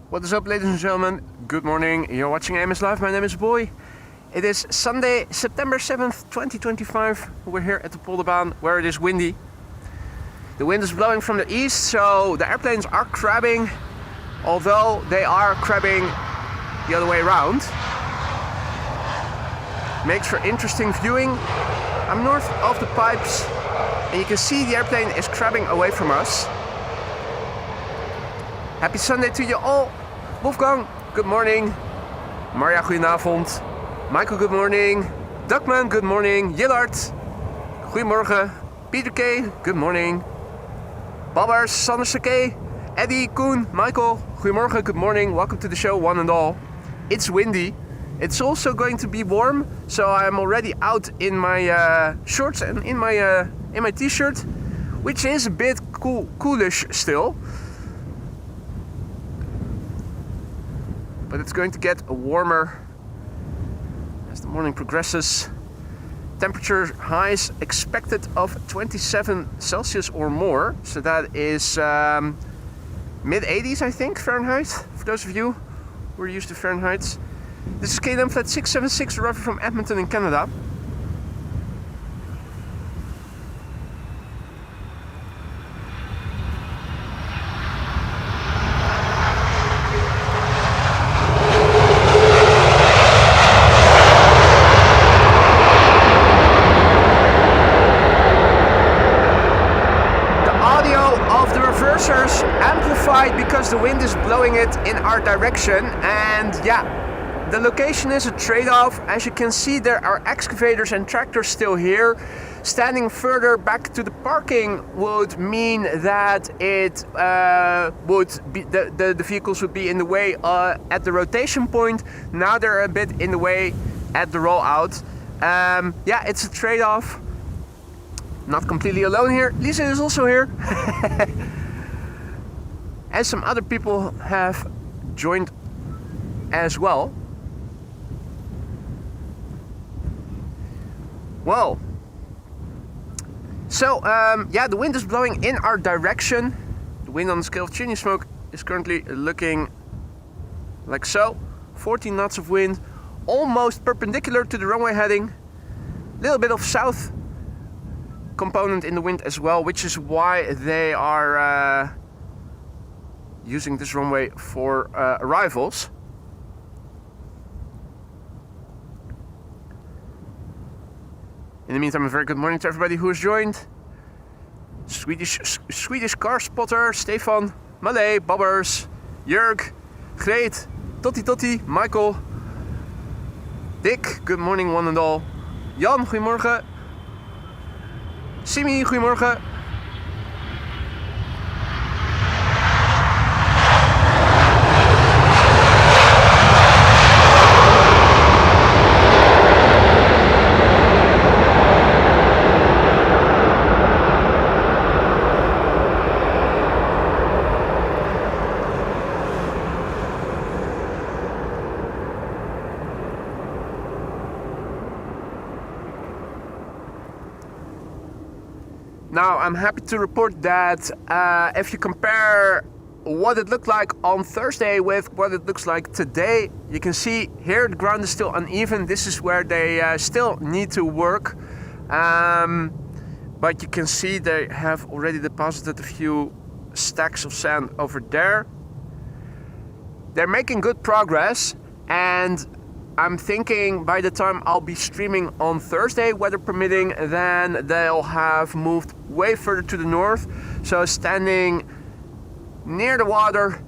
What is up, ladies and gentlemen? Good morning. You're watching AMS Live. My name is Boy. It is Sunday, September 7th, 2025. We're here at the Polderbaan where it is windy. The wind is blowing from the east, so the airplanes are crabbing, although they are crabbing the other way around. Makes for interesting viewing. I'm north of the pipes and you can see the airplane is crabbing away from us. Happy Sunday to you all. Wolfgang, good morning. Marja, goedenavond. Michael, good morning. Duckman, good morning. Jillard, goedemorgen. Peter K, good morning. Babbers, Sander K, Eddie, Koen, Michael, goedemorgen, good morning. Welcome to the show, one and all. It's windy. It's also going to be warm, so I'm already out in my shorts and in my t-shirt, which is a bit coolish still. But it's going to get warmer as the morning progresses. Temperature highs expected of 27 Celsius or more, so that is mid 80s, I think, Fahrenheit, for those of you who are used to Fahrenheit. This is KLM Flight 676 arriving from Edmonton in Canada. Amplified because the wind is blowing it in our direction, and yeah, the location is a trade-off. As you can see, there are excavators and tractors still here. Standing further back to the parking would mean that it would be the vehicles would be in the way at the rotation point. Now they're a bit in the way at the rollout. Yeah, it's a trade-off. Not completely alone here. Lisa is also here. And some other people have joined as well. Well, so yeah, the wind is blowing in our direction. The wind on the scale of chimney smoke is currently looking like so. 14 knots of wind, almost perpendicular to the runway heading. A little bit of south component in the wind as well, which is why they are using this runway for arrivals. In the meantime, a very good morning to everybody who has joined. Swedish car spotter, Stefan, Malay, Bobbers, Jörg, Greet, Totti, Michael, Dick, good morning one and all. Jan, goedemorgen. Simi, goedemorgen. Now, I'm happy to report that if you compare what it looked like on Thursday with what it looks like today, you can see here the ground is still uneven. This is where they still need to work. But you can see they have already deposited a few stacks of sand over there. They're making good progress, and I'm thinking by the time I'll be streaming on Thursday, weather permitting, then they'll have moved way further to the north. So standing near the water,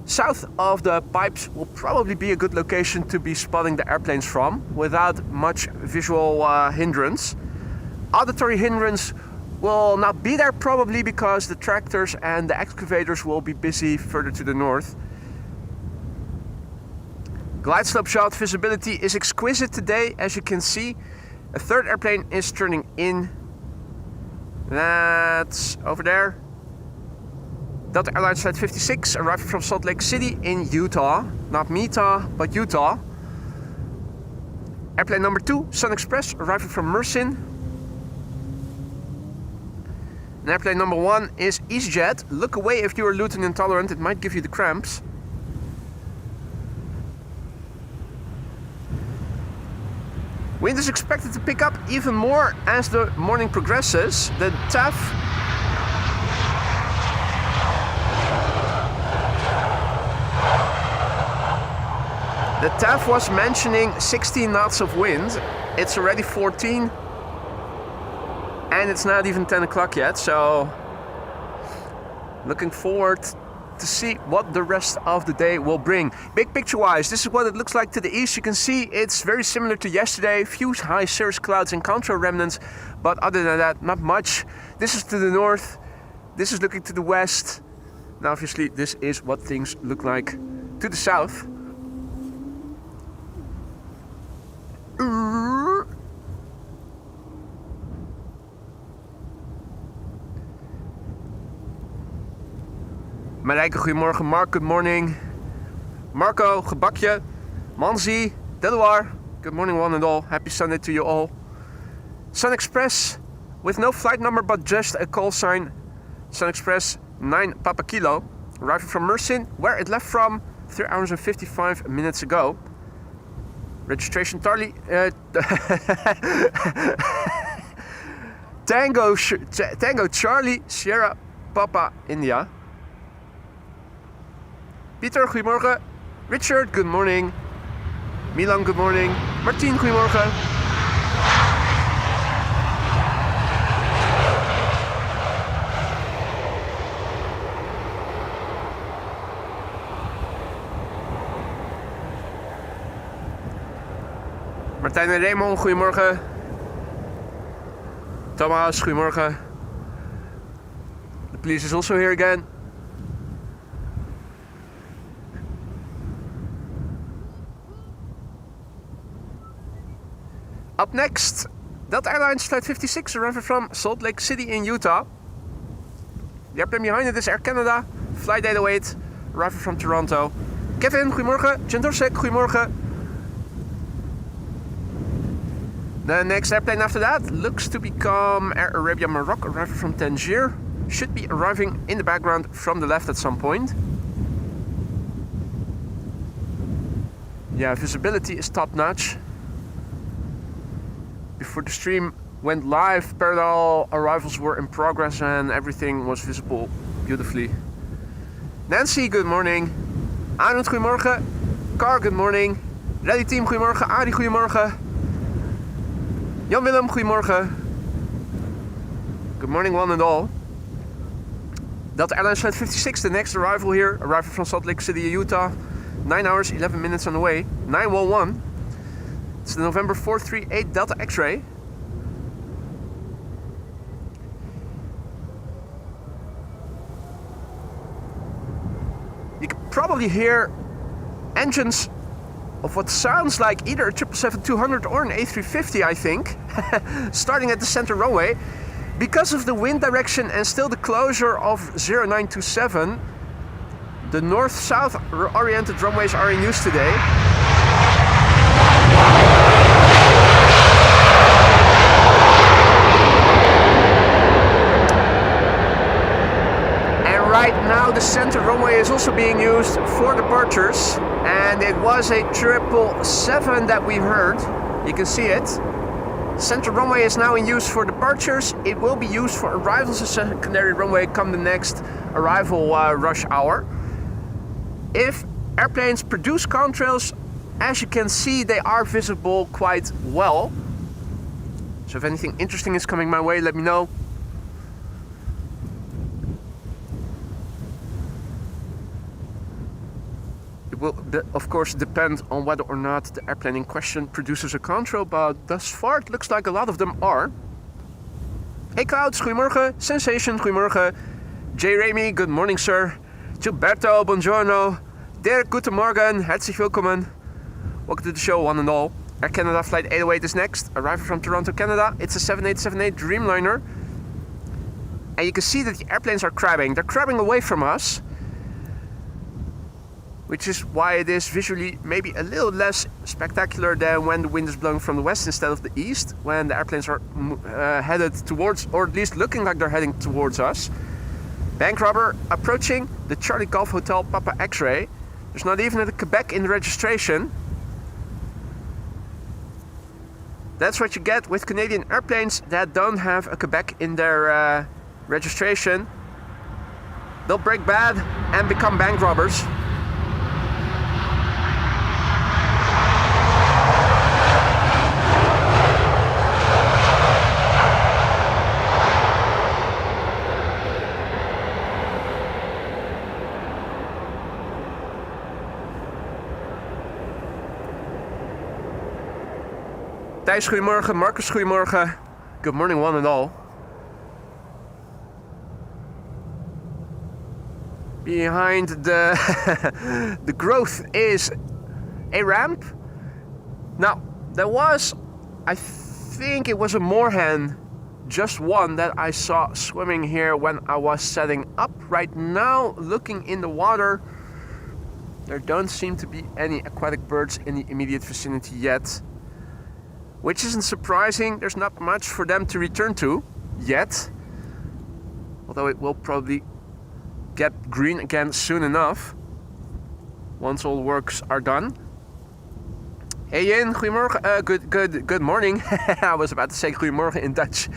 south of the pipes will probably be a good location to be spotting the airplanes from without much visual hindrance. Auditory hindrance will not be there probably because the tractors and the excavators will be busy further to the north. Glide slope shot visibility is exquisite today, as you can see. A third airplane is turning in. That's over there. Delta Airlines Flight 56 arriving from Salt Lake City in Utah. Not Metah, but Utah. Airplane number 2, Sun Express, arriving from Mersin. And airplane number 1 is EasyJet. Look away if you are gluten intolerant, it might give you the cramps. Wind is expected to pick up even more as the morning progresses. The TAF was mentioning 16 knots of wind. It's already 14 and it's not even 10 o'clock yet, so looking forward to see what the rest of the day will bring. Big picture wise, this is what it looks like to the east. You can see it's very similar to yesterday. Few high cirrus clouds and contra remnants, but other than that, not much. This is to the north, this is looking to the west. Now obviously this is what things look like to the south. Marijke, goedemorgen. Mark, good morning. Marco, gebakje. Manzi, Delaware, good morning one and all. Happy Sunday to you all. Sun Express with no flight number but just a call sign. Sun Express 9 Papa Kilo, arriving from Mersin, where it left from 3 hours and 55 minutes ago. Registration Charlie. Tango Charlie Sierra Papa India. Pieter, goedemorgen. Richard, good morning. Milan, good morning. Martien, goedemorgen. Martijn en Raymond, goedemorgen. Thomas, goedemorgen. The police is also here again. Up next, Delta Airlines Flight 56 arriving from Salt Lake City in Utah. The airplane behind it is Air Canada, Flight 808, arriving from Toronto. Kevin, goedemorgen. Jendorsek, goedemorgen. The next airplane after that looks to become Air Arabia Maroc, arriving from Tangier. Should be arriving in the background from the left at some point. Yeah, visibility is top notch. Before the stream went live, parallel arrivals were in progress and everything was visible beautifully. Nancy, good morning. Arend, goedemorgen. Car, good morning. Rally Team, goedemorgen. Arie, goedemorgen. Jan-Willem, goedemorgen. Good morning one and all. Delta Airlines Flight 56, the next arrival here, arriving from Salt Lake City, Utah. 9 hours, 11 minutes on the way. 911. It's the November 438 Delta X-ray. You can probably hear engines of what sounds like either a 777-200 or an A350, I think, starting at the center runway. Because of the wind direction and still the closure of 0927, the north-south oriented runways are in use today. Right now the center runway is also being used for departures, and it was a 777 that we heard. You can see it. Center runway is now in use for departures. It will be used for arrivals as secondary runway come the next arrival rush hour. If airplanes produce contrails, as you can see, they are visible quite well. So if anything interesting is coming my way, let me know. It will, of course, depend on whether or not the airplane in question produces a contrail, but thus far it looks like a lot of them are. Hey Clouds, goedemorgen. Sensation, goedemorgen. J. Remy, good morning sir. Gilberto, buongiorno. Dirk, guten Morgen. Herzlich willkommen. Welcome to the show, one and all. Air Canada Flight 808 is next, arriving from Toronto, Canada. It's a 7878 Dreamliner. And you can see that the airplanes are crabbing. They're crabbing away from us, which is why it is visually maybe a little less spectacular than when the wind is blowing from the west instead of the east, when the airplanes are headed towards, or at least looking like they're heading towards us. Bank robber approaching the Charlie Golf Hotel Papa X-ray. There's not even a Quebec in the registration. That's what you get with Canadian airplanes that don't have a Quebec in their registration. They'll break bad and become bank robbers. Thijs, goedemorgen. Marcus, goedemorgen. Good morning, one and all. Behind the growth is a ramp. Now, there was, I think it was a moorhen, just one that I saw swimming here when I was setting up. Right now, looking in the water, there don't seem to be any aquatic birds in the immediate vicinity yet. Which isn't surprising, there's not much for them to return to yet. Although it will probably get green again soon enough. Once all works are done. Hey Yin, goedemorgen. Good morning. I was about to say goedemorgen in Dutch.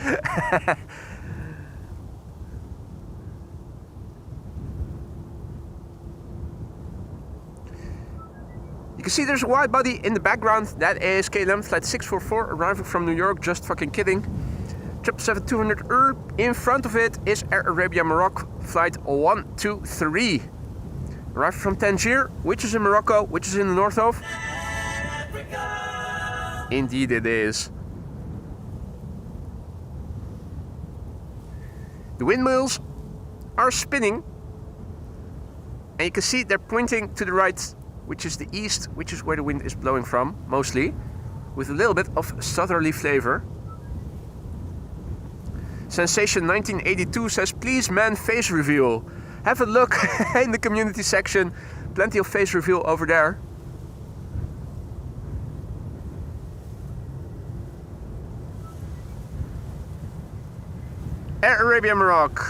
You can see there's a Widebody in the background. That is KLM flight 644 arriving from New York. Just fucking kidding. 777-200 in front of it is Air Arabia Morocco flight 123. Arriving from Tangier, which is in Morocco, which is in the north of Africa. Indeed it is. The windmills are spinning. And you can see they're pointing to the right, which is the east, which is where the wind is blowing from, mostly, with a little bit of southerly flavor. Sensation 1982 says, please man face reveal. Have a look in the community section, plenty of face reveal over there. Air Arabia Morocco.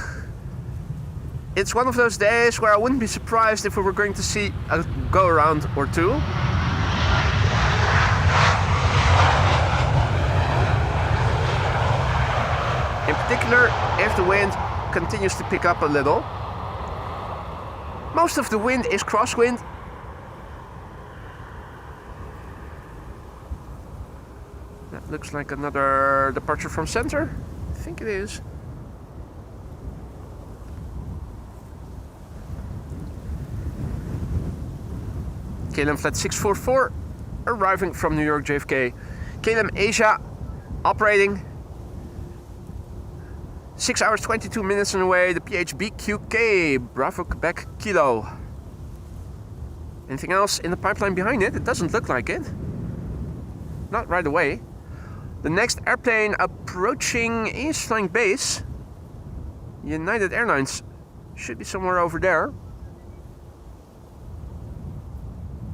It's one of those days where I wouldn't be surprised if we were going to see a go-around or two. In particular, if the wind continues to pick up a little. Most of the wind is crosswind. That looks like another departure from center. I think it is. KLM flight 644 arriving from New York JFK. KLM Asia operating 6 hours 22 minutes on the way. The PHBQK Bravo Quebec Kilo. Anything else in the pipeline behind it? It doesn't look like it. Not right away. The next airplane approaching is flying base. United Airlines should be somewhere over there.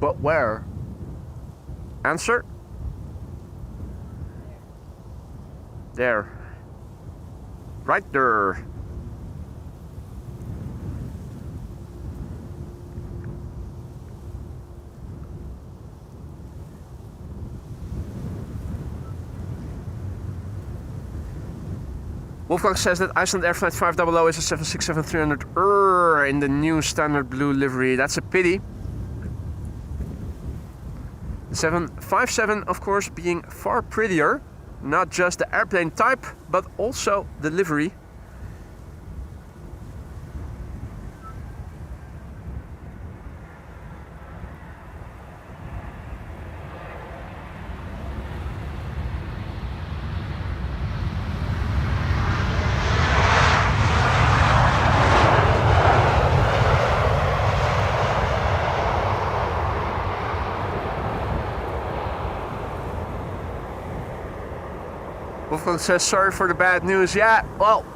But where? Answer? There. Right there. Wolfgang says that Iceland Air Flight 500 is a 767-300 in the new standard blue livery. That's a pity. 757, of course, being far prettier. Not just the airplane type, but also the livery. Wolfgang says, sorry for the bad news. Yeah, well,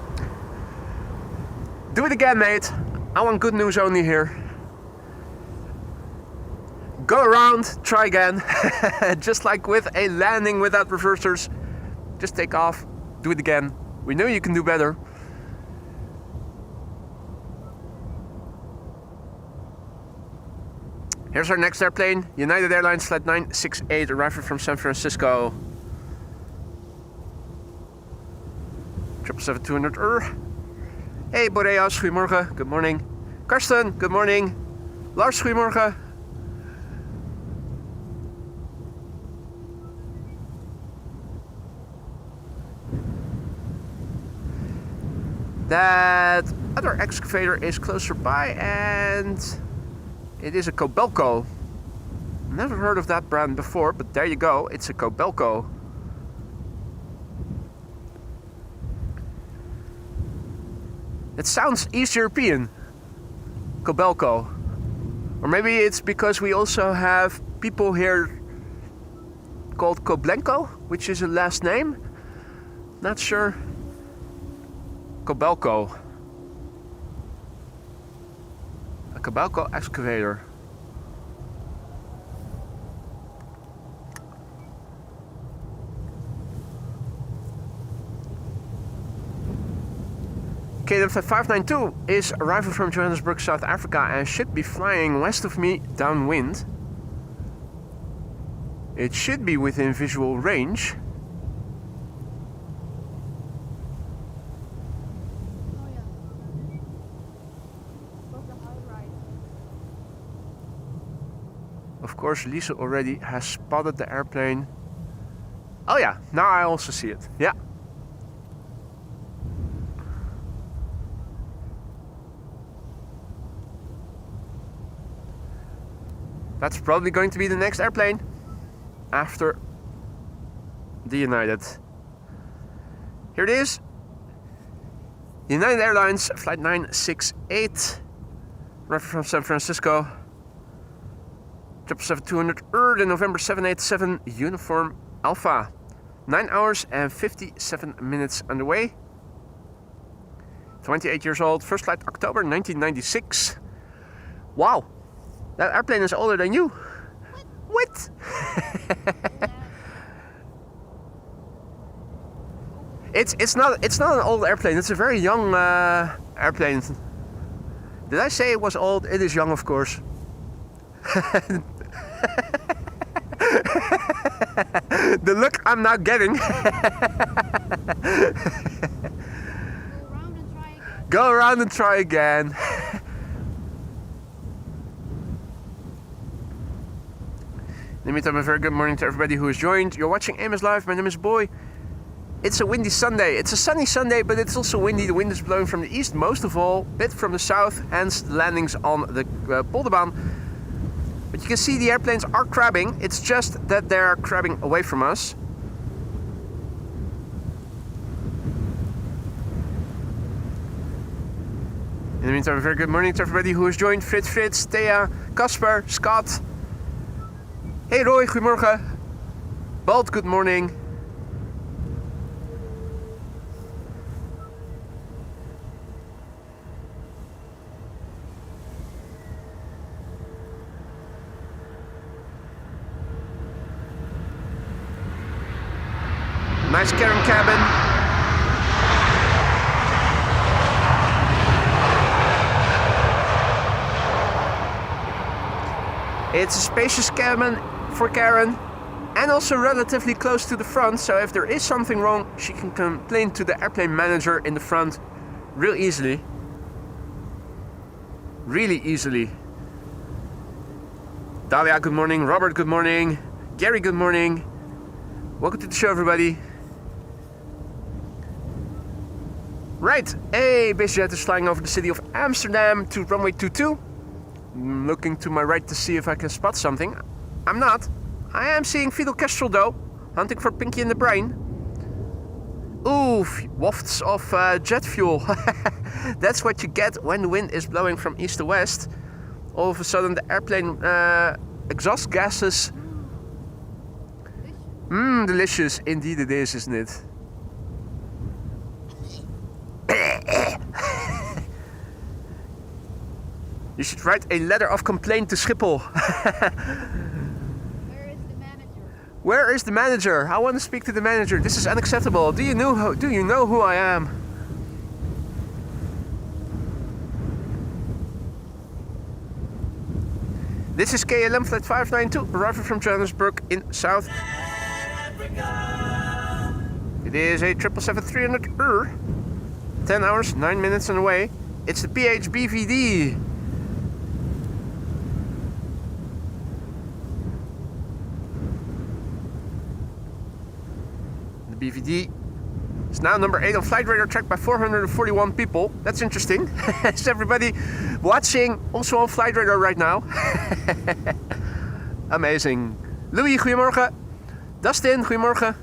do it again, mate. I want good news only here. Go around, try again. Just like with a landing without reversers. Just take off, do it again. We know you can do better. Here's our next airplane. United Airlines Flight 968 arriving from San Francisco. 777-200. Hey Boreas, goedemorgen. Good morning. Karsten, good morning. Lars, goedemorgen. That other excavator is closer by and it is a Kobelco. Never heard of that brand before, but there you go, it's a Kobelco. It sounds East European, Kobelco. Or maybe it's because we also have people here called Koblenko, which is a last name. Not sure. Kobelco. A Kobelco excavator. KLM 592 is arriving from Johannesburg, South Africa and should be flying west of me downwind. It should be within visual range. Of course, Lisa already has spotted the airplane. Oh yeah, now I also see it. Yeah. That's probably going to be the next airplane after the United. Here it is. United Airlines flight 968, arriving from San Francisco. 777-200 the November 787 Uniform Alpha. 9 hours and 57 minutes underway. 28 years old, first flight October 1996. Wow, that airplane is older than you. What? It's not an old airplane. It's a very young airplane. Did I say it was old? It is young, of course. The look I'm not getting. Go around and try again. In the meantime, a very good morning to everybody who has joined. You're watching Amos Live. My name is Boy. It's a windy Sunday. It's a sunny Sunday, but it's also windy. The wind is blowing from the east most of all, a bit from the south, hence the landings on the Polderbaan. But you can see the airplanes are crabbing. It's just that they're crabbing away from us. In the meantime, a very good morning to everybody who has joined. Fritz, Thea, Casper, Scott. Hey Roy, goedemorgen. Balt, good morning. Nice Karen cabin. It's a spacious cabin for Karen and also relatively close to the front, so if there is something wrong she can complain to the airplane manager in the front real easily. Really easily. Dalia, good morning. Robert, good morning. Gary, good morning. Welcome to the show, everybody. Right, a busiest is flying over the city of Amsterdam to runway 22. I'm looking to my right to see if I can spot something. I'm not. I am seeing Fidel Kestrel though, hunting for Pinky in the brain. Ooh, wafts of jet fuel. That's what you get when the wind is blowing from east to west. All of a sudden the airplane exhaust gases. Delicious. Indeed it is, isn't it? You should write a letter of complaint to Schiphol. Where is the manager? Where is the manager? I want to speak to the manager. This is unacceptable. Do you know who I am? This is KLM flight 592, arriving from Johannesburg in South Africa. It is a 777-300. 10 hours, 9 minutes on the way. It's the PHBVD. The BVD is now number 8 on flight radar, tracked by 441 people. That's interesting. Is everybody watching also on flight radar right now? Amazing. Louis, goedemorgen. Dustin, goedemorgen.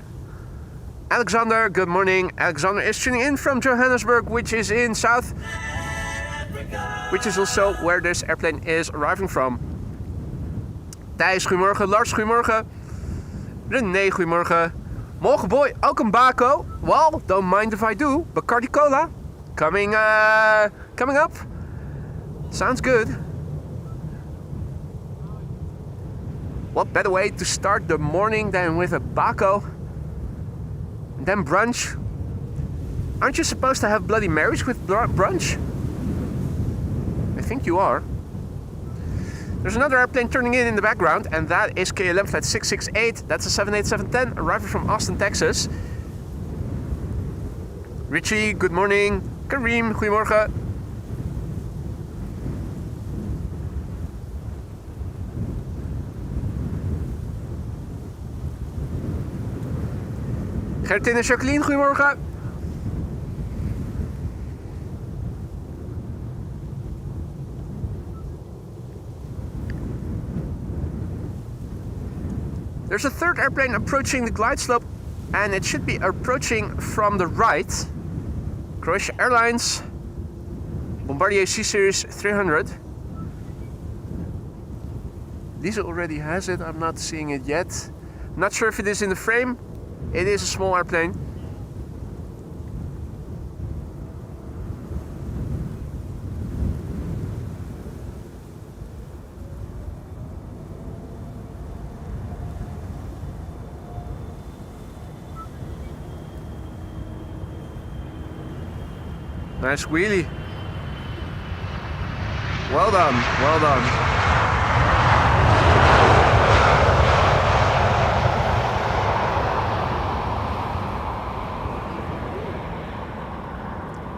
Alexander, good morning. Alexander is tuning in from Johannesburg, which is in South, which is also where this airplane is arriving from. Thijs, goedemorgen. Lars, goedemorgen. René, goedemorgen. Morgen boy, ook een bako. Well, don't mind if I do. Bacardi Cola, coming up. Sounds good. What better way to start the morning than with a bako? Then brunch. Aren't you supposed to have Bloody Marys with brunch? I think you are. There's another airplane turning in the background, and that is KLM flight 668. That's a 787-10, arriving from Austin, Texas. Richie, good morning. Kareem, goedemorgen. Gertin en Jacqueline, goedemorgen. There's a third airplane approaching the glide slope, and it should be approaching from the right. Croatia Airlines, Bombardier C-Series 300. Diesel already has it, I'm not seeing it yet. Not sure if it is in the frame. It is a small airplane. Nice wheelie. Well done, well done.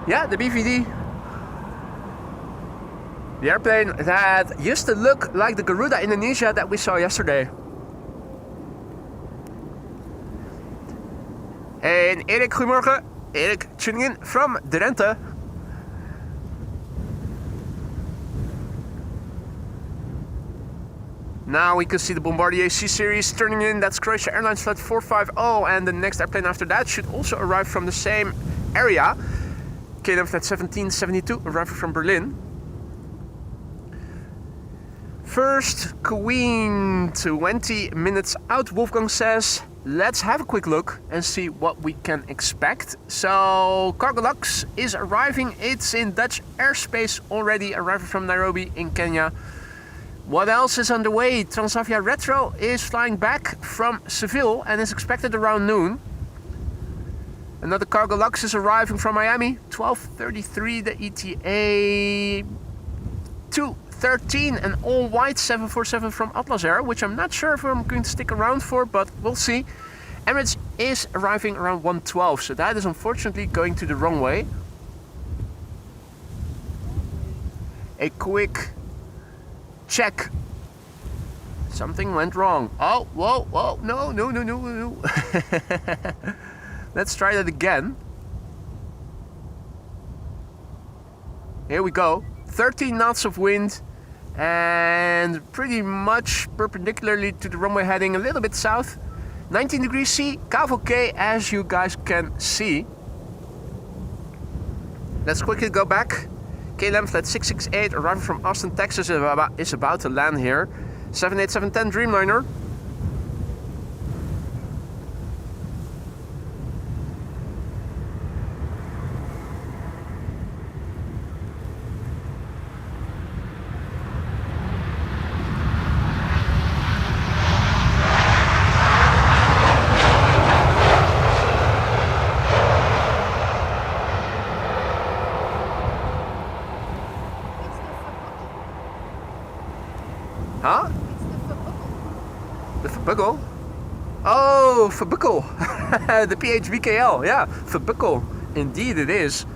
Yeah, the BVD. The airplane that used to look like the Garuda Indonesia that we saw yesterday. En Erik, goedemorgen. Erik tuning in from Drenthe. Now we can see the Bombardier C-Series turning in. That's Croatia Airlines flight 450, and the next airplane after that should also arrive from the same area. KLM flight 1772, arriving from Berlin. First Queen, 20 minutes out, Wolfgang says. Let's have a quick look and see what we can expect. So, Cargolux is arriving. It's in Dutch airspace already, arriving from Nairobi in Kenya. What else is on the way? Transavia Retro is flying back from Seville and is expected around noon. Another Cargolux is arriving from Miami, 12:33 the ETA. 2:13 an all-white 747 from Atlas Air, which I'm not sure if I'm going to stick around for, but we'll see. Emirates is arriving around 1:12, so that is unfortunately going to the wrong way. A quick check. Something went wrong. Oh, whoa, whoa, no. Let's try that again. Here we go. 13 knots of wind and pretty much perpendicularly to the runway, heading a little bit south. 19 degrees C, cavalcade, as you guys can see. Let's quickly go back. KLM flight 668, arriving from Austin, Texas, is about to land here. 787-10 Dreamliner. Huh? The Verbuckle? Oh, Verbuckle. The PHBKL, yeah, Verbuckle. Indeed it is.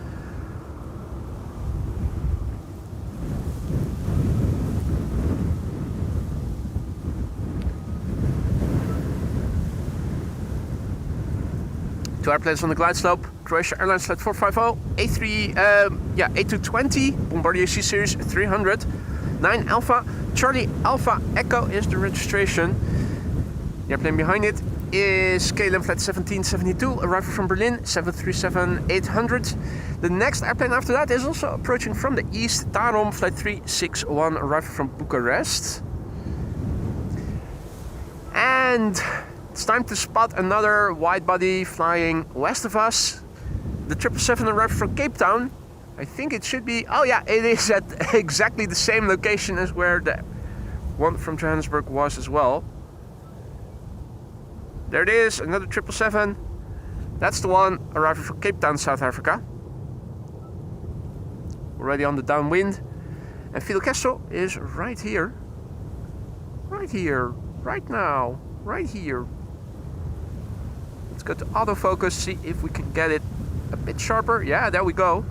2 airplanes on the glide slope. Croatia Airlines flight 450, A220, Bombardier C-Series 300, 9 Alpha, Charlie Alpha Echo is the registration. The airplane behind it is KLM flight 1772, arriving from Berlin, 737-800. The next airplane after that is also approaching from the east, Tarom flight 361, arriving from Bucharest. And it's time to spot another wide-body flying west of us. The 777 arrived from Cape Town. I think it should be... Oh yeah, it is at exactly the same location as where the one from Johannesburg was as well. There it is, another 777. That's the one arriving from Cape Town, South Africa. Already on the downwind. And Fidel Castro is right here. Right here. Right now. Right here. Let's go to autofocus, see if we can get it a bit sharper. Yeah, there we go.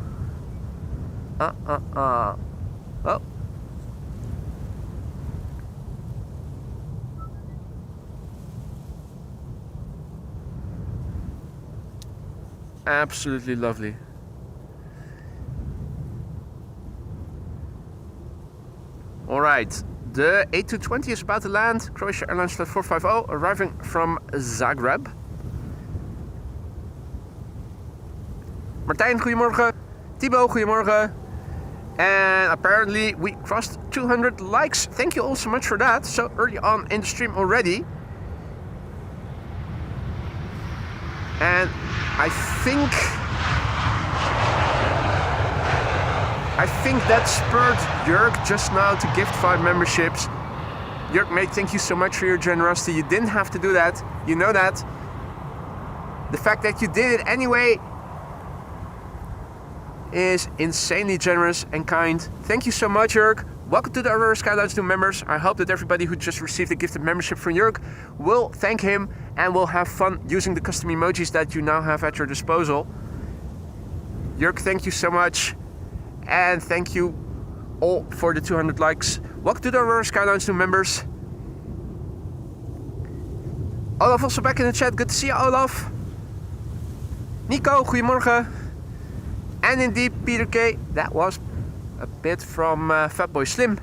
Oh. Absolutely lovely. Alright, the A220 is about to land. Croatia Airlines flight 450, arriving from Zagreb. Martijn, goedemorgen. Thibaut, goedemorgen. And apparently we crossed 200 likes. Thank you all so much for that. So early on in the stream already. And I think that spurred Jörg just now to gift 5 memberships. Jörg, mate, thank you so much for your generosity. You didn't have to do that. You know that. The fact that you did it anyway is insanely generous and kind. Thank you so much, Jörg. Welcome to the Aurora Skylines new members. I hope that everybody who just received a gifted membership from Jörg will thank him and will have fun using the custom emojis that you now have at your disposal. Jörg, thank you so much. And thank you all for the 200 likes. Welcome to the Aurora Skylines new members. Olaf also back in the chat. Good to see you, Olaf. Nico, goedemorgen. And indeed, Peter K. That was a bit from Fatboy Slim.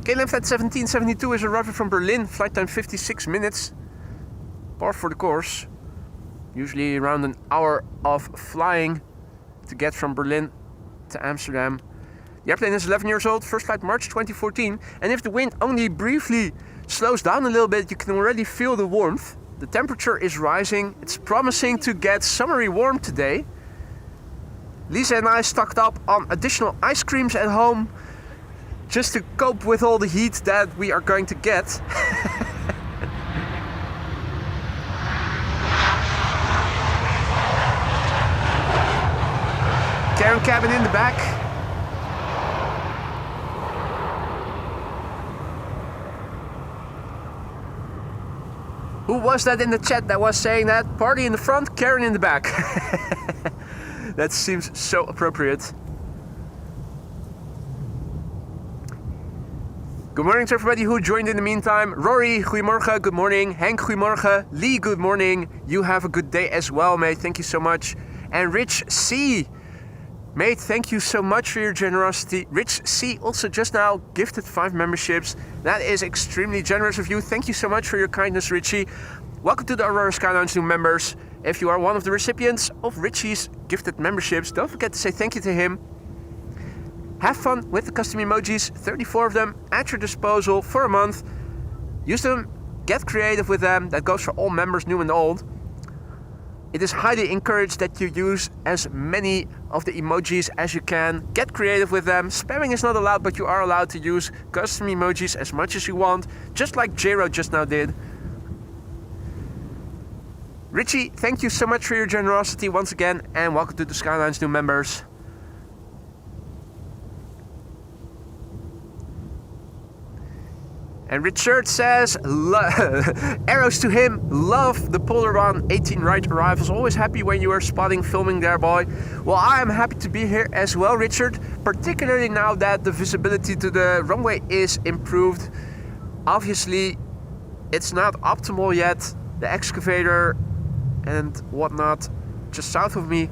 KLM flight 1772 is arriving from Berlin. Flight time 56 minutes. Par for the course. Usually around an hour of flying to get from Berlin to Amsterdam. The airplane is 11 years old. First flight March 2014. And if the wind only briefly slows down a little bit, you can already feel the warmth. The temperature is rising. It's promising to get summery warm today. Lisa and I stocked up on additional ice creams at home just to cope with all the heat that we are going to get. Karen cabin in the back. Who was that in the chat that was saying that? Party in the front, Karen in the back. That seems so appropriate. Good morning to everybody who joined in the meantime. Rory, goedemorgen, good morning. Henk, goedemorgen. Lee, good morning. You have a good day as well, mate. Thank you so much. And Rich C. Mate, thank you so much for your generosity. Rich C also just now gifted 5 memberships. That is extremely generous of you. Thank you so much for your kindness, Richie. Welcome to the Aurora Skylines new members. If you are one of the recipients of Richie's gifted memberships, don't forget to say thank you to him. Have fun with the custom emojis, 34 of them at your disposal for a month. Use them, get creative with them. That goes for all members, new and old. It is highly encouraged that you use as many of the emojis as you can. Get creative with them. Spamming is not allowed, but you are allowed to use custom emojis as much as you want, just like Jero just now did. Richie, thank you so much for your generosity once again, and welcome to the Skylines new members. And Richard says, arrows to him, love the Polderbaan 18 right arrivals. Always happy when you are spotting, filming there, boy. Well, I am happy to be here as well, Richard. Particularly now that the visibility to the runway is improved. Obviously, It's not optimal yet. The excavator and whatnot just south of me.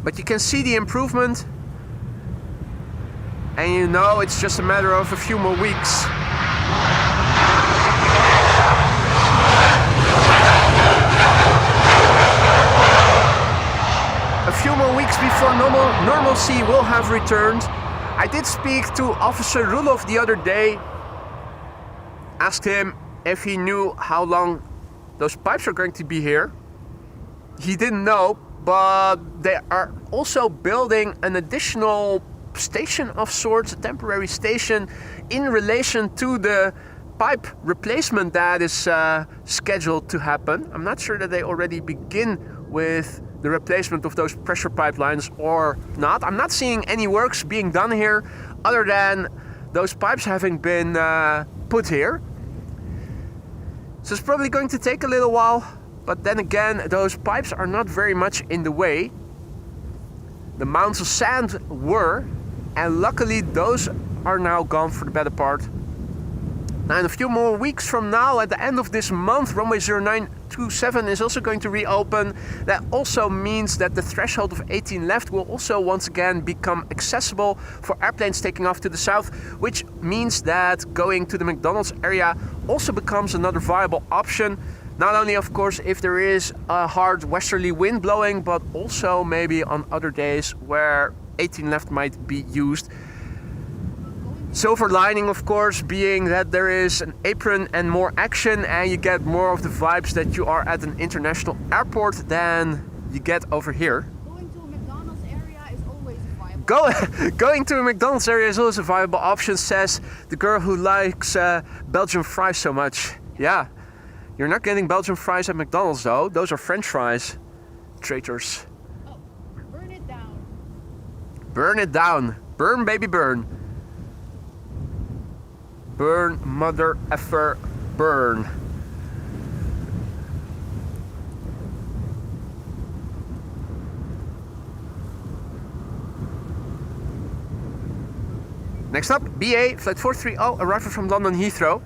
But you can see the improvement. And you know it's just a matter of a few more weeks. A few more weeks before normalcy will have returned. I did speak to Officer Rudolph the other day. Asked him if he knew how long those pipes are going to be here. He didn't know, but they are also building an additional station of sorts, a temporary station, in relation to the pipe replacement that is scheduled to happen. I'm not sure that they already begin with the replacement of those pressure pipelines or not. I'm not seeing any works being done here other than those pipes having been put here. So it's probably going to take a little while, but then again, those pipes are not very much in the way. The mounds of sand were, and luckily those are now gone for the better part. Now in a few more weeks from now, at the end of this month, runway 0927 is also going to reopen. That also means that the threshold of 18 left will also once again become accessible for airplanes taking off to the south, which means that going to the McDonald's area also becomes another viable option. Not only, of course, if there is a hard westerly wind blowing, but also maybe on other days where 18 left might be used. Silver lining, of course, being that there is an apron and more action, and you get more of the vibes that you are at an international airport than you get over here. Going to a McDonald's area is always viable. Going to a McDonald's area is always a viable option, says the girl who likes Belgian fries so much. Yeah, you're not getting Belgian fries at McDonald's though. Those are French fries. Traitors. Oh, burn it down. Burn it down. Burn, baby, burn. Burn, mother effer, burn. Next up, BA flight 430 arrival from London Heathrow.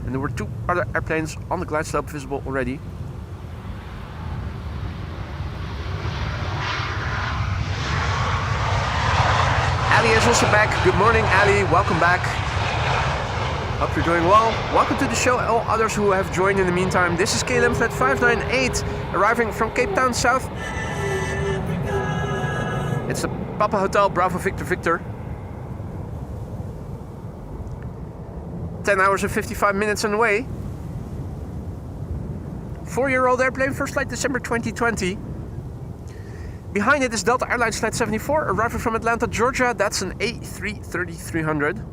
And there were two other airplanes on the glide slope visible already. Ali is also back. Good morning, Ali. Welcome back. Hope you're doing well. Welcome to the show, all others who have joined in the meantime. This is KLM Flight 598, arriving from Cape Town South. It's the Papa Hotel Bravo Victor Victor. 10 hours and 55 minutes on the way. 4-year-old airplane, first flight December 2020. Behind it is Delta Airlines Flight 74, arriving from Atlanta, Georgia. That's an A330-300.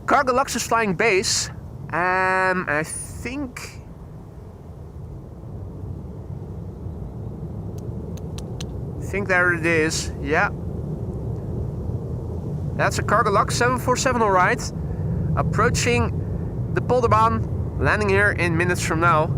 Cargolux is flying base. I think there it is. Yeah. That's a Cargolux 747, all right. Approaching the Polderbaan, landing here in minutes from now.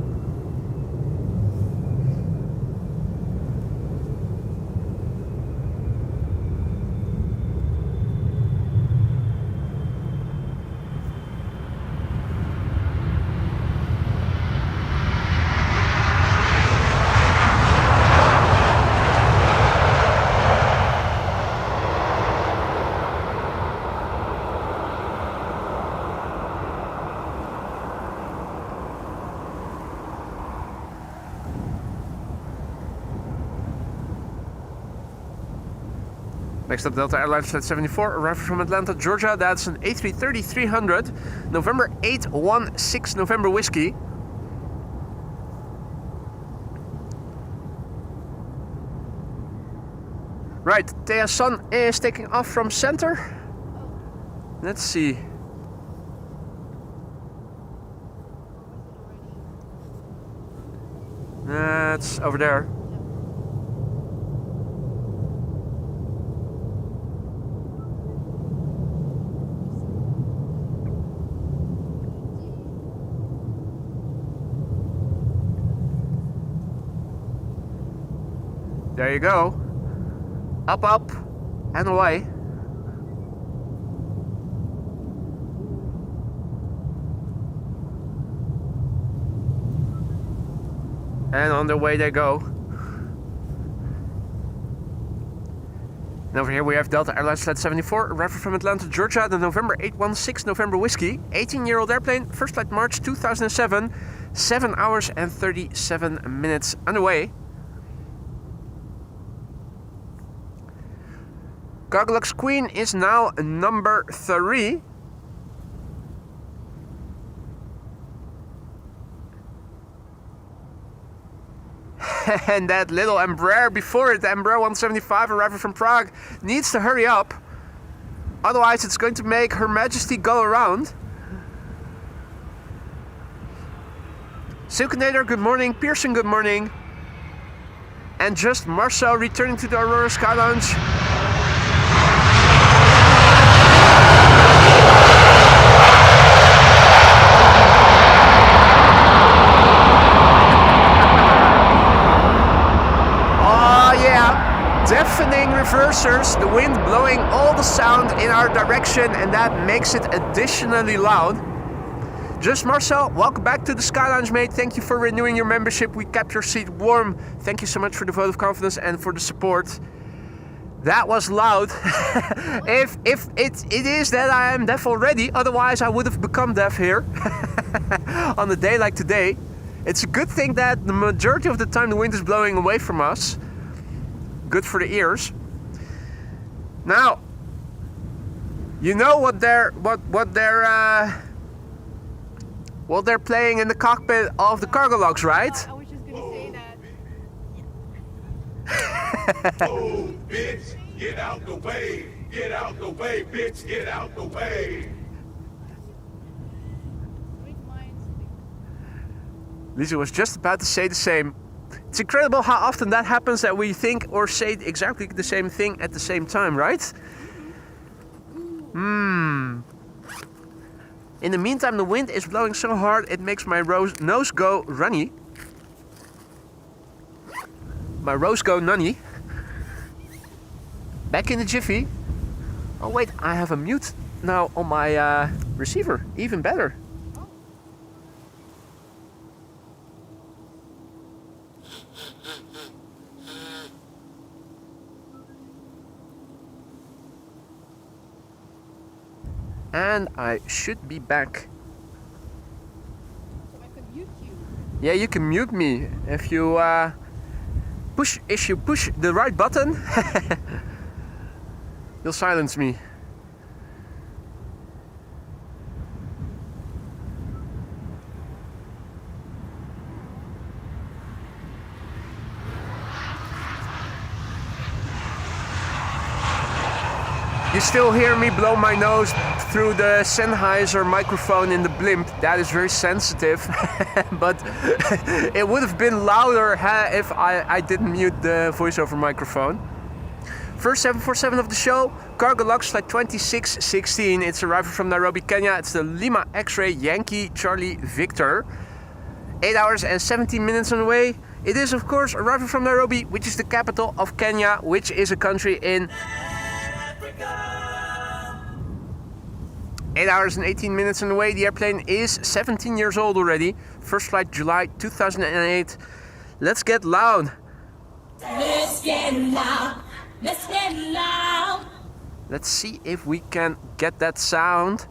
Next up, Delta Airlines Flight 74, arriving from Atlanta, Georgia. That's an A330-300, November 816, November Whiskey. Right, Thea Sun is taking off from center. Let's see. That's over there. There you go. Up, up. and away. And on their way they go. And over here we have Delta Airlines Flight 74, arrival from Atlanta, Georgia, the November 816 November Whiskey. 18-year-old airplane, first flight March 2007, 7 hours and 37 minutes underway. Cargolux Queen is now number 3. And that little Embraer before it, the Embraer 175 arriving from Prague, needs to hurry up. Otherwise it's going to make Her Majesty go around. Silkenator, good morning. Pearson, good morning. And just Marcel returning to the Aurora Sky Lounge. Deafening reversers, the wind blowing all the sound in our direction, and that makes it additionally loud. Just Marcel, welcome back to the Sky Lounge, mate. Thank you for renewing your membership. We kept your seat warm. Thank you so much for the vote of confidence and for the support. That was loud. if it is that I am deaf already, otherwise I would have become deaf here on a day like today. It's a good thing that the majority of the time the wind is blowing away from us. Good for the ears. Now, you know what they're playing in the cockpit of the Cargolux, right? I was just gonna say that. Oh, bitch, get out the way! Get out the way, bitch, get out the way! Lisa was just about to say the same. It's incredible how often that happens, that we think or say exactly the same thing at the same time, right? In the meantime, the wind is blowing so hard it makes my nose go runny. My rose go nunny. Back in the jiffy. Oh wait, I have a mute now on my receiver. Even better. And I should be back. So I could mute you. Yeah, you can mute me if you push the right button. You'll silence me. You still hear me blow my nose through the Sennheiser microphone in the blimp. That is very sensitive, but it would have been louder if I didn't mute the voiceover microphone. First 747 of the show, Cargolux Flight 2616. It's arriving from Nairobi, Kenya. It's the Lima X-Ray Yankee Charlie Victor. 8 hours and 17 minutes on the way. It is, of course, arriving from Nairobi, which is the capital of Kenya, which is a country in 8 hours and 18 minutes on the way. The airplane is 17 years old already. First flight July 2008. Let's get loud. Let's get loud. Let's get loud. Let's see if we can get that sound.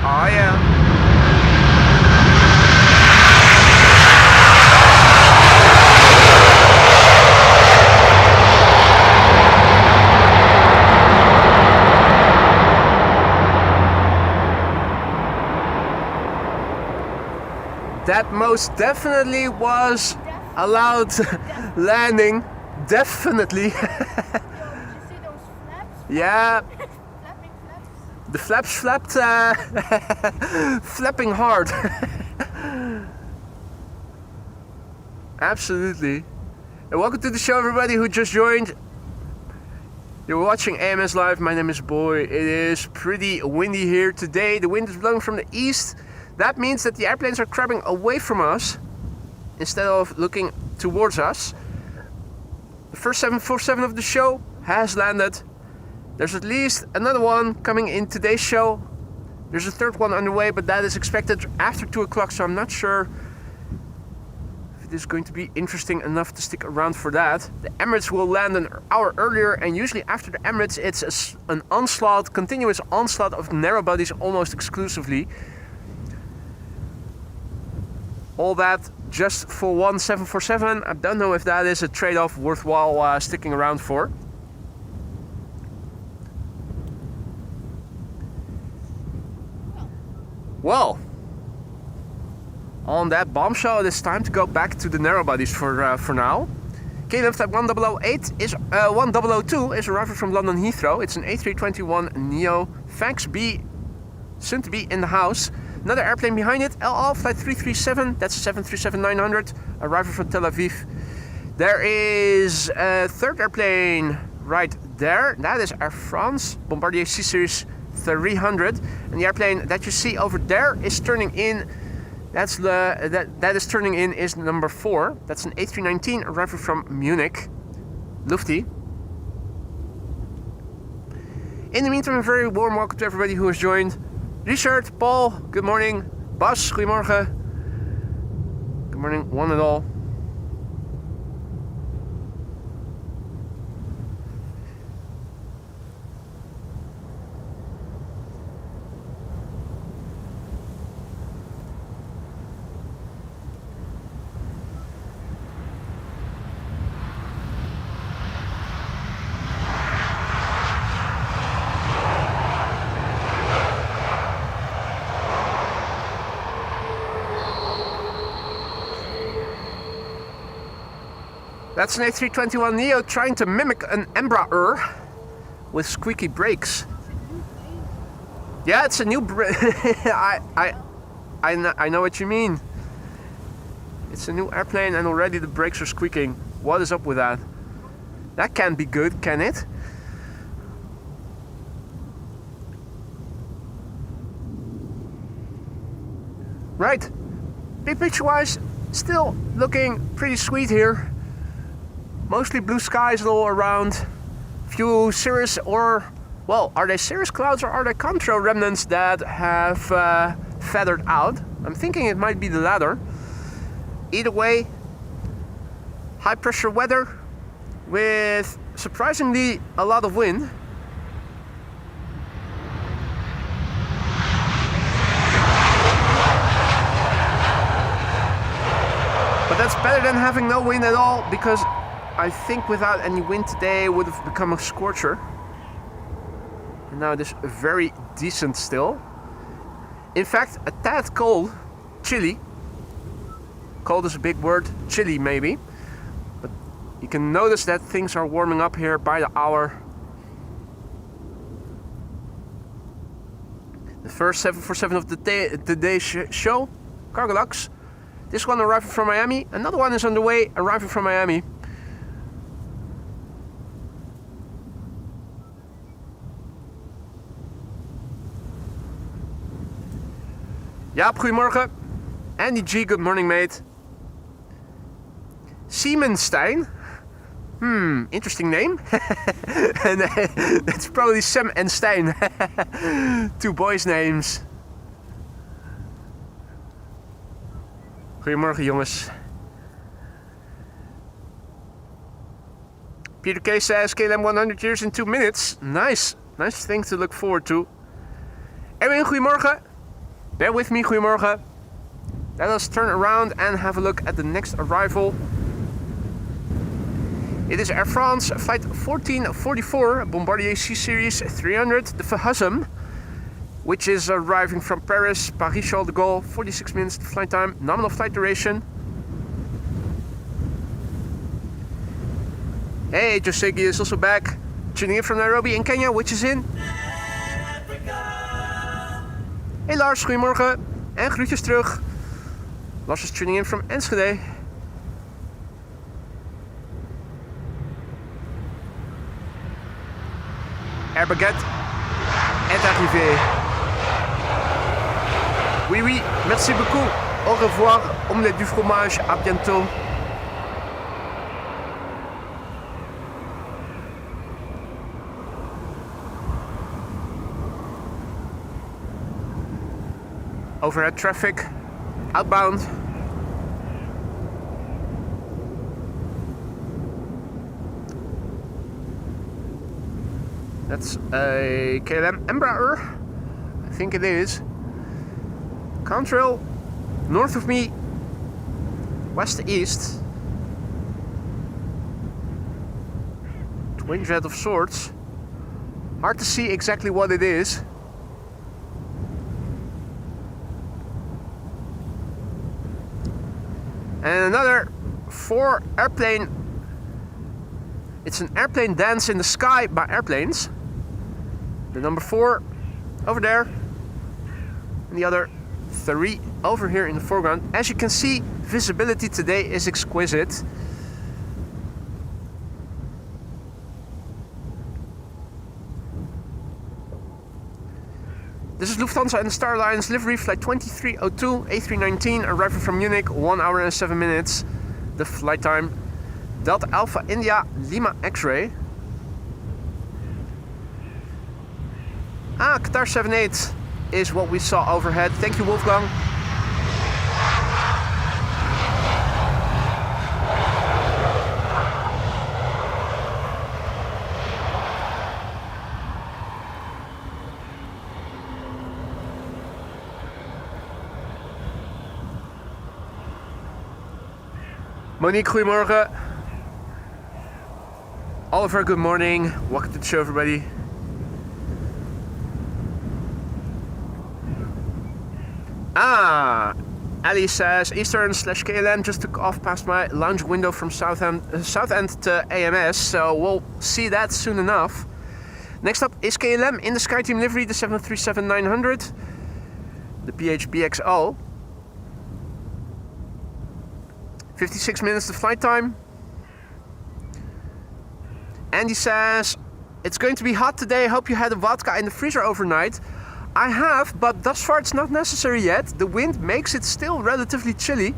Oh yeah. That most definitely was a loud landing. Definitely. Yo, did you see those flaps? Yeah. The flaps flapped, flapping hard. Absolutely. And welcome to the show, everybody who just joined. You're watching AMS Live. My name is Boy. It is pretty windy here today. The wind is blowing from the east. That means that the airplanes are crabbing away from us instead of looking towards us. The first 747 of the show has landed. There's at least another one coming in today's show. There's a third one underway, but that is expected after 2 o'clock, so I'm not sure if it is going to be interesting enough to stick around for that. The Emirates will land an hour earlier, and usually after the Emirates it's an onslaught, continuous onslaught of narrow bodies almost exclusively. All that just for one 747. I don't know if that is a trade-off worthwhile sticking around for. Well, on that bombshell, it is time to go back to the narrow bodies for now. KLM flight 1002 is arriving from London Heathrow. It's an A321neo. Fax B, soon to be in the house. Another airplane behind it, El Al flight 337. That's a 737-900, arriving from Tel Aviv. There is a third airplane right there. That is Air France, Bombardier C-Series 300, and the airplane that you see over there is turning in. That is turning in is number 4. That's an A319 arriving from Munich, Lufty. In the meantime, a very warm welcome to everybody who has joined. Richard, Paul, good morning. Bas, goedemorgen. Good morning, one and all. That's an A321neo trying to mimic an Embraer with squeaky brakes. Yeah, it's a new I know what you mean. It's a new airplane and already the brakes are squeaking. What is up with that? That can't be good, can it? Right. Big picture wise, still looking pretty sweet here. Mostly blue skies all around. Few cirrus or, well, are they cirrus clouds or are they contrail remnants that have feathered out? I'm thinking it might be the latter. Either way, high pressure weather with surprisingly a lot of wind. But that's better than having no wind at all, because I think without any wind today it would have become a scorcher. And now it is very decent still. In fact, a tad cold, chilly. Cold is a big word, chilly maybe. But you can notice that things are warming up here by the hour. The first 747 of today's show, Cargolux. This one arriving from Miami. Another one is on the way, arriving from Miami. Jaap, goedemorgen. Andy G, good morning, mate. Siemenstein. Interesting name. And that's probably Sam and Stein. 2 boys' names. Goedemorgen, jongens. Peter K says KLM 100 years in 2 minutes. Nice. Nice thing to look forward to. Erwin, goedemorgen. Bear with me, goedemorgen. Let us turn around and have a look at the next arrival. It is Air France flight 1444, Bombardier C-Series 300, the EHAM, which is arriving from Paris, Paris-Charles de Gaulle, 46 minutes flight time, nominal flight duration. Hey, Josegi is also back, tuning in from Nairobi in Kenya, which is in Africa. Hey Lars, goedemorgen. En groetjes terug. Lars is tuning in from Enschede. Air Baguette est arrivé. Oui, oui, merci beaucoup. Au revoir, omelette du fromage. À bientôt. Overhead traffic, outbound. That's a KLM Embraer, I think it is. Contrail, north of me, west to east. Twin jet of sorts. Hard to see exactly what it is. And another 4 airplane. It's an airplane dance in the sky by airplanes. The number 4 over there. And the other 3 over here in the foreground. As you can see, visibility today is exquisite. This is Lufthansa and Star Alliance livery flight 2302 A319 arriving from Munich, 1 hour and 7 minutes. The flight time Delta Alpha India Lima X-ray. Qatar 78 is what we saw overhead. Thank you, Wolfgang. Monique, goedemorgen. Oliver, good morning. Welcome to the show, everybody. Ali says, Eastern/KLM just took off past my lounge window from Southend to AMS, so we'll see that soon enough. Next up is KLM in the SkyTeam livery, the 737-900, the PHBXO. 56 minutes to flight time. Andy says, it's going to be hot today. Hope you had a vodka in the freezer overnight. I have, but thus far it's not necessary yet. The wind makes it still relatively chilly.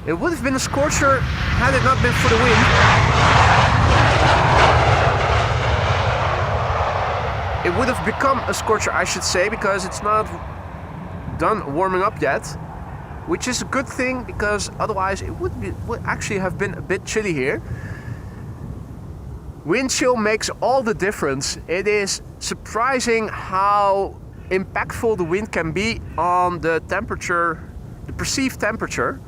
It would have been a scorcher had it not been for the wind. It would have become a scorcher, I should say, because it's not done warming up yet. Which is a good thing, because otherwise it would actually have been a bit chilly here. Wind chill makes all the difference. It is surprising how impactful the wind can be on the temperature, the perceived temperature.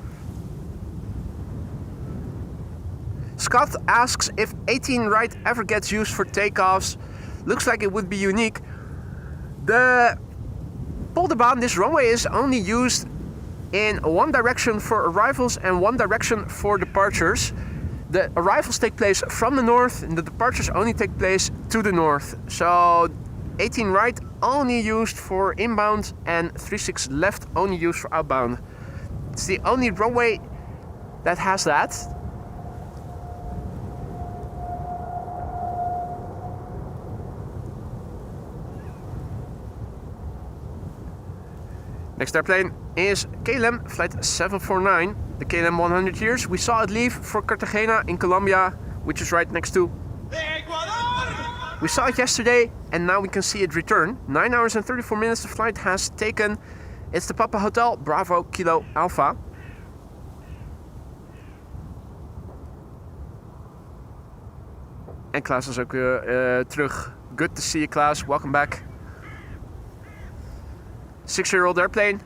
Scott asks if 18 right ever gets used for takeoffs. Looks like it would be unique. The Polderbaan, this runway, is only used in one direction for arrivals and one direction for departures. The arrivals take place from the north and the departures only take place to the north. So 18 right only used for inbound and 36 left only used for outbound. It's the only runway that has that. Next airplane is KLM flight 749, the KLM 100 years. We saw it leave for Cartagena in Colombia, which is right next to. We saw it yesterday and now we can see it return. 9 hours and 34 minutes the flight has taken. It's the Papa Hotel Bravo Kilo Alpha. En Klaas is ook terug. Good to see you, Klaas. Welcome back. 6-year-old airplane.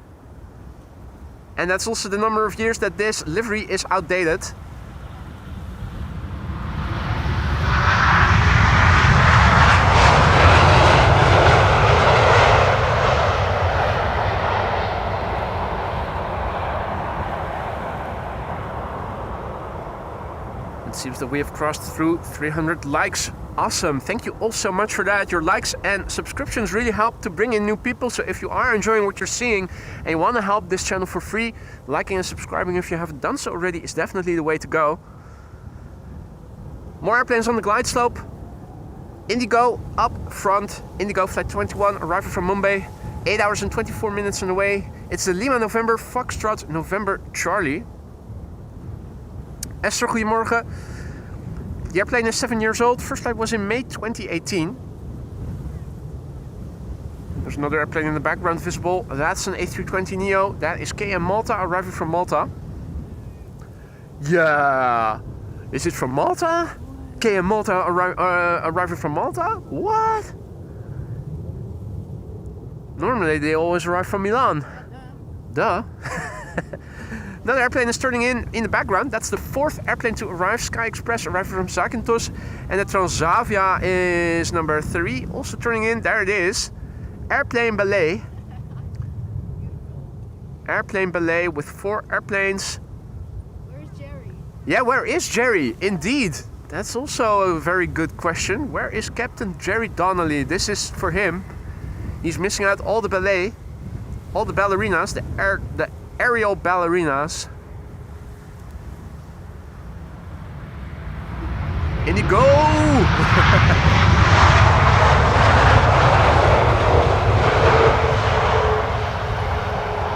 And that's also the number of years that this livery is outdated. It seems that we have crossed through 300 likes Awesome. Thank you all so much for that. Your likes and subscriptions really help to bring in new people. So if you are enjoying what you're seeing and you want to help this channel for free, liking and subscribing if you haven't done so already is definitely the way to go. More airplanes on the glide slope. Indigo up front. Indigo flight 21 arriving from Mumbai. 8 hours and 24 minutes on the way. It's the Lima November Foxtrot November Charlie. Esther, goedemorgen. The airplane is 7 years old. First flight was in May 2018. There's another airplane in the background visible. That's an A320neo. That is KM Malta arriving from Malta. Yeah. Is it from Malta? KM Malta arriving from Malta? What? Normally they always arrive from Milan. Duh. Another airplane is turning in the background. That's the 4th airplane to arrive. Sky Express arriving from Zakynthos. And the Transavia is number 3. Also turning in. There it is. Airplane ballet. Airplane ballet with 4 airplanes. Where's Jerry? Yeah, where is Jerry? Indeed. That's also a very good question. Where is Captain Jerry Donnelly? This is for him. He's missing out all the ballet. All the ballerinas. The aerial ballerinas. Indigo!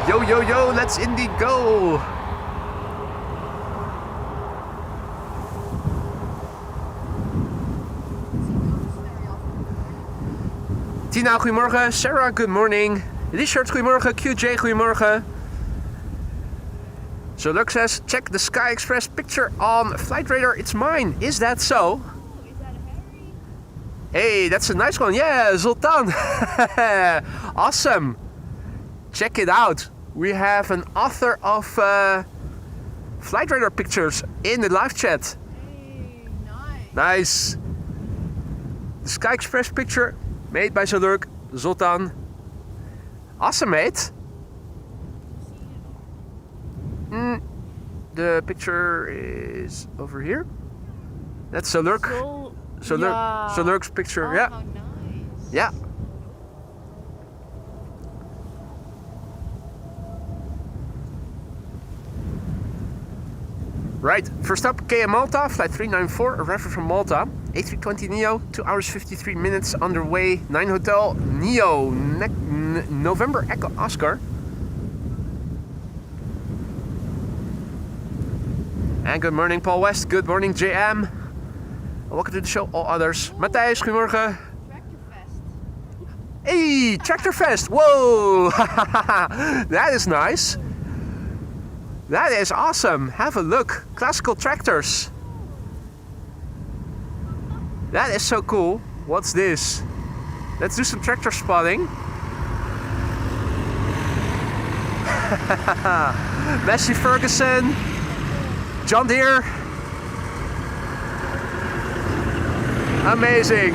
Yo, yo, yo, let's Indigo! Tina, goedemorgen. Sarah, good morning. Richard, goedemorgen. QJ, goedemorgen. So Luke says, check the Sky Express picture on Flight Radar. It's mine. Is that so? Oh, is that a Harry? Hey, that's a nice one. Yeah, Zoltan. Awesome. Check it out. We have an author of Flight Radar pictures in the live chat. Hey, nice. Nice. The Sky Express picture made by Zolurk, Zoltan. Awesome, mate. The picture is over here. That's Zolurk. Zolurk's picture. Oh, Yeah. how nice. Yeah. Right, first up, KM Malta, flight 394, arrival from Malta. A320neo, 2 hours 53 minutes underway. 9 Hotel Neo, November Echo Oscar. And good morning, Paul West. Good morning, JM. Welcome to the show, all others. Matthijs, goedemorgen. Tractor Fest. Hey, Tractor Fest. Whoa, that is nice. That is awesome. Have a look. Classical tractors. That is so cool. What's this? Let's do some tractor spotting. Massey Ferguson. John Deere. Amazing.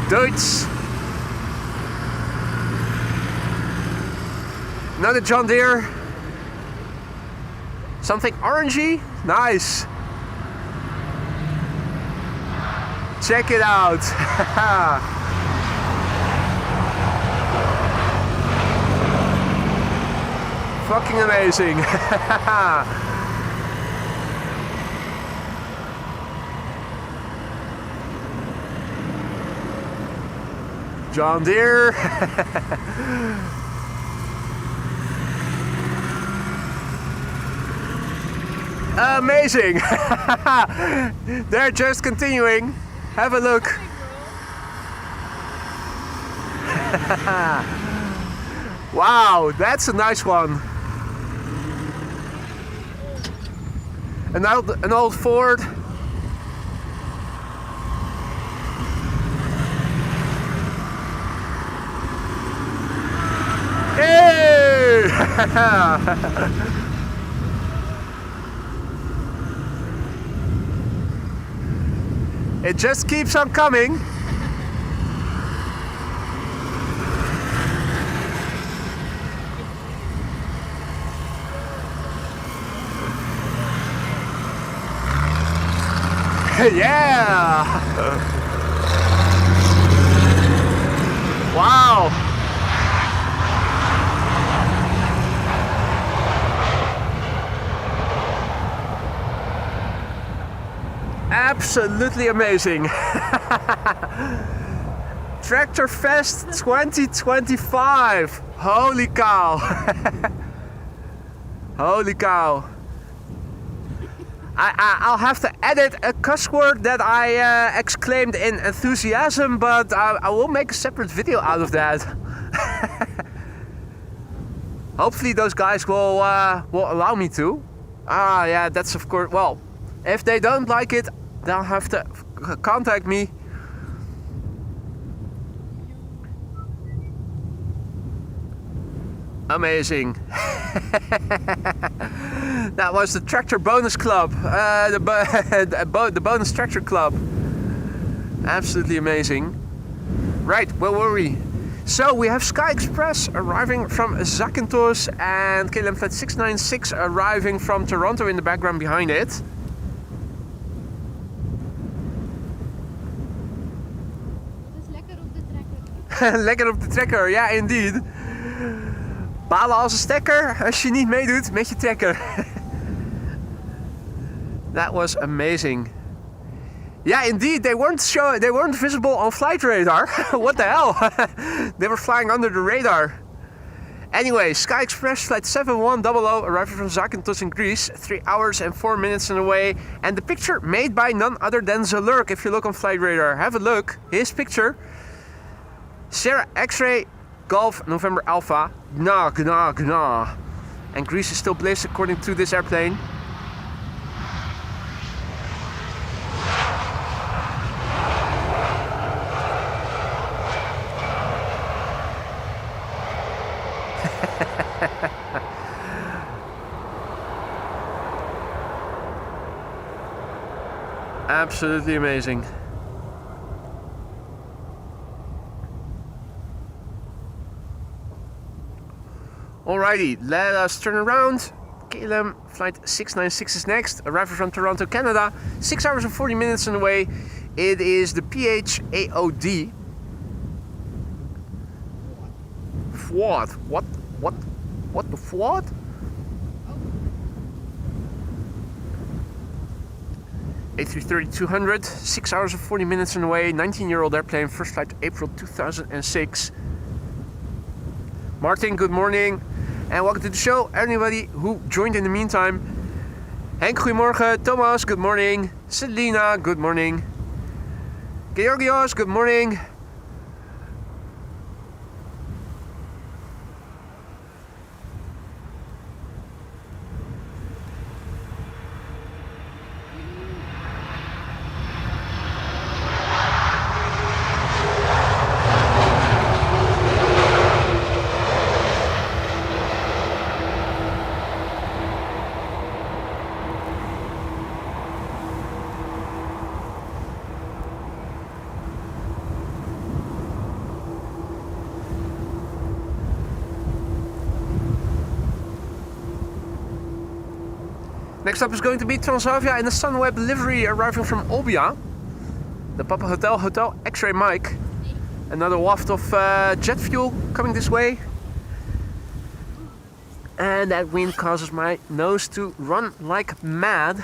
Deutz. Another John Deere. Something orangey. Nice. Check it out. Fucking amazing. John Deere. Amazing. They're just continuing. Have a look. Wow, that's a nice one. An old Ford. Hey! It just keeps on coming. Yeah! Wow! Absolutely amazing! Tractor Fest 2025! Holy cow! Holy cow! I'll have to edit a cuss word that I exclaimed in enthusiasm, but I will make a separate video out of that. Hopefully those guys will allow me to. Yeah, that's of course, well, if they don't like it, they'll have to contact me. Amazing. That was the Tractor Bonus Club, the Bonus Tractor Club. Absolutely amazing. Right, where were we? So we have Sky Express arriving from Zakynthos and KLM Flight 696 arriving from Toronto in the background behind it. Dat is lekker op de trekker. Lekker op de trekker, ja indeed. Balen als een stekker als je niet meedoet met je trekker. That was amazing. Yeah, indeed, they weren't visible on flight radar. What the hell? They were flying under the radar. Anyway, Sky Express flight 7100 arriving from Zakynthos in Greece, 3 hours and 4 minutes away. And the picture made by none other than Zalurk. If you look on flight radar, have a look. His picture. Sierra X-ray Golf November Alpha. Gna, gna, gna. And Greece is still blessed according to this airplane. Absolutely amazing. Alrighty, let us turn around. KLM flight 696 is next, arriving from Toronto, Canada. 6 hours and 40 minutes on the way. It is the PHAOD. What? What the what? A330-200, 6 hours and 40 minutes on the way, 19-year-old airplane, first flight April 2006. Martin, good morning and welcome to the show. Anybody who joined in the meantime. Henk, goedemorgen. Thomas, good morning. Selina, good morning. Georgios, good morning. Next up is going to be Transavia in the Sunweb livery arriving from Olbia. The Papa Hotel X-ray Mike. Another waft of jet fuel coming this way. And that wind causes my nose to run like mad.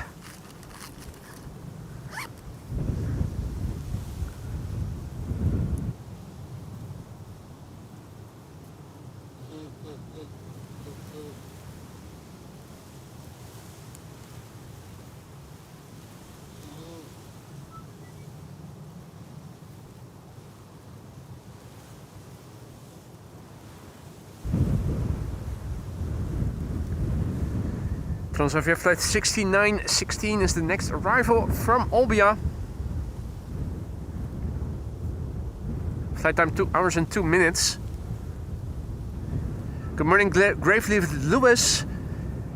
Transavia flight 6916 is the next arrival from Olbia. Flight time 2 hours and 2 minutes. Good morning, Gravely with Lewis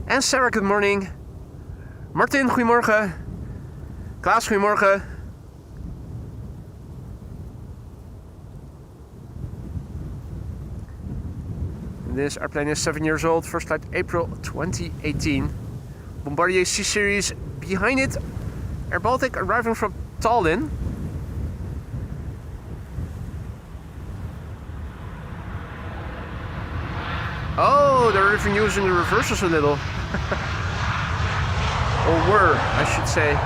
and Sarah, good morning. Martin, goedemorgen. Klaas, goedemorgen. This airplane is 7 years old, first flight April 2018. Bombardier C-Series behind it, Air Baltic arriving from Tallinn. Oh, they're even using the reversers a little. Or were, I should say.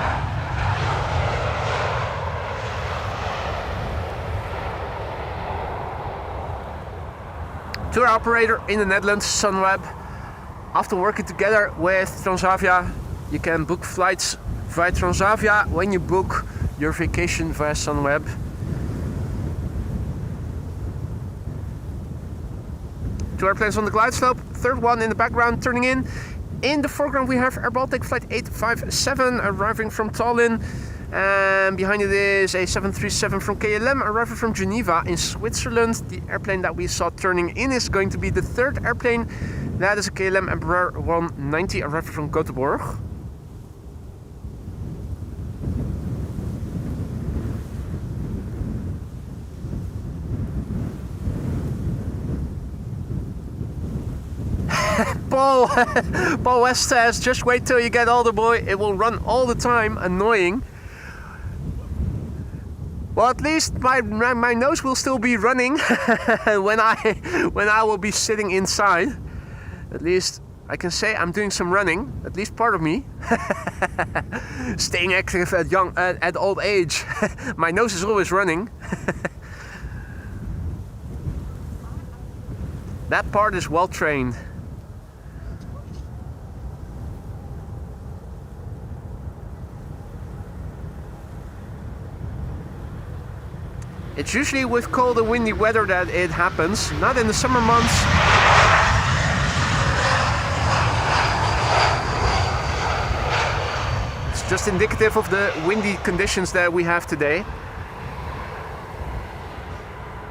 Tour operator in the Netherlands, Sunweb. After working together with Transavia, you can book flights via Transavia when you book your vacation via Sunweb. Two airplanes on the glide slope, third one in the background turning in. In the foreground we have Air Baltic flight 857 arriving from Tallinn. And behind it is a 737 from KLM arriving from Geneva in Switzerland. The airplane that we saw turning in is going to be the third airplane. That is a KLM Embraer 190 arriving from Göteborg. Paul West says, just wait till you get older, boy. It will run all the time. Annoying. Well, at least my nose will still be running when I will be sitting inside. At least I can say I'm doing some running. At least part of me. Staying active at old age. My nose is always running. That part is well trained. It's usually with cold and windy weather that it happens, not in the summer months. It's just indicative of the windy conditions that we have today.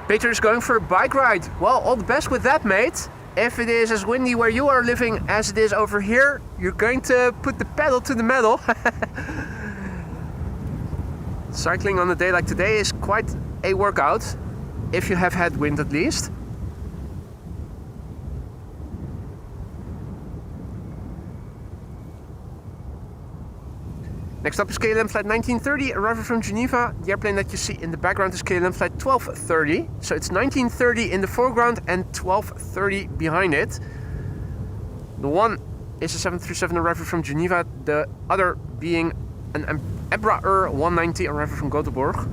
Peter is going for a bike ride. Well, all the best with that, mate. If it is as windy where you are living as it is over here, you're going to put the pedal to the metal. Cycling on a day like today is quite a workout, if you have had wind at least. Next up is KLM flight 1930, arriving from Geneva. The airplane that you see in the background is KLM flight 1230. So it's 1930 in the foreground and 1230 behind it. The one is a 737 arriving from Geneva, the other being an Embraer 190 arriving from Göteborg.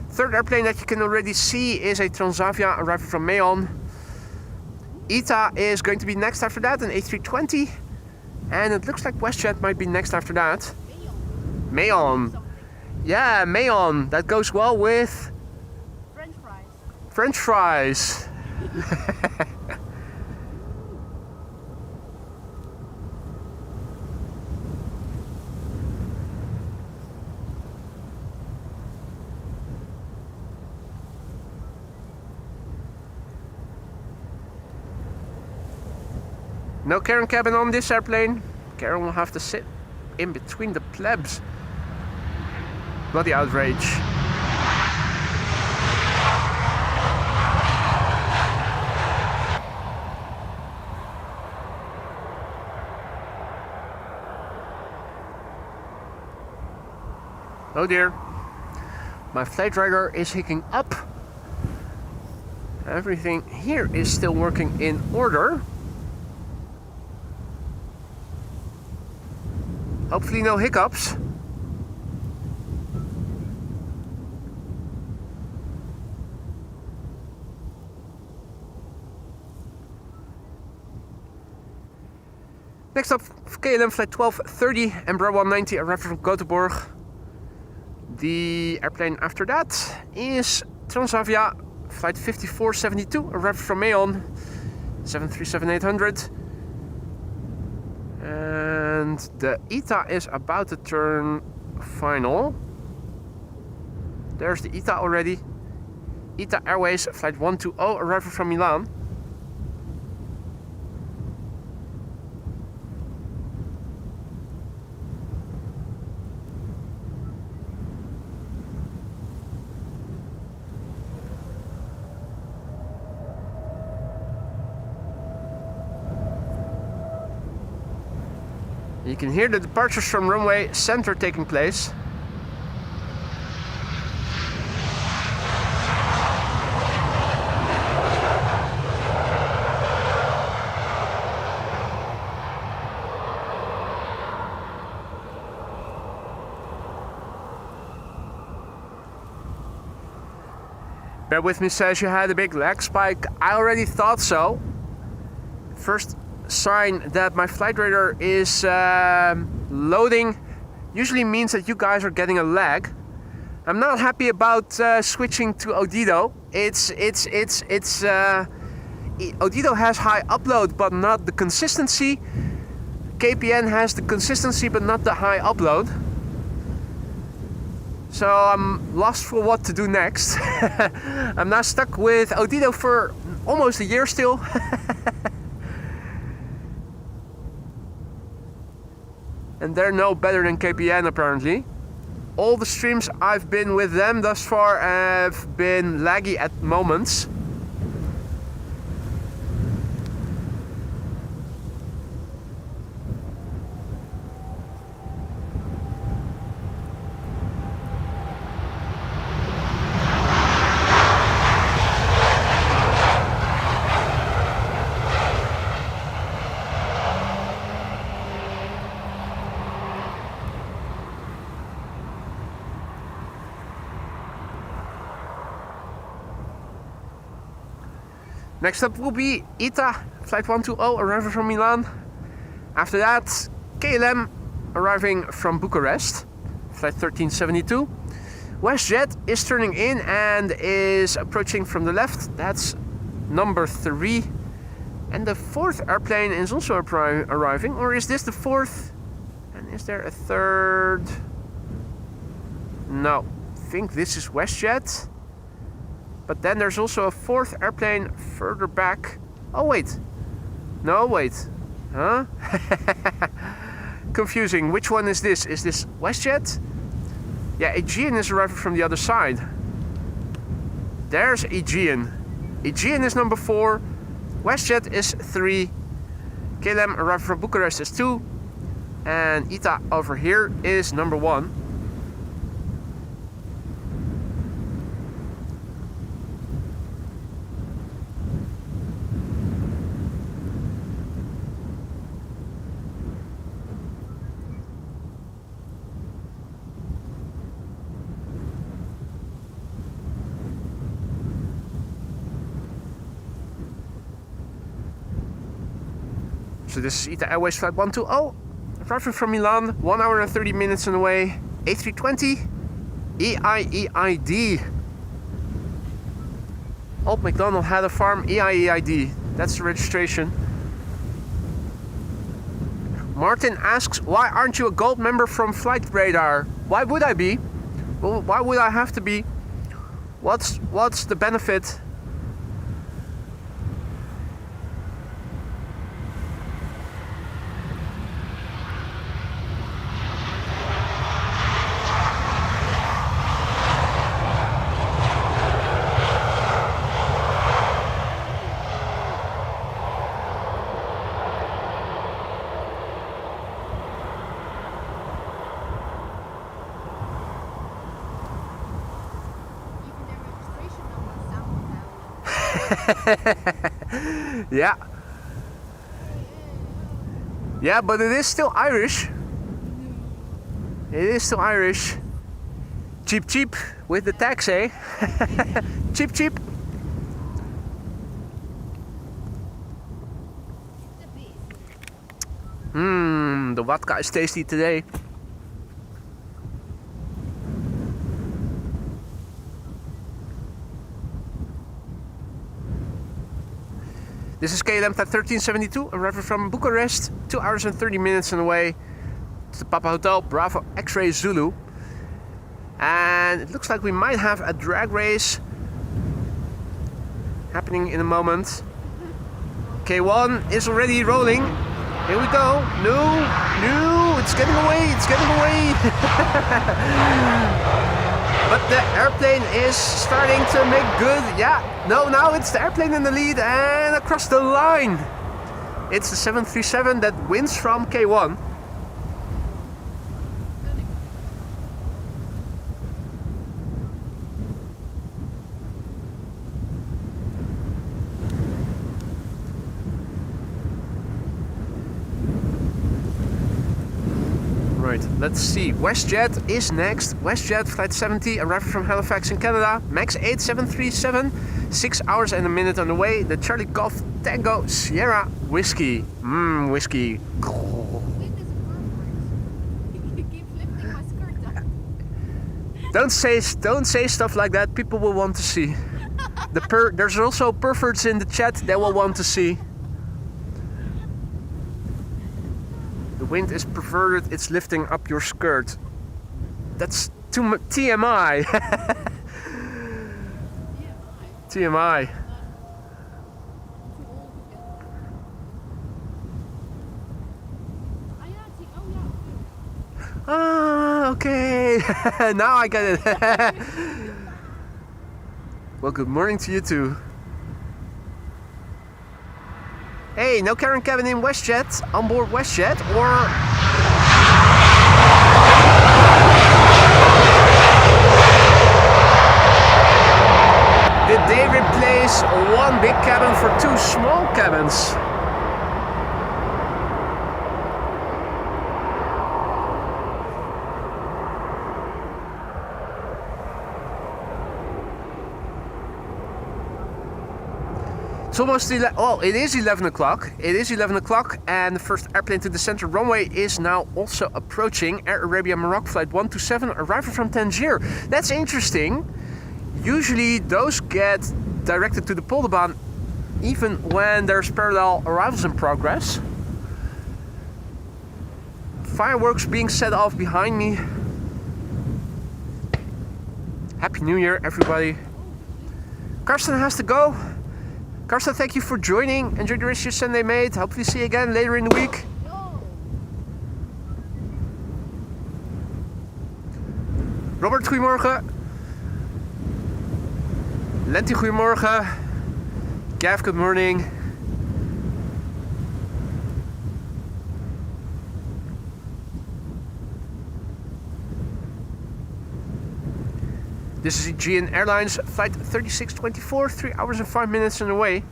Third airplane that you can already see is a Transavia arriving from Meon. ITA is going to be next after that, an A320. And it looks like WestJet might be next after that. Meon. Yeah, Meon. That goes well with... French fries. French fries. No Karen cabin on this airplane. Karen will have to sit in between the plebs. Bloody outrage. Oh dear. My flight radar is hicking up. Everything here is still working in order. Hopefully no hiccups. Next up, KLM flight 1230, Embraer 190 arriving from Göteborg. The airplane after that is Transavia flight 5472 arriving from Meon, 737-800. And the ITA is about to turn final. There's the ITA already. ITA Airways flight 120 arriving from Milan. You can hear the departures from runway center taking place. Bear with me says you had a big lag spike. I already thought so. First sign that my flight radar is loading usually means that you guys are getting a lag. I'm not happy about switching to Odido. Odido has high upload but not the consistency. KPN has the consistency but not the high upload. So I'm lost for what to do next. I'm now stuck with Odido for almost a year still. And they're no better than KPN apparently. All the streams I've been with them thus far have been laggy at moments. Next up will be ITA, flight 120, arriving from Milan. After that, KLM, arriving from Bucharest, flight 1372. WestJet is turning in and is approaching from the left. That's number 3. And the 4th airplane is also arriving. Or is this the 4th? And is there a 3rd? No, I think this is WestJet. But then there's also a 4th airplane further back. Oh wait. No, wait. Huh? Confusing. Which one is this? Is this WestJet? Yeah, Aegean is arriving from the other side. There's Aegean. Aegean is number 4. WestJet is 3. KLM arriving from Bucharest is 2. And ITA over here is number 1. So this is ITA Airways flight 120, arriving from Milan, 1 hour and 30 minutes on the way, A320, EIEID. Old MacDonald had a farm, EIEID, that's the registration. Martin asks, why aren't you a gold member from Flight Radar? Why would I be? Well, why would I have to be? What's the benefit? Yeah. Yeah, but it is still Irish. It is still Irish. Cheap cheap with the tax, eh? Cheap cheap. The vodka is tasty today. This is KLM flight 1372, arriving from Bucharest, 2 hours and 30 minutes on the way to the Papa Hotel, Bravo X-Ray Zulu. And it looks like we might have a drag race happening in a moment. K1 is already rolling. Here we go. No, it's getting away, it's getting away. But the airplane is starting to make good. Yeah, no, now it's the airplane in the lead and across the line. It's the 737 that wins from K1. Right, let's see. WestJet is next. WestJet flight 70, arriving from Halifax in Canada. Max 8737, 6 hours and a minute on the way. The Charlie Golf Tango Sierra Whiskey. Whiskey. Wind is a pervert. You keep lifting my skirt up. Don't say stuff like that. People will want to see. There's also perverts in the chat that will want to see. The wind is perverted. It's lifting up your skirt. That's too much TMI. TMI. Ah, okay. Now I get it. Well, good morning to you too. Hey, no Karen cabin in WestJet, on board WestJet, or... Did they replace one big cabin for 2 small cabins? It's almost it is 11 o'clock. It is 11 o'clock and the first airplane to the center runway is now also approaching. Air Arabia Morocco flight 127 arriving from Tangier. That's interesting. Usually those get directed to the Polderbaan even when there's parallel arrivals in progress. Fireworks being set off behind me. Happy New Year, everybody. Karsten has to go. Karsten, thank you for joining. Enjoy the rest of your Sunday, mate. Hopefully see you again later in the week. Robert, goedemorgen. Lenti, goedemorgen. Gav, good morning. This is Aegean Airlines flight 3624, 3 hours and 5 minutes on the way.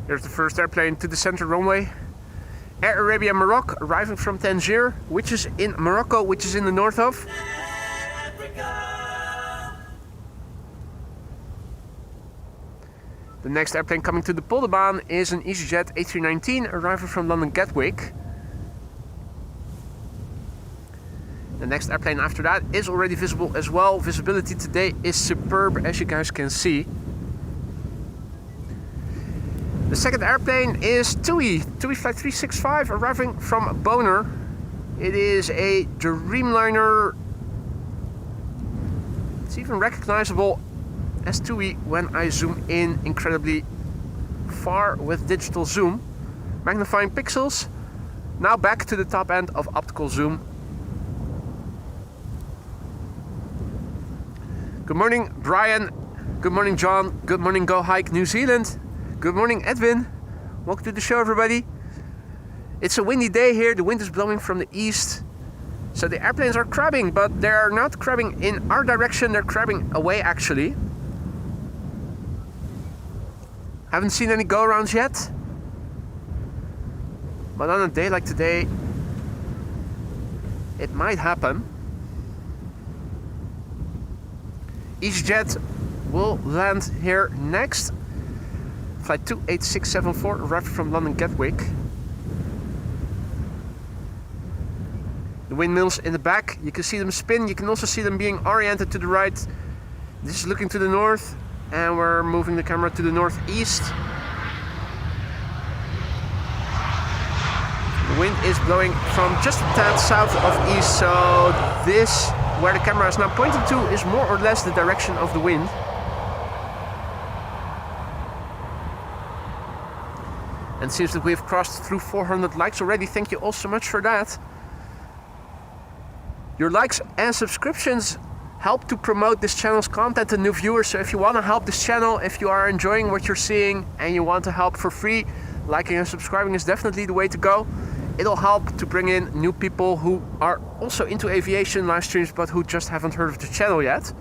Here's the first airplane to the center runway. Air Arabia Morocco arriving from Tangier, which is in Morocco, which is in the north of Africa. The next airplane coming to the Polderbaan is an EasyJet A319 arriving from London Gatwick. The next airplane after that is already visible as well. Visibility today is superb, as you guys can see. The second airplane is TUI flight 365 arriving from Bonaire. It is a Dreamliner. It's even recognizable as TUI when I zoom in incredibly far with digital zoom. Magnifying pixels. Now back to the top end of optical zoom. Good morning, Brian. Good morning, John. Good morning, Go Hike New Zealand. Good morning, Edwin. Welcome to the show, everybody. It's a windy day here. The wind is blowing from the east. So the airplanes are crabbing, but they're not crabbing in our direction. They're crabbing away, actually. Haven't seen any go-arounds yet. But on a day like today, it might happen. EasyJet will land here next. Flight 28674 arrived from London Gatwick. The windmills in the back, you can see them spin. You can also see them being oriented to the right. This is looking to the north, and we're moving the camera to the northeast. The wind is blowing from just a tad south of east, so this, where the camera is now pointing to, is more or less the direction of the wind. And it seems that we've crossed through 400 likes already. Thank you all so much for that. Your likes and subscriptions help to promote this channel's content to new viewers. So if you want to help this channel, if you are enjoying what you're seeing and you want to help for free, liking and subscribing is definitely the way to go. It'll help to bring in new people who are also into aviation live streams but who just haven't heard of the channel yet.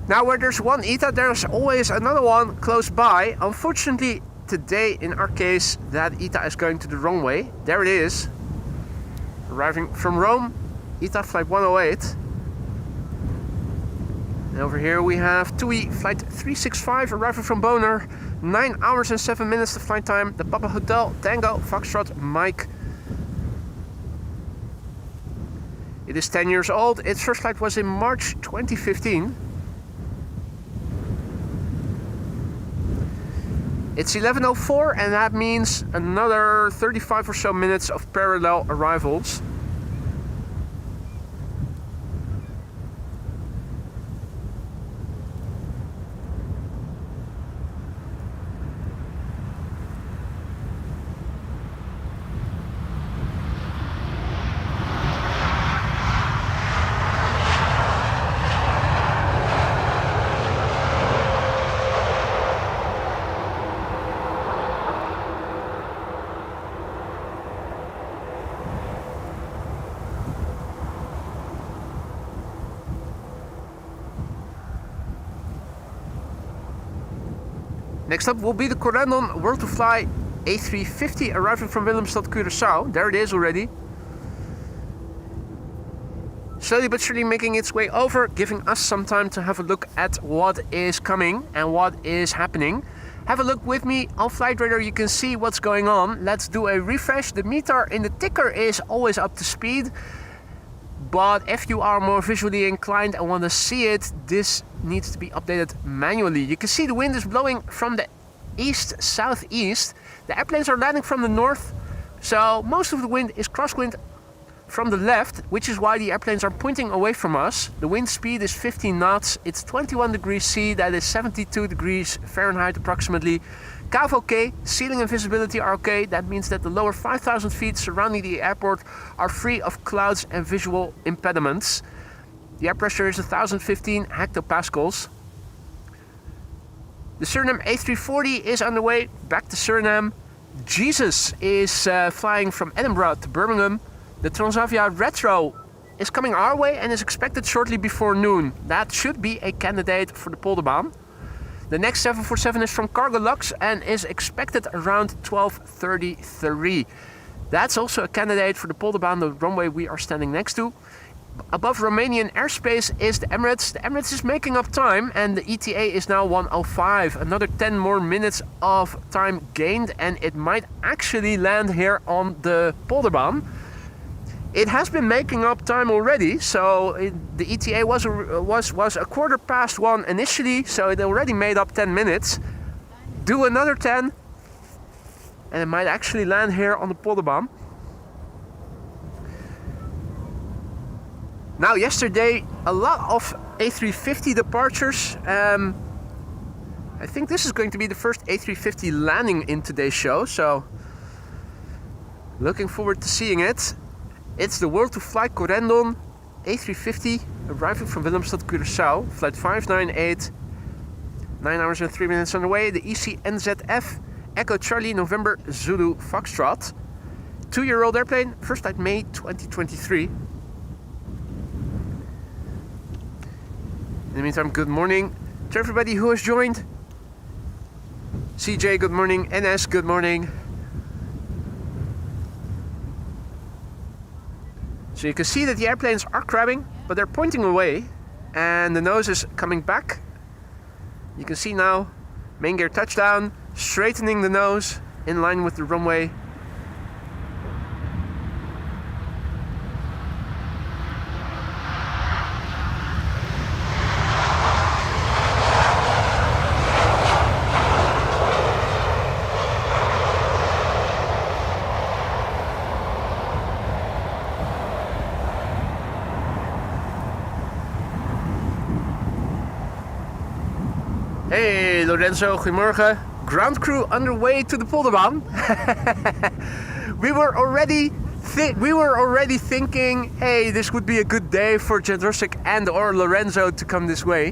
Now where there's one ETA, there's always another one close by. Unfortunately today in our case that ETA is going to the wrong way. There it is. Arriving from Rome, ETA flight 108. And over here we have TUI flight 365 arriving from Bonaire. 9 hours and 7 minutes the flight time. The Papa Hotel Tango Foxtrot Mike. It is 10 years old. Its first flight was in March 2015. It's 11:04 and that means another 35 or so minutes of parallel arrivals. Next up will be the Corendon World to Fly A350 arriving from Willemstad, Curaçao. There it is already. Slowly but surely making its way over, giving us some time to have a look at what is coming and what is happening. Have a look with me on Flight Radar, you can see what's going on. Let's do a refresh. The meter in the ticker is always up to speed. But if you are more visually inclined and want to see it, this needs to be updated manually. You can see the wind is blowing from the east-southeast. The airplanes are landing from the north, so most of the wind is crosswind from the left, which is why the airplanes are pointing away from us. The wind speed is 15 knots, it's 21 degrees C, that is 72 degrees Fahrenheit approximately. CAV okay, ceiling and visibility are okay. That means that the lower 5,000 feet surrounding the airport are free of clouds and visual impediments. The air pressure is 1,015 hectopascals. The Suriname A340 is underway, back to Suriname. Jesus is flying from Edinburgh to Birmingham. The Transavia Retro is coming our way and is expected shortly before noon. That should be a candidate for the Polderbaan. The next 747 is from Cargo Lux and is expected around 12:33. That's also a candidate for the Polderbaan, the runway we are standing next to. Above Romanian airspace is the Emirates. The Emirates is making up time and the ETA is now 1:05. Another 10 more minutes of time gained and it might actually land here on the Polderbaan. It has been making up time already, so the ETA was a 1:15 initially, so it already made up 10 minutes. Do another 10, and it might actually land here on the Polderbaan. Now, yesterday, a lot of A350 departures. I think this is going to be the first A350 landing in today's show, so looking forward to seeing it. It's the World to Fly Corendon A350 arriving from Willemstad, Curaçao, flight 598, 9 hours and 3 minutes on the way. The ECNZF Echo Charlie November Zulu Foxtrot. 2-year-old airplane, first flight May 2023. In the meantime, good morning to everybody who has joined. CJ, good morning. NS, good morning. So you can see that the airplanes are crabbing, but they're pointing away and the nose is coming back. You can see now main gear touchdown, straightening the nose in line with the runway. Hey Lorenzo, goedemorgen. Ground crew underway to the Polderbaan. we were already thinking, hey, this would be a good day for Jadrosik and or Lorenzo to come this way.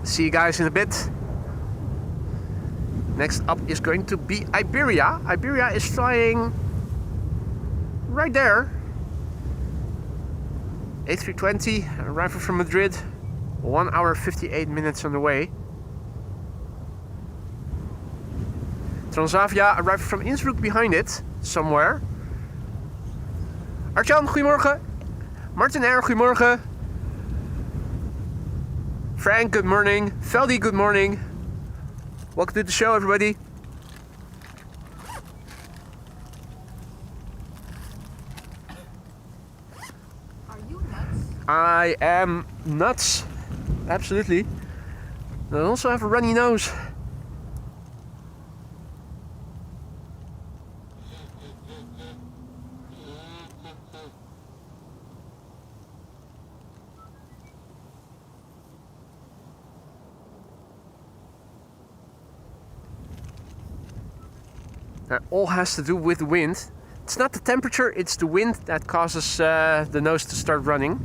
See you guys in a bit. Next up is going to be Iberia. Iberia is flying right there. A320, arrival from Madrid. 1 hour 58 minutes on the way. Transavia arrived from Innsbruck behind it, somewhere. Artjan, goedemorgen. Martin R, goedemorgen. Frank, good morning. Veldy, good morning. Welcome to the show, everybody. Are you nuts? I am nuts. Absolutely. I also have a runny nose. That all has to do with the wind. It's not the temperature, it's the wind that causes the nose to start running.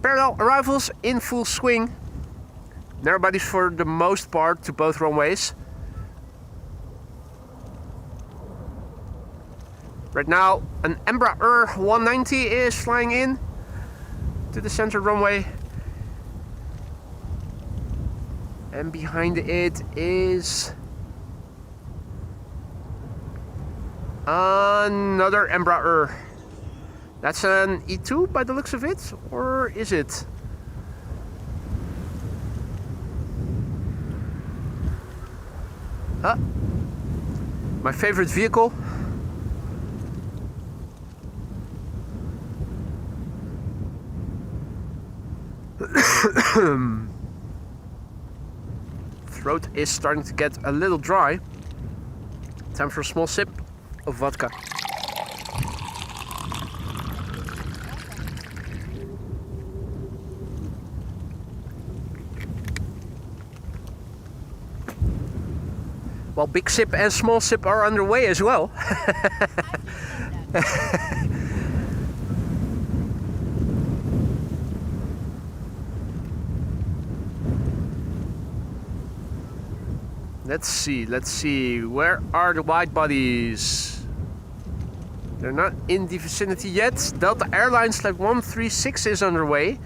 Parallel arrivals in full swing. Narrow bodies for the most part to both runways. Right now, an Embraer 190 is flying in to the center runway. And behind it is another Embraer. That's an E2 by the looks of it, or is it? My favorite vehicle. Throat is starting to get a little dry. Time for a small sip of vodka. Well, big sip and small sip are underway as well. Let's see, where are the wide bodies? They're not in the vicinity yet. Delta Airlines Flight 136 is underway.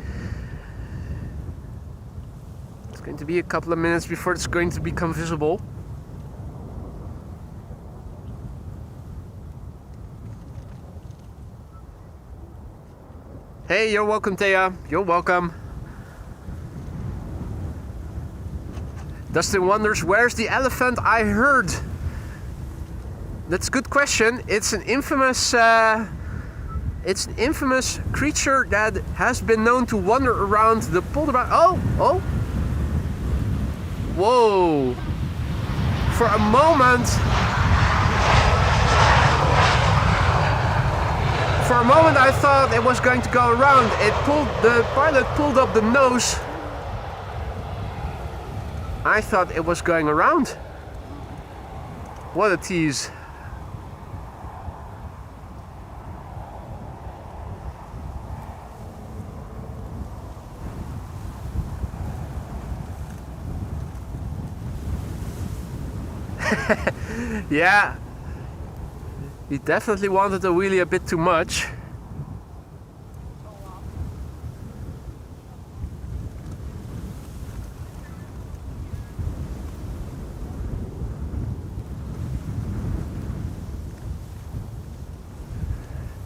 It's going to be a couple of minutes before it's going to become visible. Hey, you're welcome, Thea. You're welcome. Dustin wonders, where's the elephant I heard? That's a good question. It's an infamous creature that has been known to wander around the Polderbaan. Oh! Whoa! For a moment, I thought it was going to go around. The pilot pulled up the nose. I thought it was going around. What a tease. Yeah. He definitely wanted the wheelie a bit too much.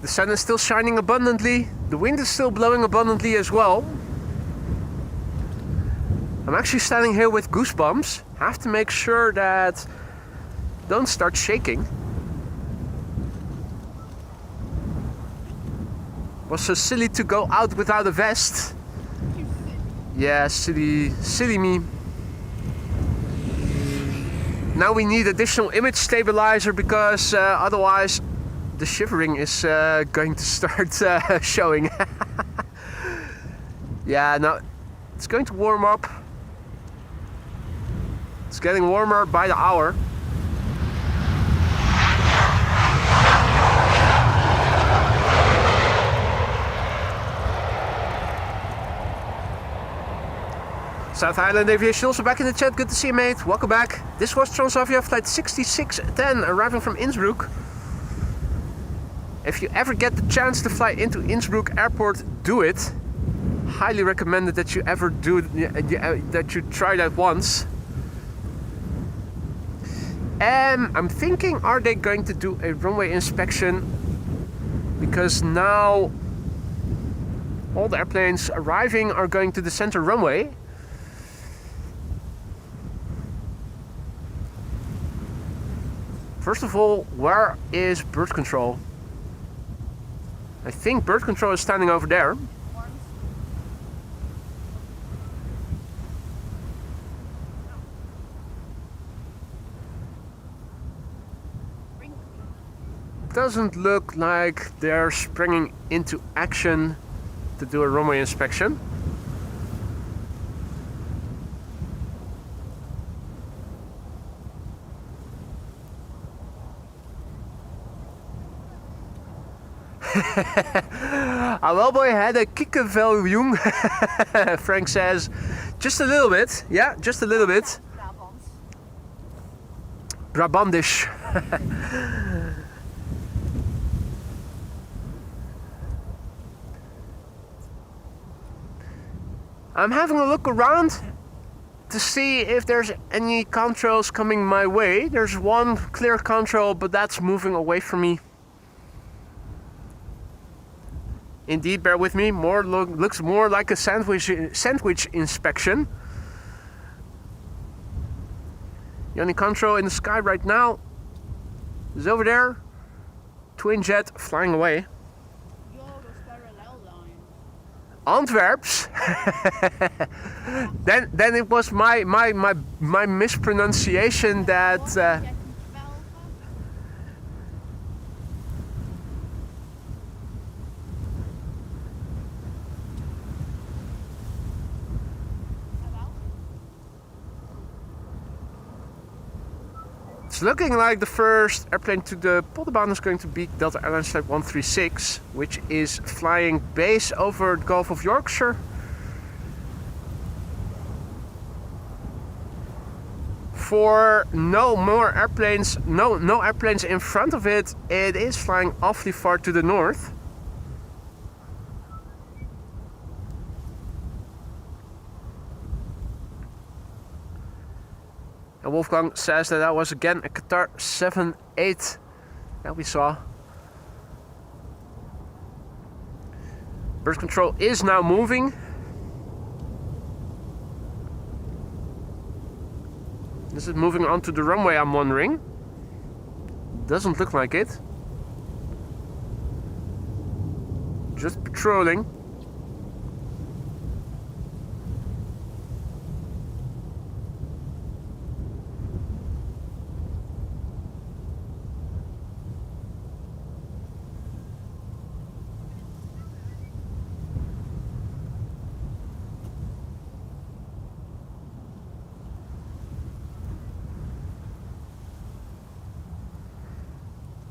The sun is still shining abundantly. The wind is still blowing abundantly as well. I'm actually standing here with goosebumps. Have to make sure that don't start shaking. Was so silly to go out without a vest. Yeah, silly me. Now we need additional image stabilizer because otherwise the shivering is going to start showing. Yeah, no, it's going to warm up. It's getting warmer by the hour. South Island Aviation also back in the chat. Good to see you, mate. Welcome back. This was Transavia flight 6610 arriving from Innsbruck. If you ever get the chance to fly into Innsbruck airport, do it. Highly recommended that you ever do that you try that once. I'm thinking, are they going to do a runway inspection? Because now all the airplanes arriving are going to the center runway. First of all, where is bird control? I think bird control is standing over there. Doesn't look like they're springing into action to do a runway inspection. Well, boy, had a kikkerveljoen. Frank says, just a little bit. Yeah, just a little bit. Brabantish. I'm having a look around to see if there's any controls coming my way. There's one clear control, but that's moving away from me. Indeed, bear with me. Looks more like a sandwich inspection. The only control in the sky right now is over there. Twin jet flying away. Antwerps. then it was my mispronunciation that. It's looking like the first airplane to the Polderbaan is going to be Delta Airlines Flight 136, which is flying base over the Gulf of Yorkshire. For no more airplanes, no airplanes in front of it, it is flying awfully far to the north. And Wolfgang says that was again a Qatar 7-8 that we saw. Bird control is now moving. Is it moving onto the runway, I'm wondering? Doesn't look like it. Just patrolling.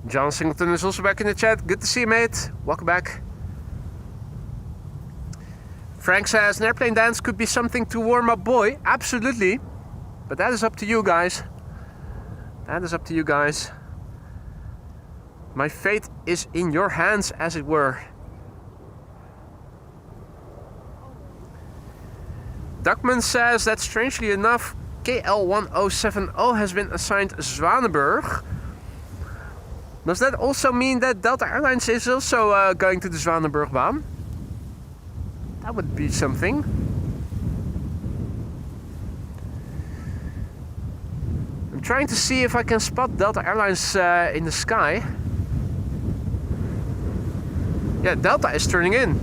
John Singleton is also back in the chat. Good to see you, mate. Welcome back. Frank says an airplane dance could be something to warm up, boy. Absolutely. But that is up to you guys. That is up to you guys. My fate is in your hands, as it were. Duckman says that strangely enough, KL1070 has been assigned Zwanenburg. Does that also mean that Delta Airlines is also going to the Zwanenburgbaan? That would be something. I'm trying to see if I can spot Delta Airlines in the sky. Yeah, Delta is turning in.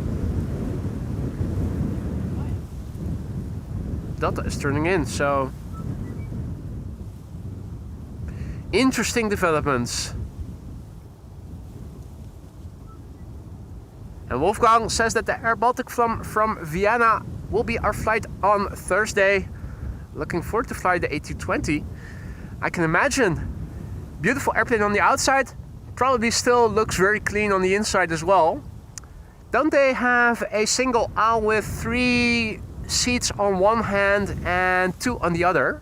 Delta is turning in, so... Interesting developments. And Wolfgang says that the Air Baltic from Vienna will be our flight on Thursday. Looking forward to fly the A220. I can imagine. Beautiful airplane on the outside. Probably still looks very clean on the inside as well. Don't they have a single aisle with 3 seats on one hand and 2 on the other?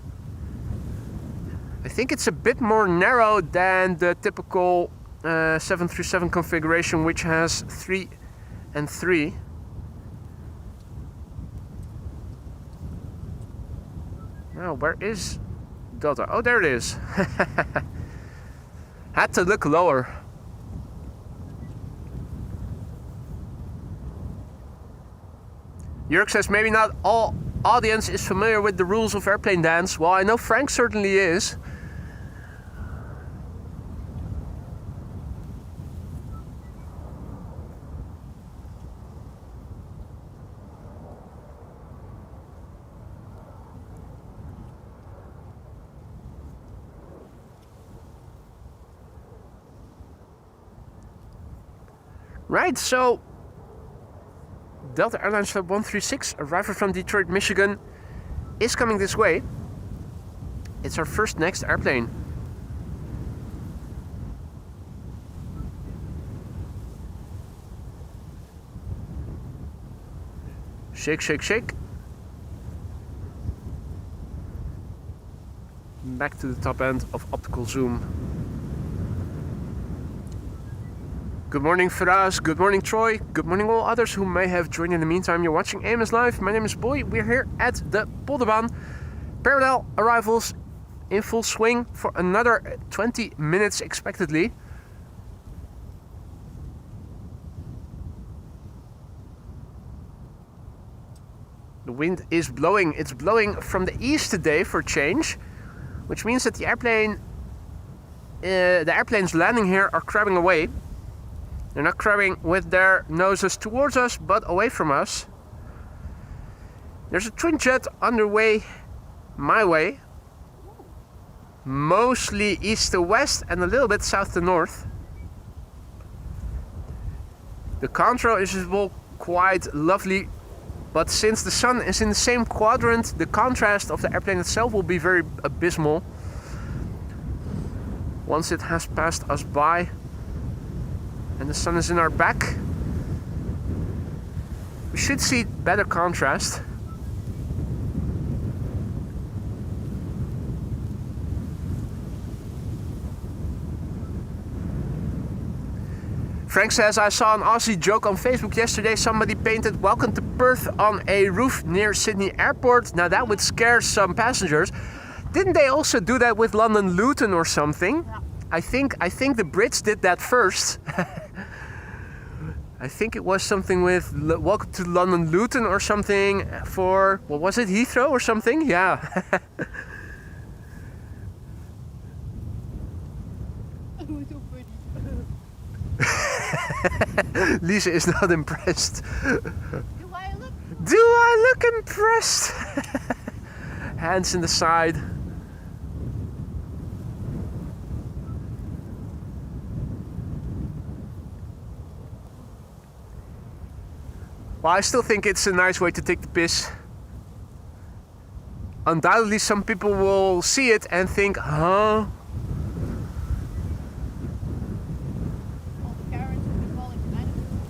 I think it's a bit more narrow than the typical 737 configuration, which has 3 and 3. Now, where is Delta? Oh, there it is. Had to look lower. Jörg says maybe not all audience is familiar with the rules of airplane dance. Well, I know Frank certainly is. Right, so Delta Airlines Flight 136, arrival from Detroit, Michigan, is coming this way. It's our first next airplane. Shake, shake, shake. Back to the top end of optical zoom. Good morning, Faraz. Good morning, Troy. Good morning, all others who may have joined in the meantime. You're watching AMS Live. My name is Boy. We're here at the Polderbaan. Parallel arrivals in full swing for another 20 minutes expectedly. The wind is blowing. It's blowing from the east today for change, which means that the airplanes landing here are crabbing away. They're not crabbing with their noses towards us, but away from us. There's a twin jet underway my way. Mostly east to west and a little bit south to north. The contour is visible, quite lovely. But since the sun is in the same quadrant, the contrast of the airplane itself will be very abysmal. Once it has passed us by and the sun is in our back, we should see better contrast. Frank says, I saw an Aussie joke on Facebook yesterday. Somebody painted "Welcome to Perth" on a roof near Sydney Airport. Now that would scare some passengers. Didn't they also do that with London Luton or something? Yeah. I think the Brits did that first. I think it was something with "Welcome to London Luton" or something for, what was it, Heathrow or something? Yeah. It was so funny. Lisa is not impressed. Do I look? Impressed? Hands in the side. Well, I still think it's a nice way to take the piss. Undoubtedly, some people will see it and think, huh?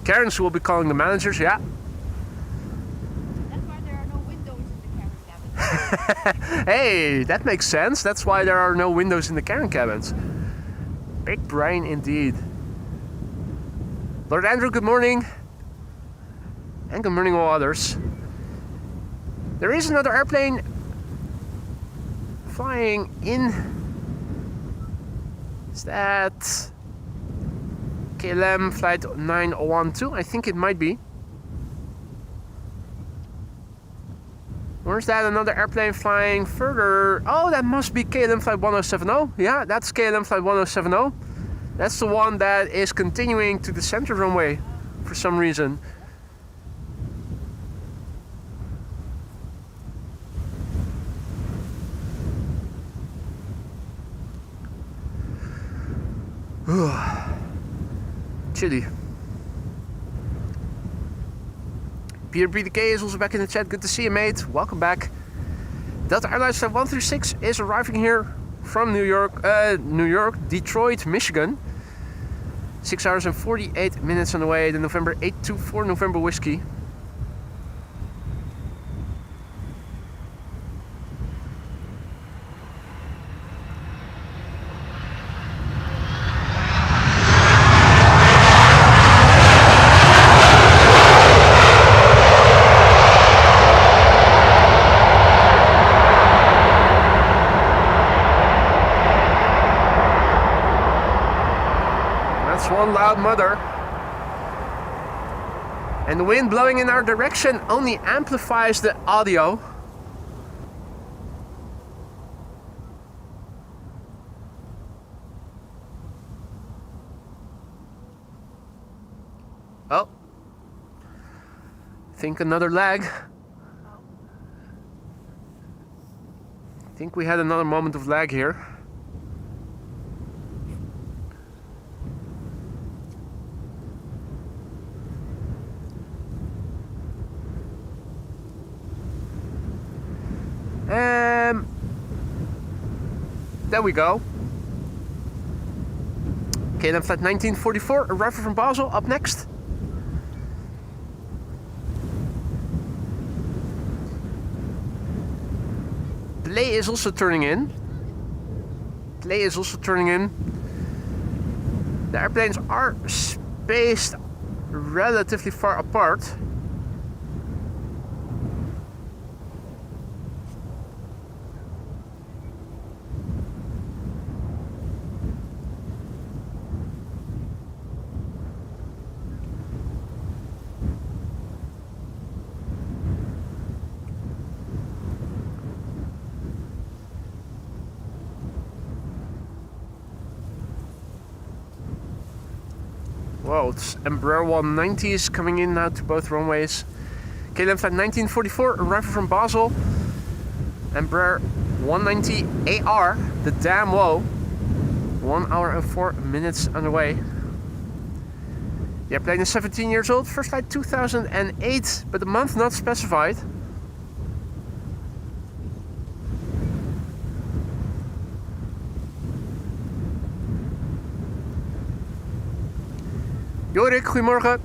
Karens will be calling the managers, yeah. That's why there are no windows in the cabin. Hey, that makes sense. That's why there are no windows in the Karen cabins. Big brain indeed. Lord Andrew, good morning. And good morning all others. There is another airplane flying in. Is that KLM flight 912? I think it might be. Or is that another airplane flying further? Oh, that must be KLM flight 1070. Yeah, that's KLM flight 1070. That's the one that is continuing to the center runway for some reason. Chilly. Peter BDK is also back in the chat. Good to see you, mate. Welcome back. Delta Airlines Flight 136 is arriving here from New York, Detroit, Michigan. 6 hours and 48 minutes on the way. The November 824 November Whiskey. One loud mother, and the wind blowing in our direction only amplifies the audio. Oh, I think another lag. I think we had another moment of lag here. There we go. Okay, then flight 1944, arrival from Basel, up next. Play is also turning in. The airplanes are spaced relatively far apart. Whoa, it's Embraer 190s coming in now to both runways. KLM flight 1944, arrival from Basel. Embraer 190 AR, the damn low. 1 hour and 4 minutes on the way. The airplane is 17 years old, first flight 2008, but the month not specified. Jorik, goedemorgen.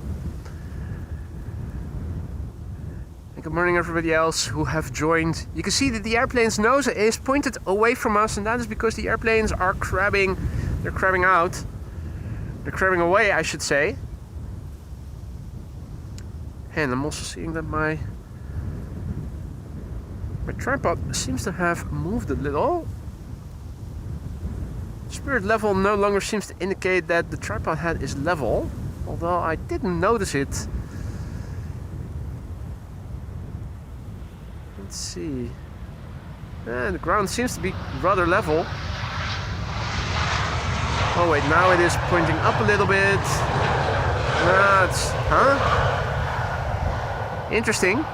And good morning everybody else who have joined. You can see that the airplane's nose is pointed away from us, and that is because the airplanes are crabbing. They're crabbing out. They're crabbing away, I should say. And I'm also seeing that my tripod seems to have moved a little. Spirit level no longer seems to indicate that the tripod head is level. Although I didn't notice it. Let's see. And the ground seems to be rather level. Oh wait, now it is pointing up a little bit. That's... huh? Interesting.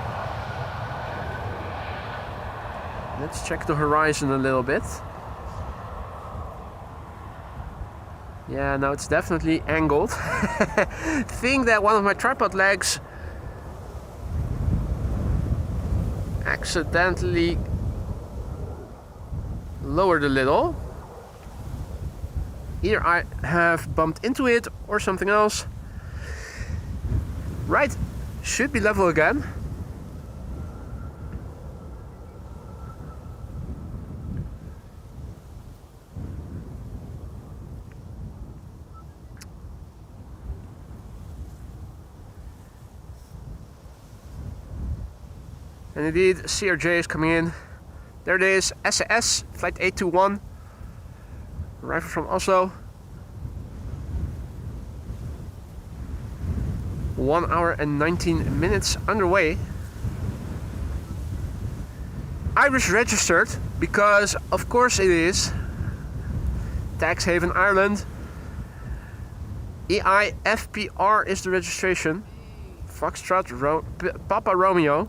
Let's check the horizon a little bit. Yeah, no, it's definitely angled. I think that one of my tripod legs accidentally lowered a little. Either I have bumped into it or something else. Right, should be level again. And indeed, CRJ is coming in. There it is, SAS, flight 821. Arrival from Oslo. 1 hour and 19 minutes underway. Irish registered, because of course it is. Tax Haven, Ireland. EIFPR is the registration. Foxtrot Papa Romeo.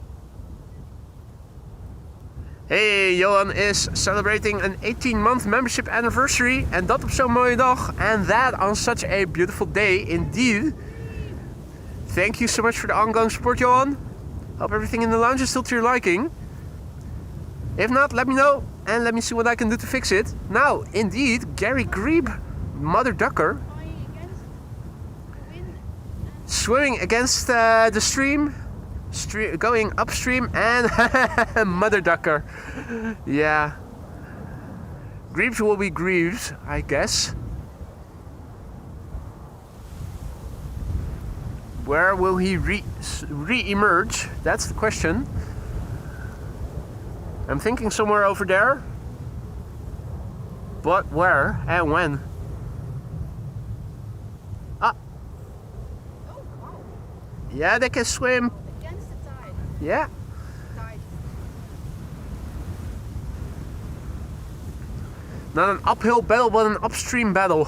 Hey, Johan is celebrating an 18-month membership anniversary. En dat op zo'n mooie dag. And that on such a beautiful day indeed. Thank you so much for the ongoing support, Johan. Hope everything in the lounge is still to your liking. If not, let me know and let me see what I can do to fix it. Now, indeed, Gary Grebe, Mother Ducker, swimming against the stream, going upstream, and Mother Ducker. Yeah. Grebes will be Grebes, I guess. Where will he re-emerge? That's the question. I'm thinking somewhere over there. But where and when? Ah. Oh, wow. Yeah, they can swim. Against the tide. Yeah. Tide. Not an uphill battle, but an upstream battle.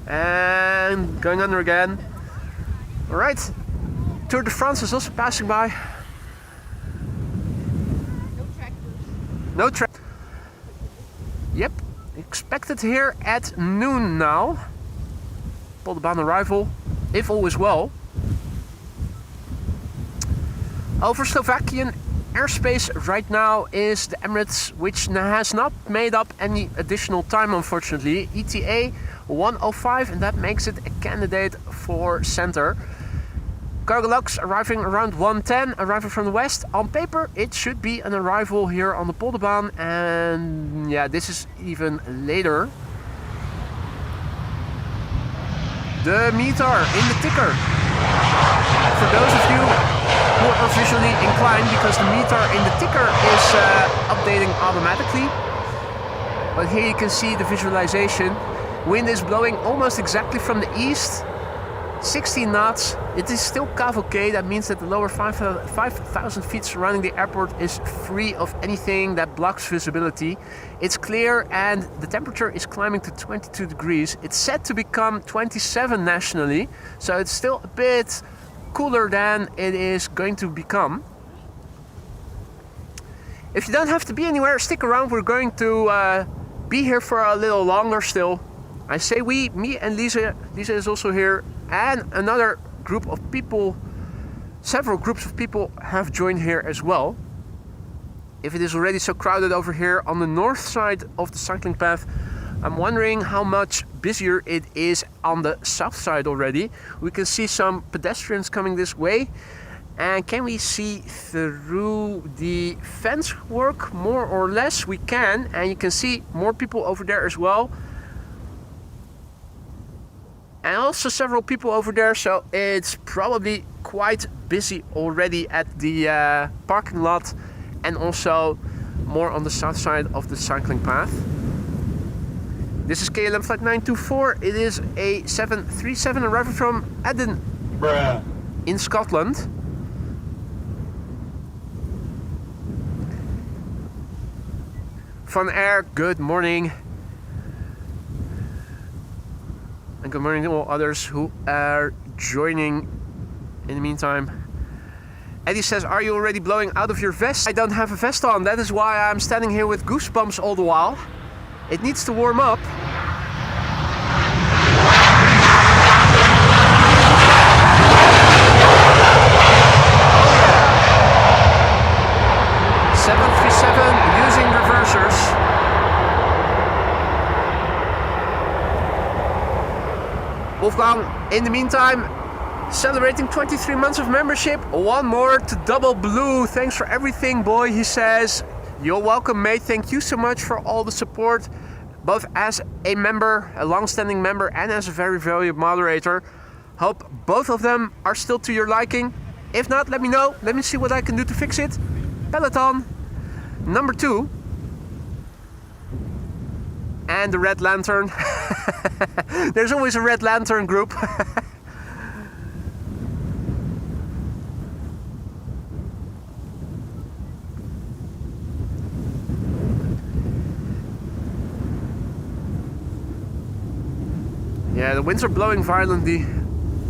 And going under again. Alright. Tour de France is also passing by. No tractors. No track. Yep. Expected here at noon now. Polderbaan arrival, if all is well. Over Slovakian airspace right now is the Emirates, which has not made up any additional time, unfortunately. ETA 105, and that makes it a candidate for center. Cargolux arriving around 110, arriving from the west. On paper, it should be an arrival here on the Polderbaan, and yeah, this is even later. The meter in the ticker. For those of you who are visually inclined, because the meter in the ticker is updating automatically. But here you can see the visualization. Wind is blowing almost exactly from the east. 16 knots. It is still cavalcade. That means that the lower 5,000 feet surrounding the airport is free of anything that blocks visibility. It's clear and the temperature is climbing to 22 degrees. It's set to become 27 nationally, so it's still a bit cooler than it is going to become. If you don't have to be anywhere, stick around. We're going to be here for a little longer still. I say we, me and Lisa. Lisa is also here. And another group of people, several groups of people have joined here as well. If it is already so crowded over here on the north side of the cycling path, I'm wondering how much busier it is on the south side already. We can see some pedestrians coming this way. And can we see through the fence work more or less? We can, and you can see more people over there as well. And also several people over there, so it's probably quite busy already at the parking lot, and also more on the south side of the cycling path. This is KLM flight 924. It is a 737 arriving from Edinburgh in Scotland. Fun Air, good morning. And good morning to all others who are joining in the meantime. Eddie says, are you already blowing out of your vest? I don't have a vest on. That is why I'm standing here with goosebumps all the while. It needs to warm up. Oh, yeah. 737 using reversers. Wolfgang, in the meantime, celebrating 23 months of membership. One more to Double Blue. Thanks for everything, boy, he says. You're welcome, mate. Thank you so much for all the support, both as a member, a long-standing member, and as a very valuable moderator. Hope both of them are still to your liking. If not, let me know. Let me see what I can do to fix it. Peloton, number 2. And the Red Lantern. There's always a Red Lantern group. Yeah, the winds are blowing violently.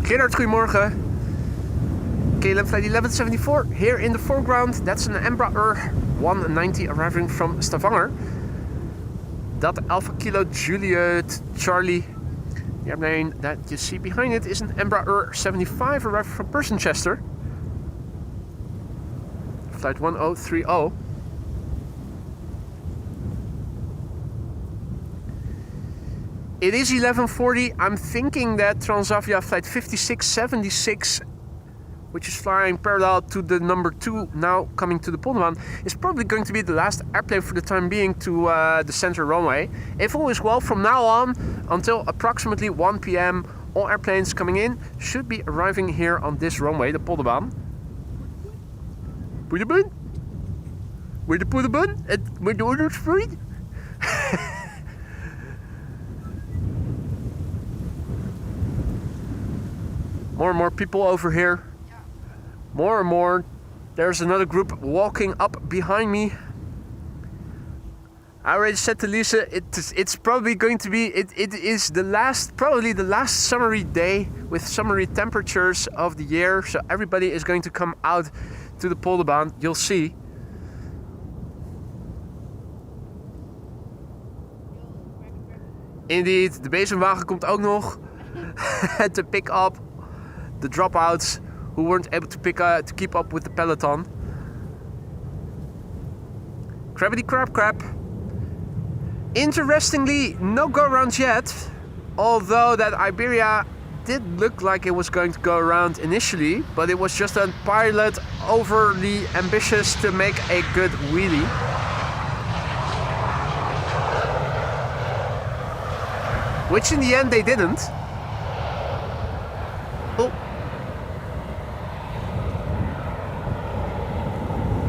Gerard, goedemorgen. KLM flight 1174 here in the foreground. That's an Embraer 190 arriving from Stavanger. Delta Alpha Kilo Juliet Charlie. The airplane that you see behind it is an Embraer 75 arriving from Persenchester. Flight 1030. It is 11:40. I'm thinking that Transavia flight 5676, which is flying parallel to the number 2 now coming to the Polderbaan, is probably going to be the last airplane for the time being to the center runway. If all is well, from now on until approximately 1 p.m, all airplanes coming in should be arriving here on this runway, the Polderbaan. Polderbaan? Where the Polderbaan? Where the orders fruit? More and more people over here. More and more. There's another group walking up behind me. I already said to Lisa, it's probably going to be, it is the last, probably the last summery day with summery temperatures of the year. So everybody is going to come out to the Polderbaan. You'll see. Indeed, de bezemwagen komt ook nog to pick up the dropouts who weren't able to keep up with the peloton. Crabbity crab crab. Interestingly, no go-arounds yet, although that Iberia did look like it was going to go around initially, but it was just a pilot overly ambitious to make a good wheelie. Which in the end they didn't. Oh.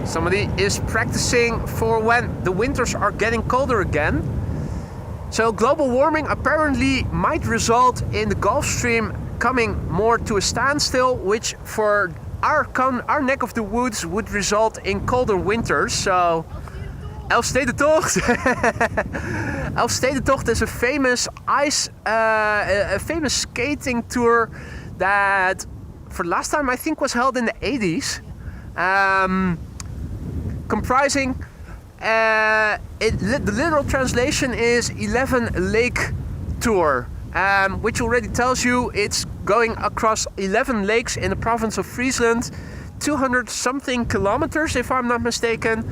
Somebody is practicing for when the winters are getting colder again. So global warming apparently might result in the Gulf Stream coming more to a standstill, which for our neck of the woods would result in colder winters. So Elfstedentocht. Elfstedentocht is a famous a famous skating tour that for last time I think was held in the 80s. Comprising, the literal translation is 11 lake tour, which already tells you it's going across 11 lakes in the province of Friesland, 200 something kilometers if I'm not mistaken.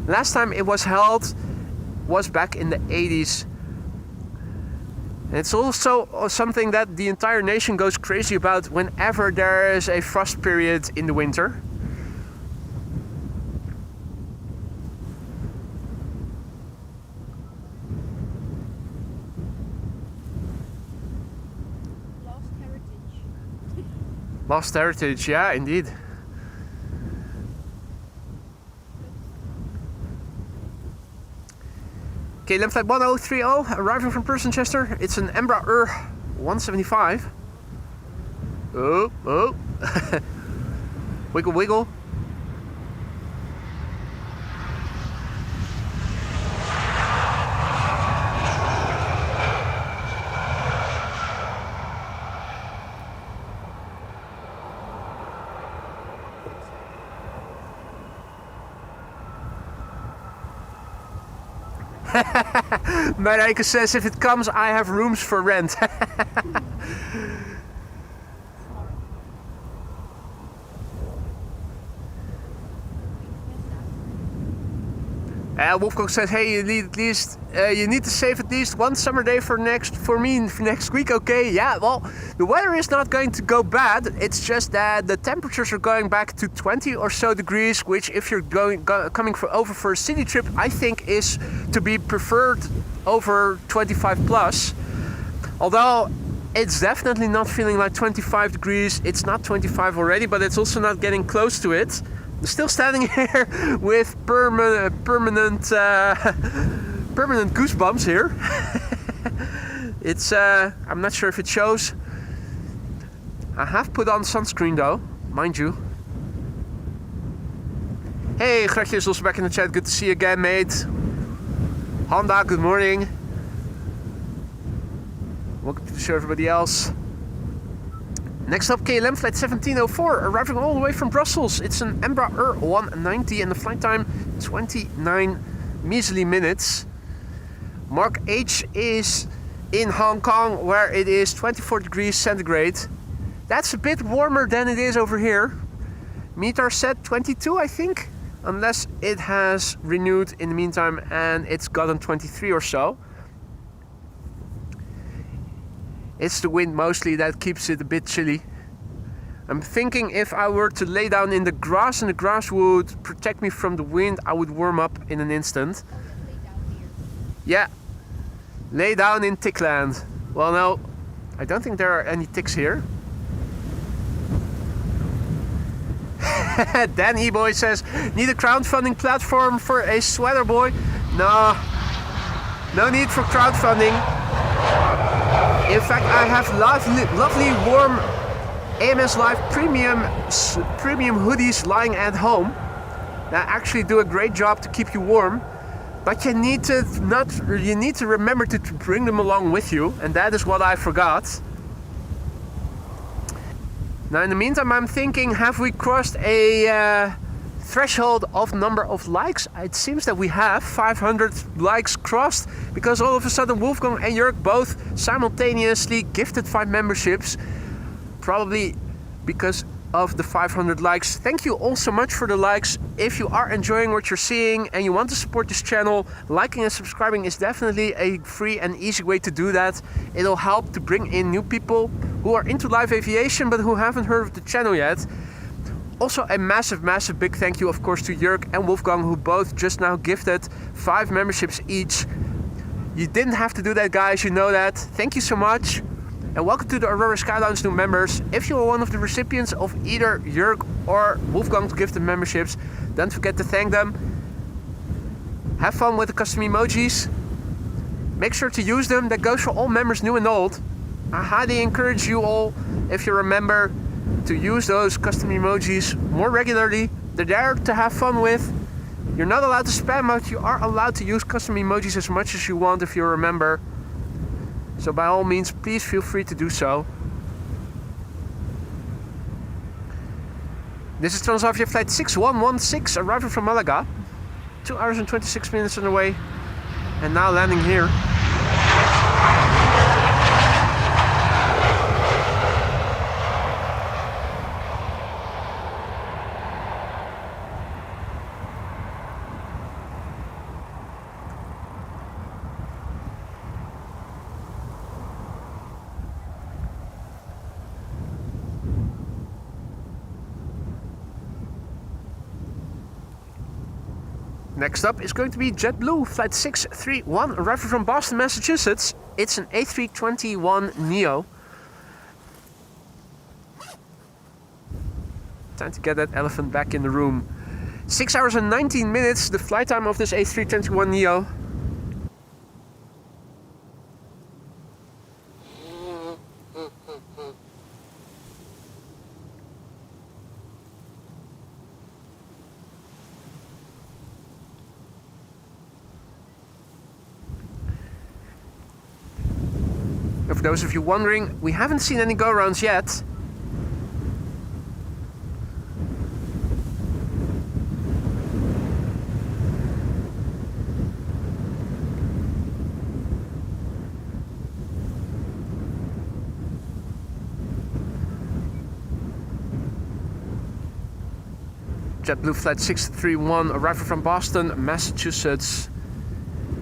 Last time it was held was back in the 80s. And it's also something that the entire nation goes crazy about whenever there is a frost period in the winter. Lost heritage, yeah, indeed. KLM flight 1030 arriving from Persenchester. It's an Embraer 175. Oh, oh. Wiggle, wiggle. Marijke says if it comes, I have rooms for rent. Wolfgang says, hey, you need to save at least one summer day for next week. Okay, yeah. Well, the weather is not going to go bad. It's just that the temperatures are going back to 20 or so degrees, which, if you're coming over for a city trip, I think is to be preferred over 25 plus. Although it's definitely not feeling like 25 degrees. It's not 25 already, but it's also not getting close to it. I'm still standing here with permanent goosebumps here. It's I'm not sure if it shows. I have put on sunscreen though, mind you. Hey, Gretje is also back in the chat. Good to see you again, mate. Honda, good morning. Welcome to the show, everybody else. Next up, KLM flight 1704, arriving all the way from Brussels. It's an Embraer 190 and the flight time 29 measly minutes. Mark H is in Hong Kong, where it is 24 degrees centigrade. That's a bit warmer than it is over here. Meter set 22, I think, unless it has renewed in the meantime and it's gotten 23 or so. It's the wind mostly that keeps it a bit chilly. I'm thinking if I were to lay down in the grass and the grass would protect me from the wind, I would warm up in an instant. Yeah, lay down in Tickland. Well, no, I don't think there are any ticks here. Dan E-Boy says, need a crowdfunding platform for a sweater boy? No, no need for crowdfunding. In fact, I have lovely warm AMS Live premium hoodies lying at home that actually do a great job to keep you warm. But you need to remember to bring them along with you, and that is what I forgot. Now, in the meantime, I'm thinking, have we crossed a threshold of number of likes? It seems that we have 500 likes crossed, because all of a sudden Wolfgang and Jörg both simultaneously gifted 5 memberships, probably because of the 500 likes. Thank you all so much for the likes. If you are enjoying what you're seeing and you want to support this channel, liking and subscribing is definitely a free and easy way to do that. It'll help to bring in new people who are into live aviation but who haven't heard of the channel yet. Also a massive big thank you of course to Jörg and Wolfgang, who both just now gifted 5 memberships each. You didn't have to do that, guys, you know that. Thank you so much. And welcome to the Aurora Sky Lounge new members. If you are one of the recipients of either Jörg or Wolfgang's gifted memberships, don't forget to thank them. Have fun with the custom emojis. Make sure to use them. That goes for all members, new and old. I highly encourage you all, if you're a member, to use those custom emojis more regularly. They're there to have fun with. You're not allowed to spam, but you are allowed to use custom emojis as much as you want if you're a member. So by all means, please feel free to do so. This is Transavia flight 6116, arriving from Malaga. 2 hours and 26 minutes on the way. And now landing here. Next up is going to be JetBlue flight 631, arriving from Boston, Massachusetts. It's an A321neo. Time to get that elephant back in the room. 6 hours and 19 minutes, the flight time of this A321neo. For those of you wondering, we haven't seen any go-rounds yet. JetBlue flight 631, arriving from Boston, Massachusetts.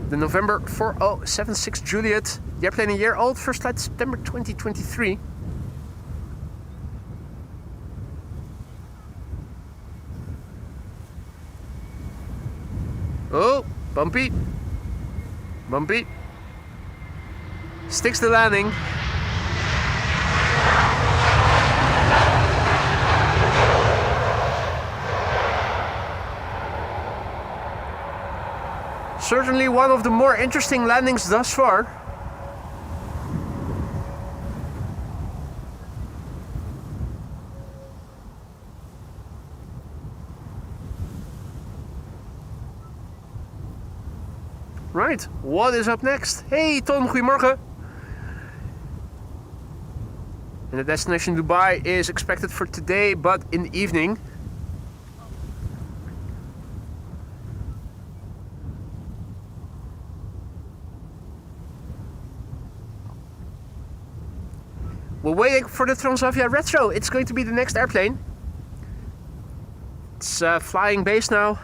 The November 4076 Juliet. The airplane a year old, first flight September 2023. Oh, bumpy. Bumpy. Sticks the landing. Certainly one of the more interesting landings thus far. Right, what is up next? Hey Tom, goedemorgen. And the destination Dubai is expected for today, but in the evening. We're waiting for the Transavia Retro. It's going to be the next airplane. It's flying base now.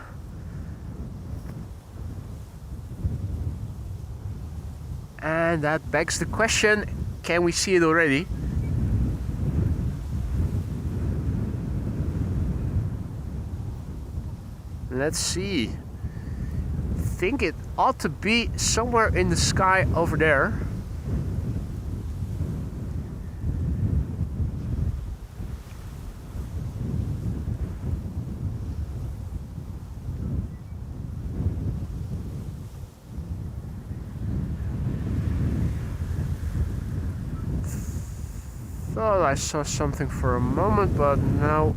And that begs the question, can we see it already? Let's see. I think it ought to be somewhere in the sky over there. Thought I saw something for a moment, but now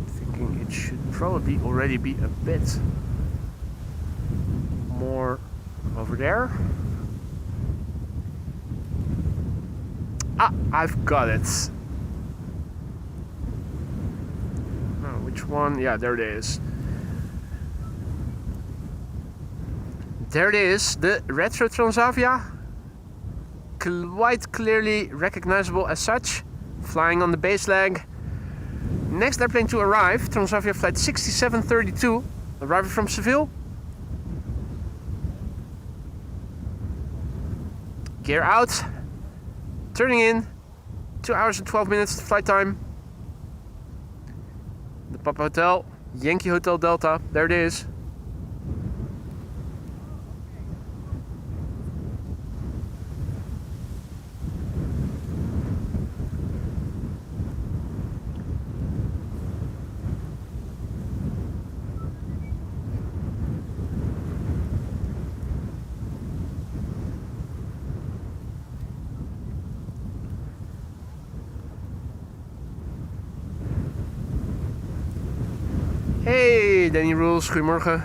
thinking it should probably already be a bit more over there. Ah, I've got it. One, yeah, there it is. There it is, the Retro Transavia, quite clearly recognizable as such, flying on the base leg. Next airplane to arrive, Transavia flight 6732, arriving from Seville. Gear out, turning in, 2 hours and 12 minutes flight time. The Papa Hotel, Yankee Hotel Delta, there it is. Hey, Danny Rules, goedemorgen.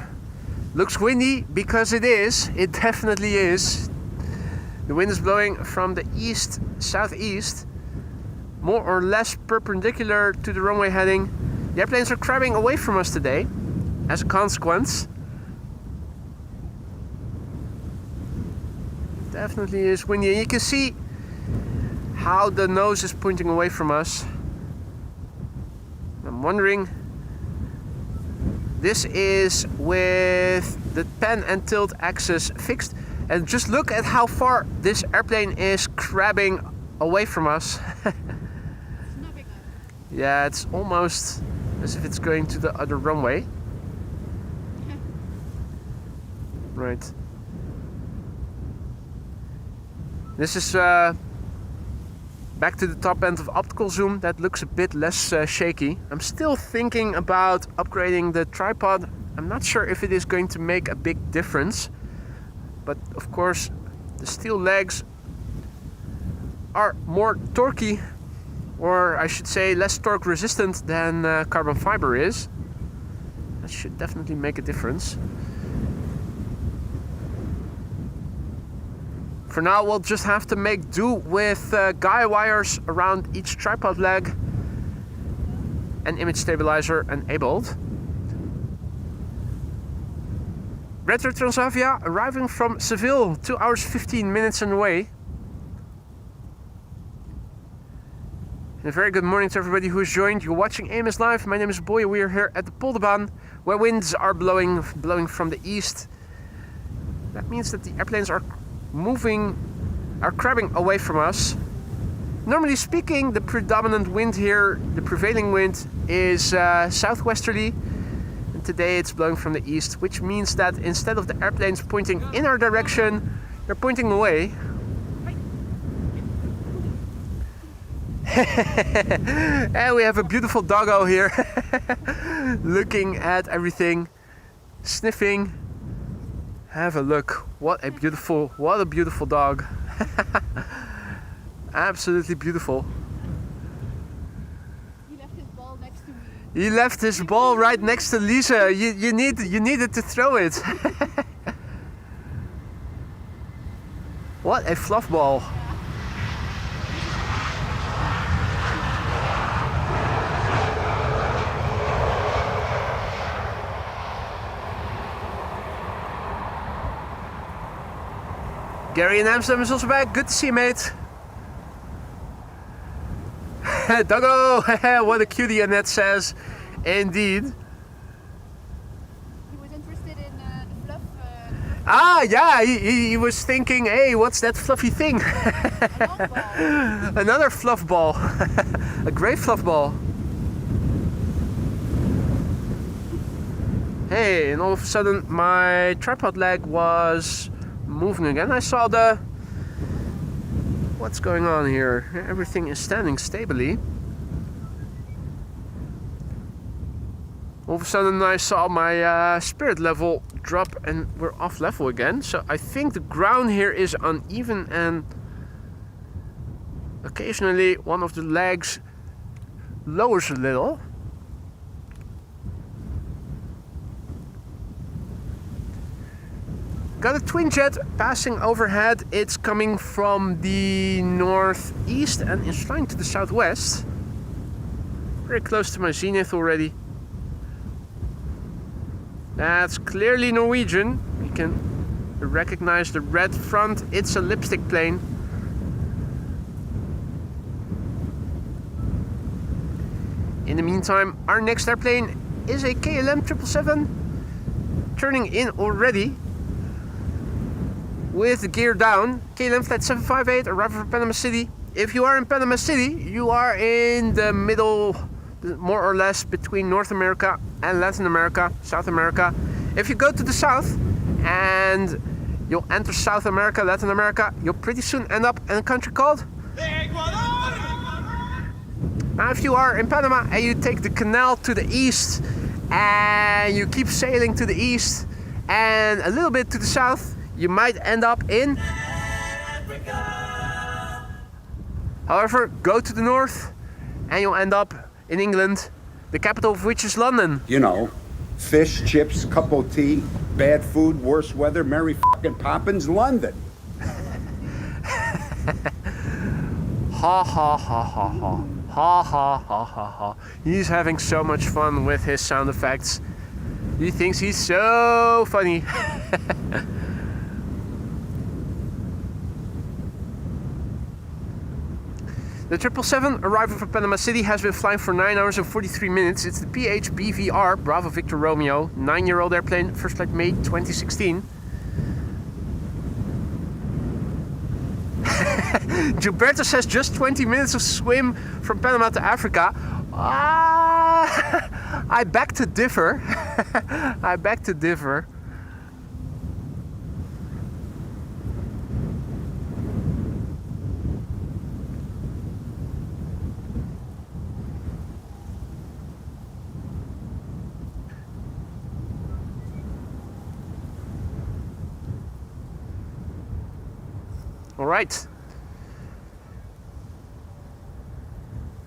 Looks windy because it is. It definitely is. The wind is blowing from the east, southeast, more or less perpendicular to the runway heading. The airplanes are crabbing away from us today, as a consequence. Definitely is windy, and you can see how the nose is pointing away from us. I'm wondering. This is with the pan and tilt axis fixed, and just look at how far this airplane is crabbing away from us. Yeah, it's almost as if it's going to the other runway. Right. This is back to the top end of optical zoom. That looks a bit less shaky. I'm still thinking about upgrading the tripod. I'm not sure if it is going to make a big difference, but of course the steel legs are more torquey, or I should say less torque resistant than carbon fiber is. That should definitely make a difference. For now, we'll just have to make do with guy wires around each tripod leg and image stabilizer enabled. Retro Transavia arriving from Seville, 2 hours 15 minutes away. And a very good morning to everybody who has joined. You're watching AMS Live. My name is Boy. We are here at the Polderbaan, where winds are blowing from the east. That means that the airplanes are crabbing away from us. Normally speaking, the predominant wind here, the prevailing wind, is southwesterly, and today it's blowing from the east, which means that instead of the airplanes pointing in our direction, they're pointing away. And we have a beautiful doggo here looking at everything, sniffing. Have a look. What a beautiful dog. Absolutely beautiful. He left his ball right next to Lisa. You needed to throw it. What a fluff ball. Gary in Amsterdam is also back. Good to see you, mate. Doggo! What a cutie, Annette says. Indeed. He was interested in the fluff. Ah, yeah, he was thinking, hey, what's that fluffy thing? A long ball. Another fluff ball. A great fluff ball. Hey, and all of a sudden my tripod leg was moving again. I saw the... What's going on here? Everything is standing stably. All of a sudden I saw my spirit level drop and we're off level again. So I think the ground here is uneven and occasionally one of the legs lowers a little. Got a twin jet passing overhead. It's coming from the northeast and is flying to the southwest. Very close to my zenith already. That's clearly Norwegian. You can recognize the red front. It's a lipstick plane. In the meantime, our next airplane is a KLM 777 turning in already. With the gear down, KLM flight 758 arriving from Panama City. If you are in Panama City, you are in the middle, more or less between North America and Latin America, South America. If you go to the south and you'll enter South America, Latin America, you'll pretty soon end up in a country called Ecuador. Now if you are in Panama and you take the canal to the east and you keep sailing to the east and a little bit to the south, you might end up in Africa. However, go to the north and you'll end up in England, the capital of which is London. You know, fish, chips, cup of tea, bad food, worse weather, Mary fucking Poppins, London. Ha ha ha ha ha. Ha ha ha ha ha. He's having so much fun with his sound effects. He thinks he's so funny. The 777 arriving from Panama City has been flying for 9 hours and 43 minutes. It's the PHBVR Bravo Victor Romeo, 9-year-old airplane, first flight May 2016. Gilberto says just 20 minutes of swim from Panama to Africa. I beg to differ. I beg to differ. All right.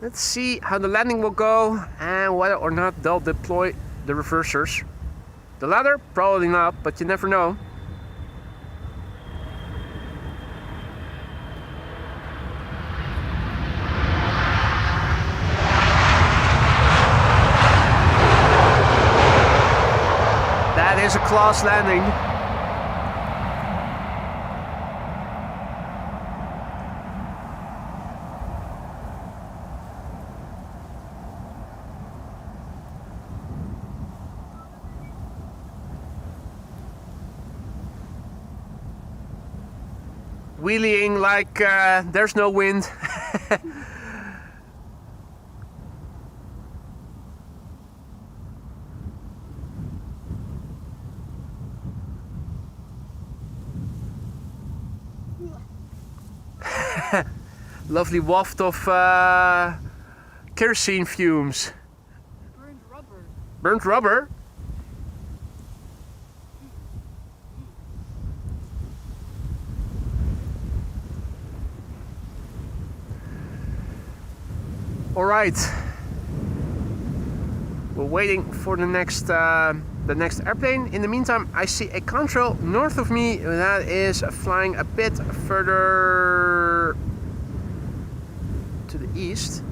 Let's see how the landing will go and whether or not they'll deploy the reversers. The latter, probably not, but you never know. That is a class landing. Wheeling like there's no wind. Lovely waft of kerosene fumes. Burned rubber. Burnt rubber? All right. We're waiting for the next airplane. In the meantime, I see a contrail north of me that is flying a bit further to the east.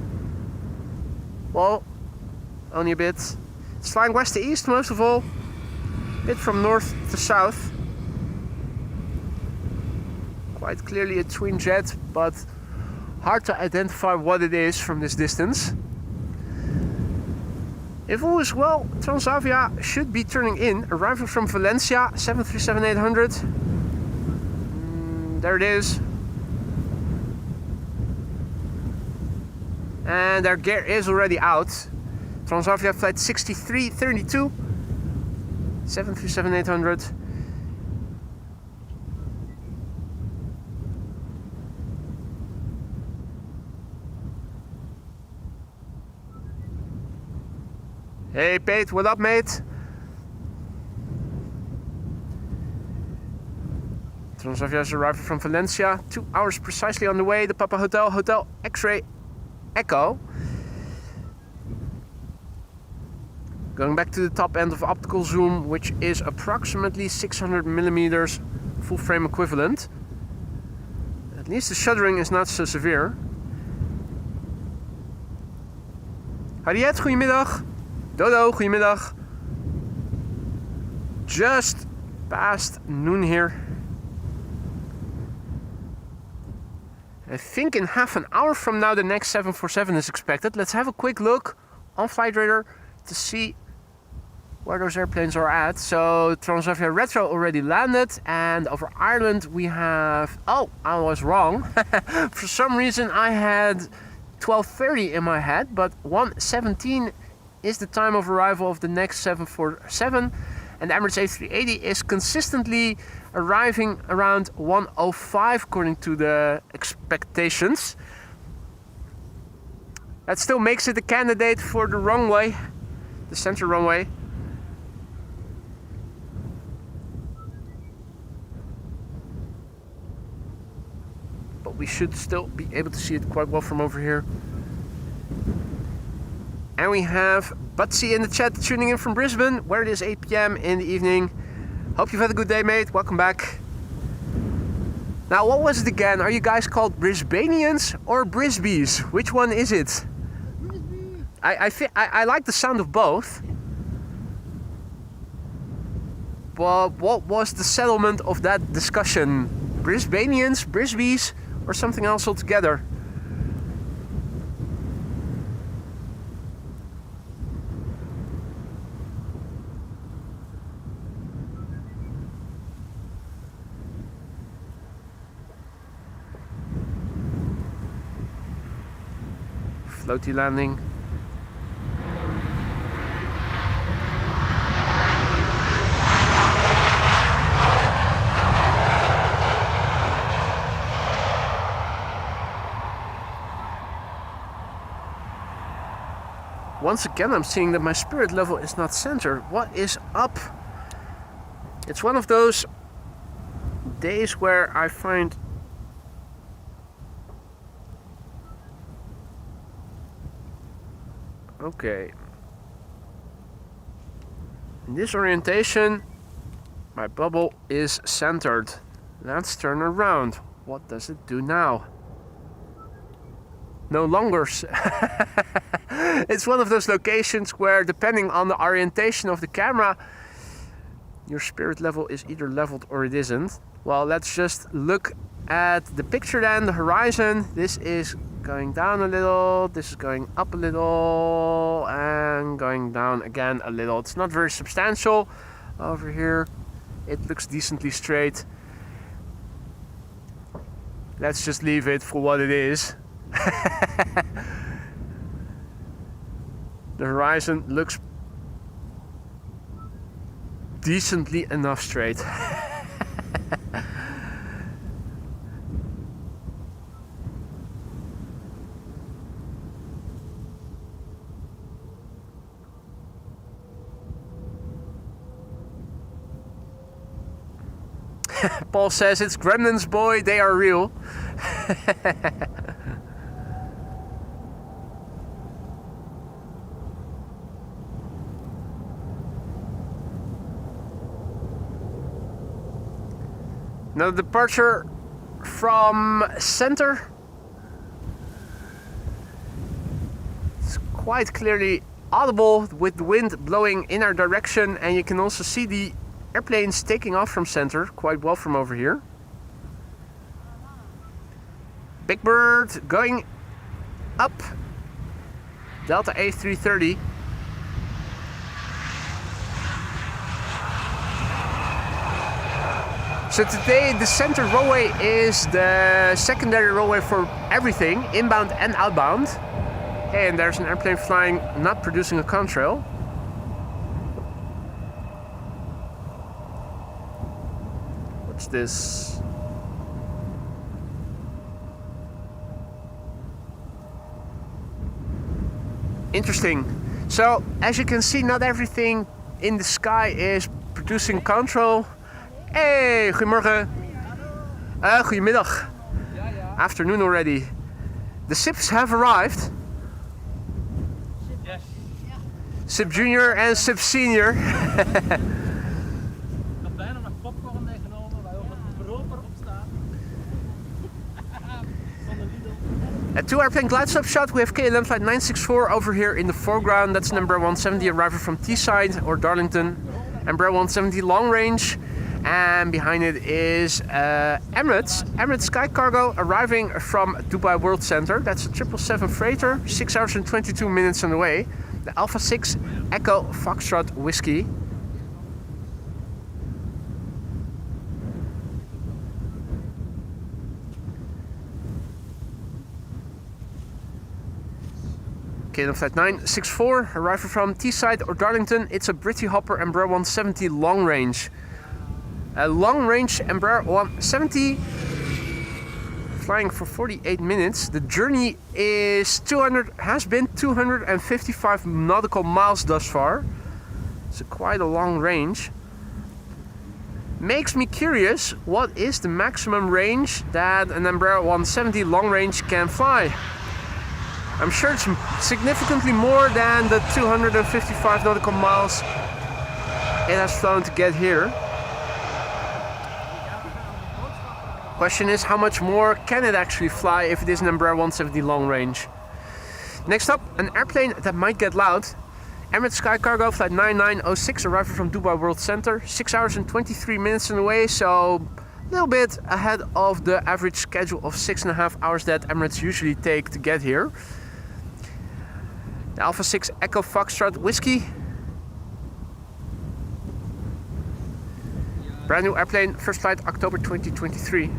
Well, only a bit. It's flying west to east most of all. A bit from north to south. Quite clearly a twin jet, but hard to identify what it is from this distance. If all is well, Transavia should be turning in, arriving from Valencia, 737-800. There it is. And their gear is already out. Transavia flight 6332, 737-800. Hey Pete, what up mate? Transavia is arriving from Valencia, 2 hours precisely on the way. The Papa Hotel, Hotel X-Ray Echo. Going back to the top end of optical zoom, which is approximately 600 millimeters full frame equivalent. At least the shuddering is not so severe. Harriet, goedemiddag. Dodo, goedemiddag. Just past noon here. I think in half an hour from now the next 747 is expected. Let's have a quick look on Flight Radar to see where those airplanes are at. So Transavia Retro already landed, and over Ireland we have... Oh, I was wrong. For some reason I had 12:30 in my head, but 1:17 is the time of arrival of the next 747, and the Emirates A380 is consistently arriving around 1:05 according to the expectations. That still makes it a candidate for the runway, the center runway. But we should still be able to see it quite well from over here. And we have Butsy in the chat tuning in from Brisbane, where it is 8 PM in the evening. Hope you've had a good day, mate. Welcome back. Now, what was it again? Are you guys called Brisbanians or Brisbees? Which one is it? I like the sound of both. But what was the settlement of that discussion? Brisbanians, Brisbees, or something else altogether? Floaty landing. Once again, I'm seeing that my spirit level is not centered. What is up? It's one of those days where I find okay. In this orientation, my bubble is centered. Let's turn around. What does it do now? No longer. It's one of those locations where, depending on the orientation of the camera, your spirit level is either leveled or it isn't. Well, let's just look at the picture then, the horizon. This is going down a little, this is going up a little, and going down again a little. It's not very substantial. Over here, it looks decently straight. Let's just leave it for what it is. The horizon looks decently enough straight. Paul says it's Gremlins, boy, they are real. Another departure from center. It's quite clearly audible with the wind blowing in our direction, and you can also see the airplanes taking off from center quite well from over here. Big Bird going up. Delta A330. So today the center runway is the secondary runway for everything, inbound and outbound. Okay, and there's an airplane flying, not producing a contrail. What's this? Interesting. So, as you can see, not everything in the sky is producing control. Hey, goedemorgen. Goedemiddag. Afternoon already. The SIPs have arrived. Yes. SIP Junior and SIP Senior. Ik had bijna nog popcorn meegenomen waar ook wat proper op staat. Van de Lidl. A 2-airplane glide stop shot. We have KLM flight 964 over here in the foreground. That's number 170 arriving from Teesside or Darlington. Embraer 170 long range. And behind it is Emirates Sky Cargo arriving from Dubai World Center. That's a 777 freighter, 6 hours and 22 minutes on the way. The Alpha 6 Echo Foxtrot Whiskey. KLM Flight 964 arriving from Teesside or Darlington. It's a Britty Hopper Embraer 170 long range. A long range Embraer 170 flying for 48 minutes. The journey has been 255 nautical miles thus far. It's quite a long range. Makes me curious, what is the maximum range that an Embraer 170 long range can fly? I'm sure it's significantly more than the 255 nautical miles it has flown to get here. Question is, how much more can it actually fly if it is an Embraer 170 long range? Next up, an airplane that might get loud. Emirates Sky Cargo flight 9906 arriving from Dubai World Center. 6 hours and 23 minutes on the way, so a little bit ahead of the average schedule of 6.5 hours that Emirates usually take to get here. The Alpha 6 Echo Foxtrot Whiskey. Brand new airplane, first flight October 2023.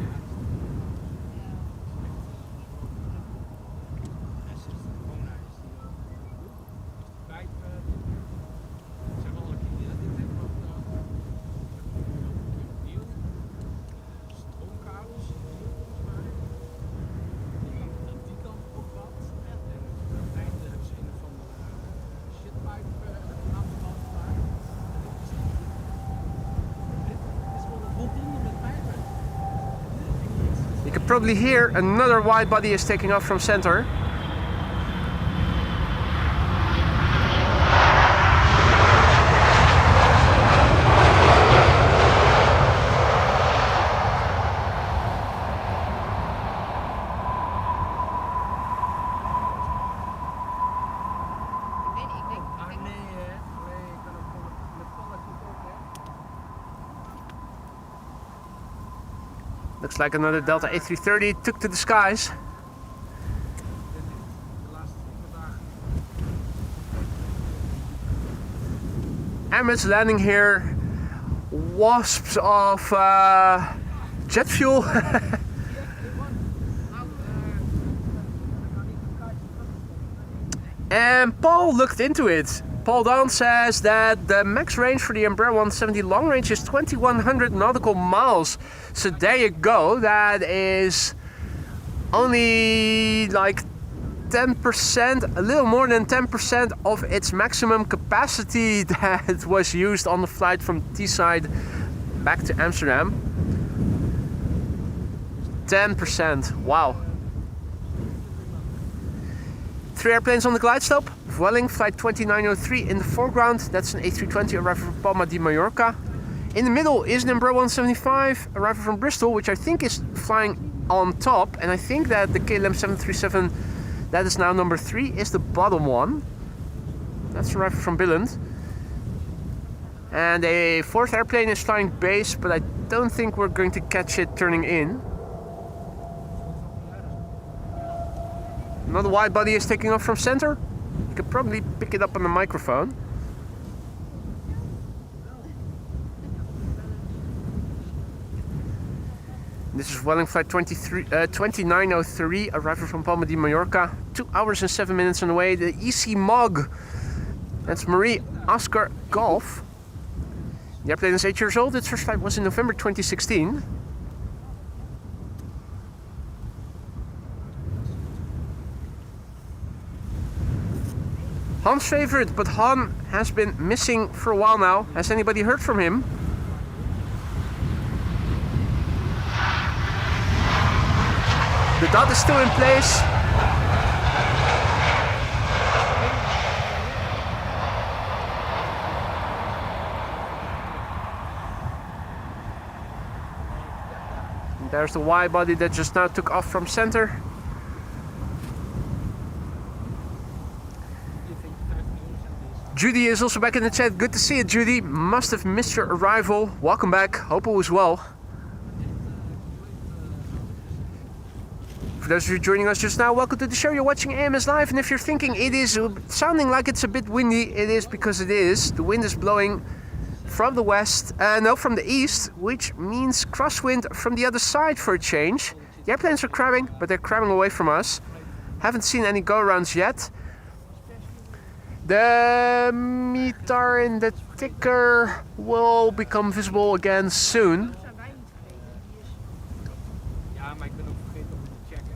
You can probably hear another wide body is taking off from center. Looks like another Delta A330 took to the skies. Emirates landing here. Wasps of jet fuel. And Paul looked into it. Paul Down says that the max range for the Embraer 170 long range is 2100 nautical miles. So there you go, that is only like 10%, a little more than 10% of its maximum capacity that was used on the flight from Teesside back to Amsterdam. 10%, wow. 3 airplanes on the glide slope. Vueling flight 2903 in the foreground. That's an A320 arriving from Palma de Mallorca. In the middle is number 175, arriving from Bristol, which I think is flying on top. And I think that the KLM 737, that is now number 3, is the bottom one. That's arriving from Billund. And a 4th airplane is flying base, but I don't think we're going to catch it turning in. Another Widebody is taking off from center. You could probably pick it up on the microphone. This is Welling flight 2903, arriving from Palma de Mallorca. 2 hours and 7 minutes on the way. The EC Mog. That's Marie Oscar Golf. The airplane is 8 years old. Its first flight was in November 2016. Han's favorite, but Han has been missing for a while now. Has anybody heard from him? The dot is still in place. And there's the Widebody that just now took off from center. Judy is also back in the chat. Good to see you, Judy. Must have missed your arrival. Welcome back. Hope all is well. For those of you joining us just now, welcome to the show. You're watching AMS Live, and if you're thinking it is sounding like it's a bit windy, it is because it is. The wind is blowing from the west, from the east, which means crosswind from the other side for a change. The airplanes are crabbing, but they're crabbing away from us. Haven't seen any go-arounds yet. The meter in the ticker will become visible again soon. Ja, maar ik ben ook vergeten om te checken.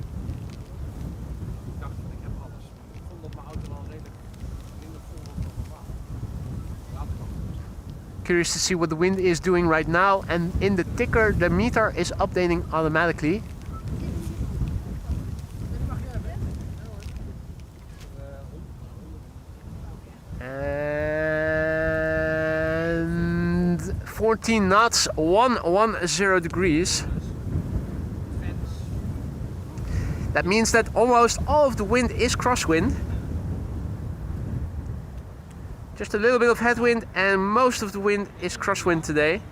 Ik dacht van ik heb alles. Ik vond dat mijn auto wel redelijk minder vol was dan normaal. Later dan. Curious to see what the wind is doing right now, and in the ticker the meter is updating automatically. And 14 knots, 110 degrees. That means that almost all of the wind is crosswind. Just a little bit of headwind, and most of the wind is crosswind today.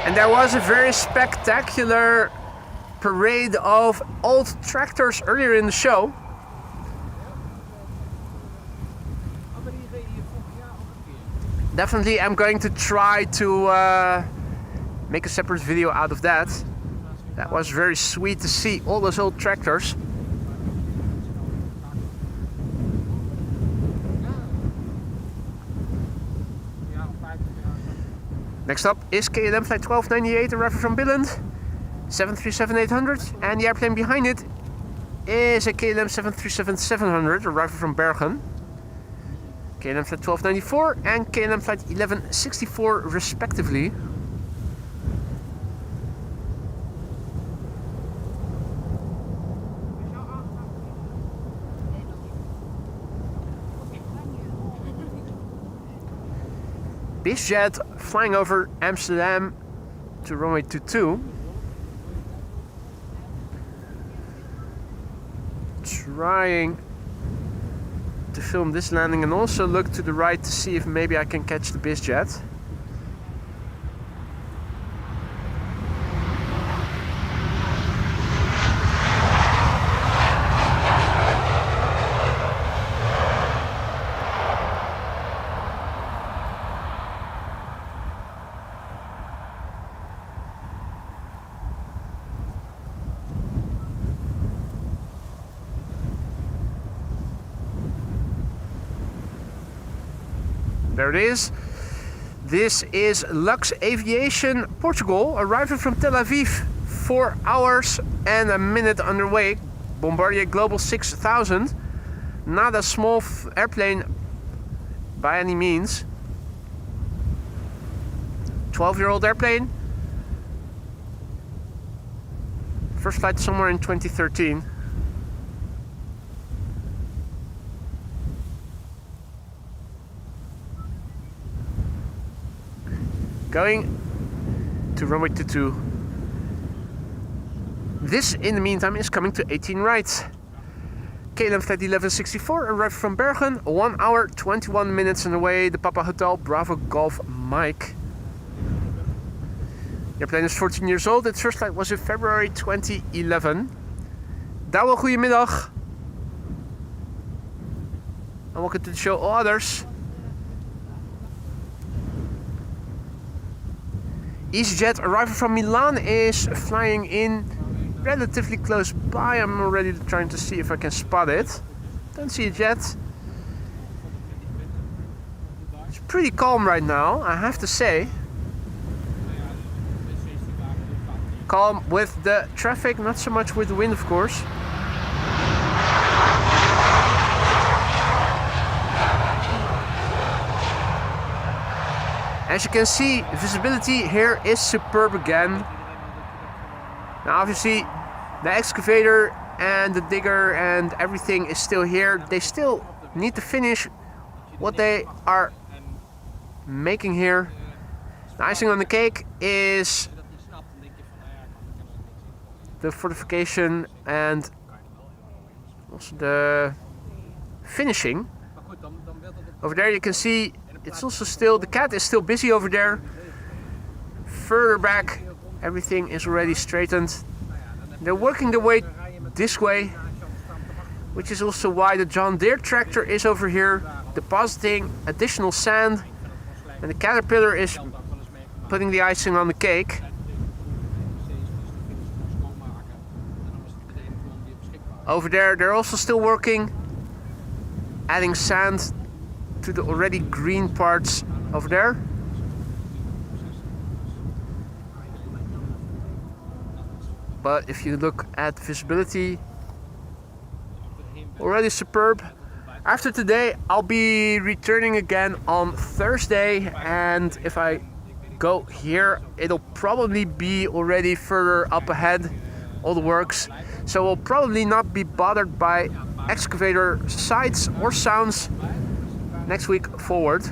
And there was a very spectacular parade of old tractors earlier in the show. Definitely I'm going to try to make a separate video out of that. That was very sweet to see all those old tractors. Next up is KLM flight 1298, arriving from Billund, 737-800, and the airplane behind it is a KLM 737-700, arriving from Bergen. KLM flight 1294 and KLM flight 1164 respectively. BizJet flying over Amsterdam to runway 22. Trying to film this landing and also look to the right to see if maybe I can catch the BizJet. There it is. This is Lux Aviation Portugal, arriving from Tel Aviv. 4 hours and a minute underway. Bombardier Global 6000. Not a small airplane by any means. 12-year-old airplane. First flight somewhere in 2013. Going to runway 22. This, in the meantime, is coming to 18 right. KLM flight 1164 arrived from Bergen, 1 hour 21 minutes on the way. The Papa Hotel Bravo Golf Mike. The airplane is 14 years old. Its first flight was in February 2011. Douwe, goedemiddag. And welcome to the show, all others. EasyJet arrival from Milan is flying in relatively close by. I'm already trying to see if I can spot it. Don't see a jet. It's pretty calm right now, I have to say. Calm with the traffic, not so much with the wind, of course. As you can see, visibility here is superb again. Now obviously the excavator and the digger and everything is still here. They still need to finish what they are making here. The icing on the cake is the fortification and also the finishing. Over there you can see it's also still, the cat is still busy over there. Further back everything is already straightened. They're working their way this way, which is also why the John Deere tractor is over here depositing additional sand, and the Caterpillar is putting the icing on the cake. Over there they're also still working, adding sand to the already green parts over there. But if you look at visibility, already superb. After today I'll be returning again on Thursday, and if I go here it'll probably be already further up ahead, all the works. So we'll probably not be bothered by excavator sights or sounds next week forward.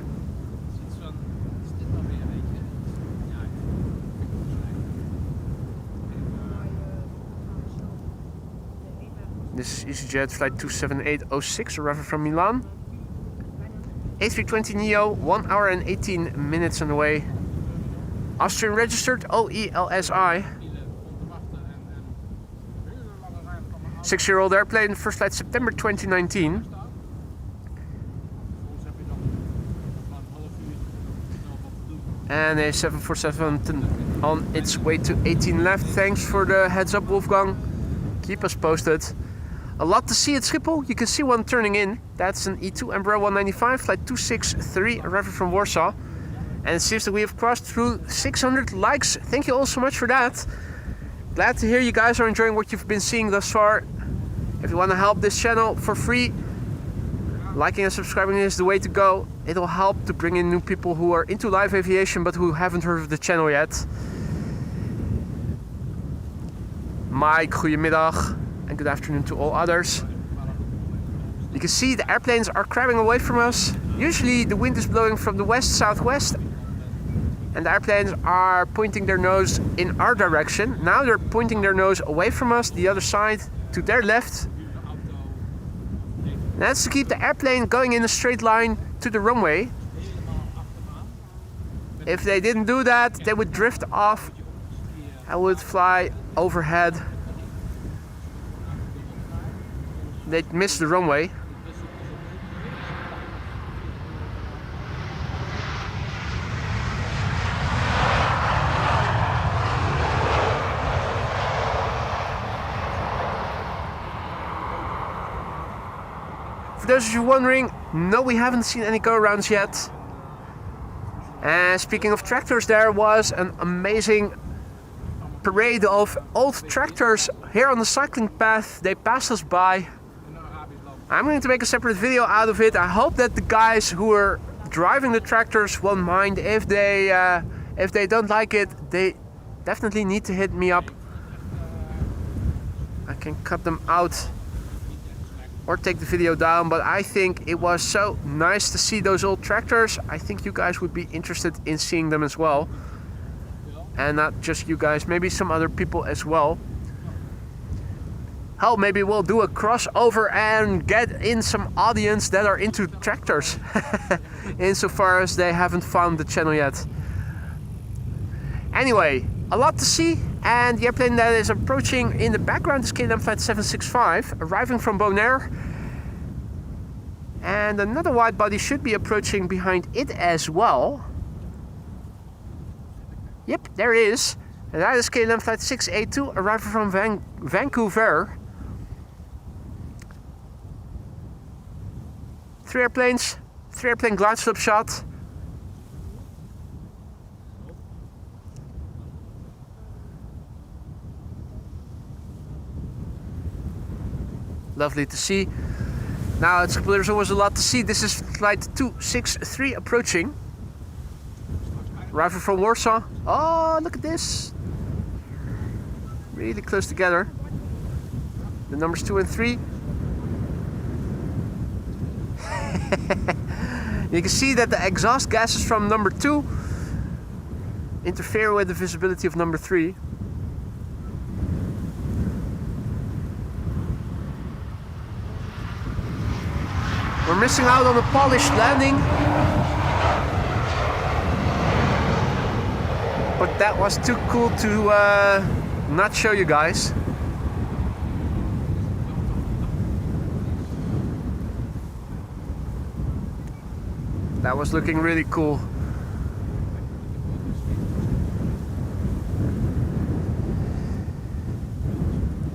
This is EasyJet flight 27806 arriving from Milan. A320neo, 1 hour and 18 minutes on the way. Austrian registered OELSI. 6-year-old airplane, first flight September 2019. And a 747 on its way to 18 left. Thanks for the heads up, Wolfgang. Keep us posted. A lot to see at Schiphol. You can see one turning in. That's an E2 Embraer 195, flight 263, arriving from Warsaw. And it seems that we have crossed through 600 likes. Thank you all so much for that. Glad to hear you guys are enjoying what you've been seeing thus far. If you want to help this channel for free, liking and subscribing is the way to go. It'll help to bring in new people who are into live aviation but who haven't heard of the channel yet. Mike, goedemiddag. And good afternoon to all others. You can see the airplanes are crabbing away from us. Usually the wind is blowing from the west-southwest, and the airplanes are pointing their nose in our direction. Now they're pointing their nose away from us, the other side, to their left. That's to keep the airplane going in a straight line to the runway. If they didn't do that, they would drift off. I would fly overhead. They'd miss the runway. For those of you wondering, no, we haven't seen any go-arounds yet. And speaking of tractors, there was an amazing parade of old tractors here on the cycling path. They passed us by. I'm going to make a separate video out of it. I hope that the guys who are driving the tractors won't mind. If they don't like it, they definitely need to hit me up. I can cut them out or take the video down, but I think it was so nice to see those old tractors. I think you guys would be interested in seeing them as well. And not just you guys, maybe some other people as well. Hell, maybe we'll do a crossover and get in some audience that are into tractors. Insofar as they haven't found the channel yet. Anyway, a lot to see. And the airplane that is approaching in the background is KLM Flight 765, arriving from Bonaire. And another wide body should be approaching behind it as well. Yep, there it is. And that is KLM Flight 682, arriving from Vancouver. 3 airplanes, 3 airplane glide slope shot. Lovely to see. Now there's always a lot to see. This is flight 263 approaching. Arriving from Warsaw. Oh, look at this. Really close together. The numbers 2 and 3. You can see that the exhaust gases from number 2 interfere with the visibility of number 3. We're missing out on a polished landing. But that was too cool to not show you guys. That was looking really cool.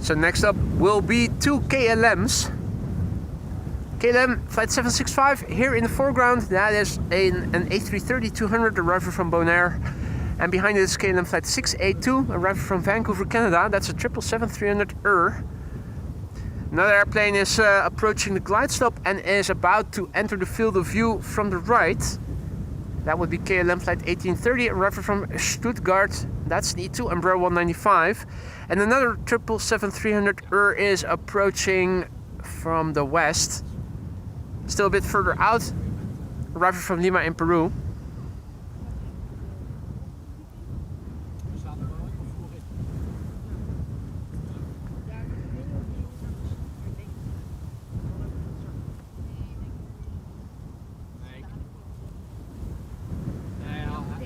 So next up will be 2 KLMs. KLM Flight 765 here in the foreground. That is an A330-200 arriving from Bonaire. And behind it is KLM Flight 682 arriving from Vancouver, Canada. That's a 777-300ER. Another airplane is approaching the glide slope and is about to enter the field of view from the right. That would be KLM Flight 1830 arriving from Stuttgart. That's the E2 Embraer 195. And another 777-300ER is approaching from the west. Still a bit further out, arriving from Lima in Peru.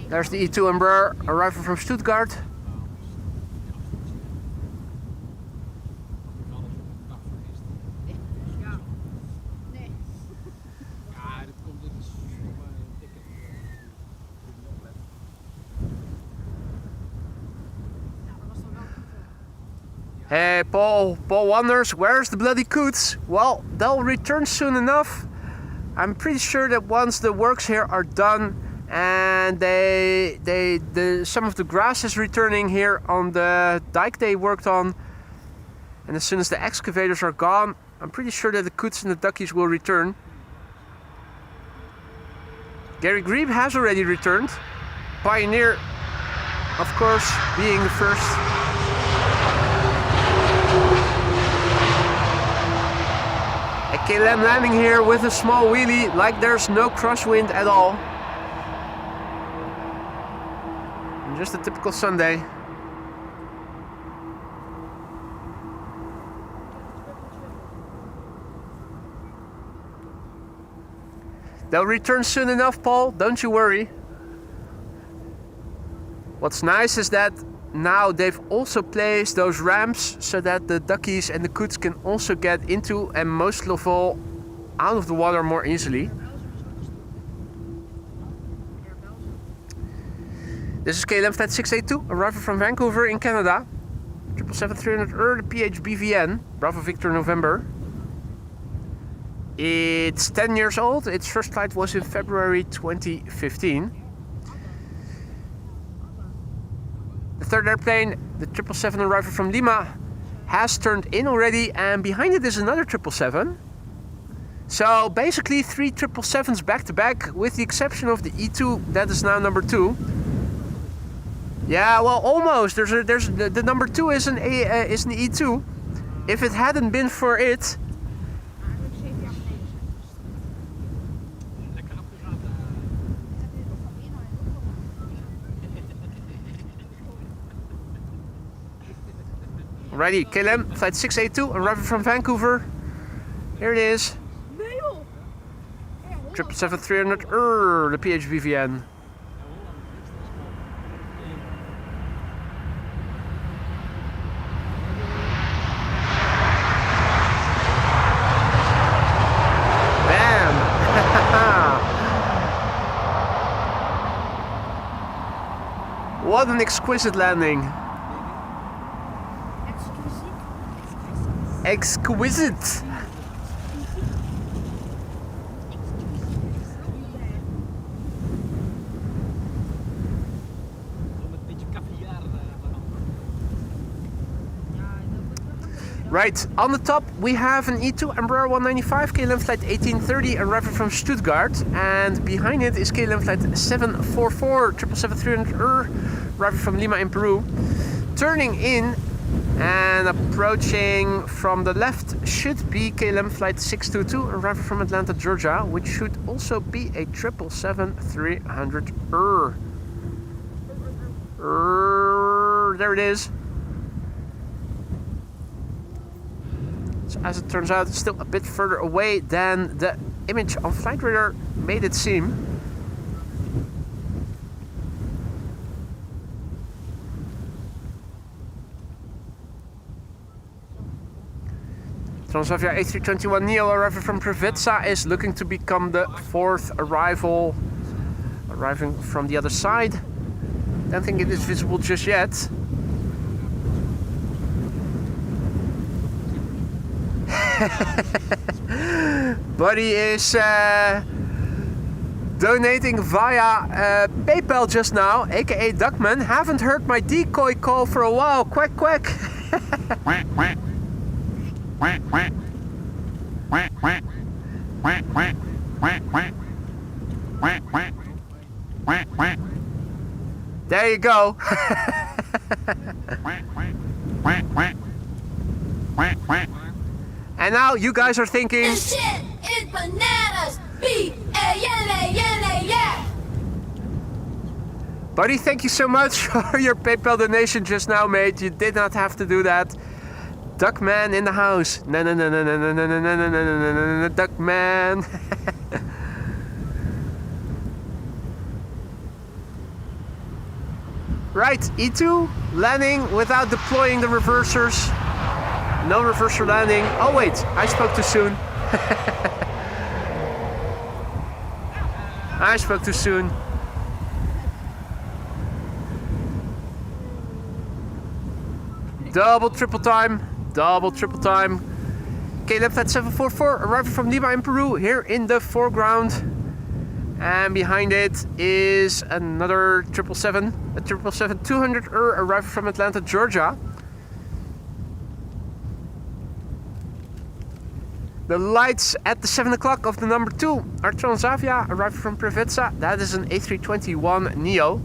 There's the E2 Embraer arriving from Stuttgart. Hey, Paul wonders, where's the bloody coots? Well, they'll return soon enough. I'm pretty sure that once the works here are done and some of the grass is returning here on the dike they worked on, and as soon as the excavators are gone, I'm pretty sure that the coots and the duckies will return. Gary Grebe has already returned. Pioneer, of course, being the first. A KLM landing here with a small wheelie, like there's no crosswind at all. And just a typical Sunday. They'll return soon enough, Paul, don't you worry. What's nice is that now they've also placed those ramps so that the duckies and the coots can also get into and most of all out of the water more easily. This is KLM Flight 682, arriving from Vancouver in Canada. 777-300ER, the PHBVN, Bravo Victor November. It's 10 years old. Its first flight was in February 2015. The third airplane, the 777 arriving from Lima, has turned in already, and behind it is another 777. So basically 3 777s back to back, with the exception of the E2 that is now number 2. Yeah, well, almost. The number 2 is an E2. if it hadn't been for it, Maar ik zeker jaar beneden zijn. Lekker afgegaan. Heb je nog van inhoud ook nog? Alrighty, KLM flight 682 arriving from Vancouver. Here it is. Nee joh! 777-300 the PHBVN. Bam! What an exquisite landing. Exquisite. Right, on the top we have an E2 Embraer 195 KLM flight 1830 arriving from Stuttgart, and behind it is KLM flight 744 777-300 arriving from Lima in Peru. Turning in and approaching from the left should be KLM flight 622 arriving from Atlanta, Georgia, which should also be a 777-300 there it is. So as it turns out, it's still a bit further away than the image on Flight Radar made it seem. Transavia A321neo arriving from Preveza is looking to become the fourth arrival, arriving from the other side. Don't think it is visible just yet. Buddy is donating via PayPal just now, aka Duckman. Haven't heard my decoy call for a while. Quack quack. There you go. And now you guys are thinking, This shit is bananas. B-A-N-A-N-A-S. Buddy, thank you so much for your PayPal donation just now, mate. You did not have to do that. Duckman in the house. No, no, no, no, no, no, no, no, no, no, no, no, no, no, Duckman. Right, E2 landing without deploying the reversers. No reverser landing. Oh wait, I spoke too soon. I spoke too soon. Double triple time. KLM flight 744 arriving from Lima in Peru, here in the foreground. And behind it is another 777, a 777-200 arriving from Atlanta, Georgia. The lights at the 7 o'clock of the number 2 are Transavia arriving from Preveza. That is an A321neo.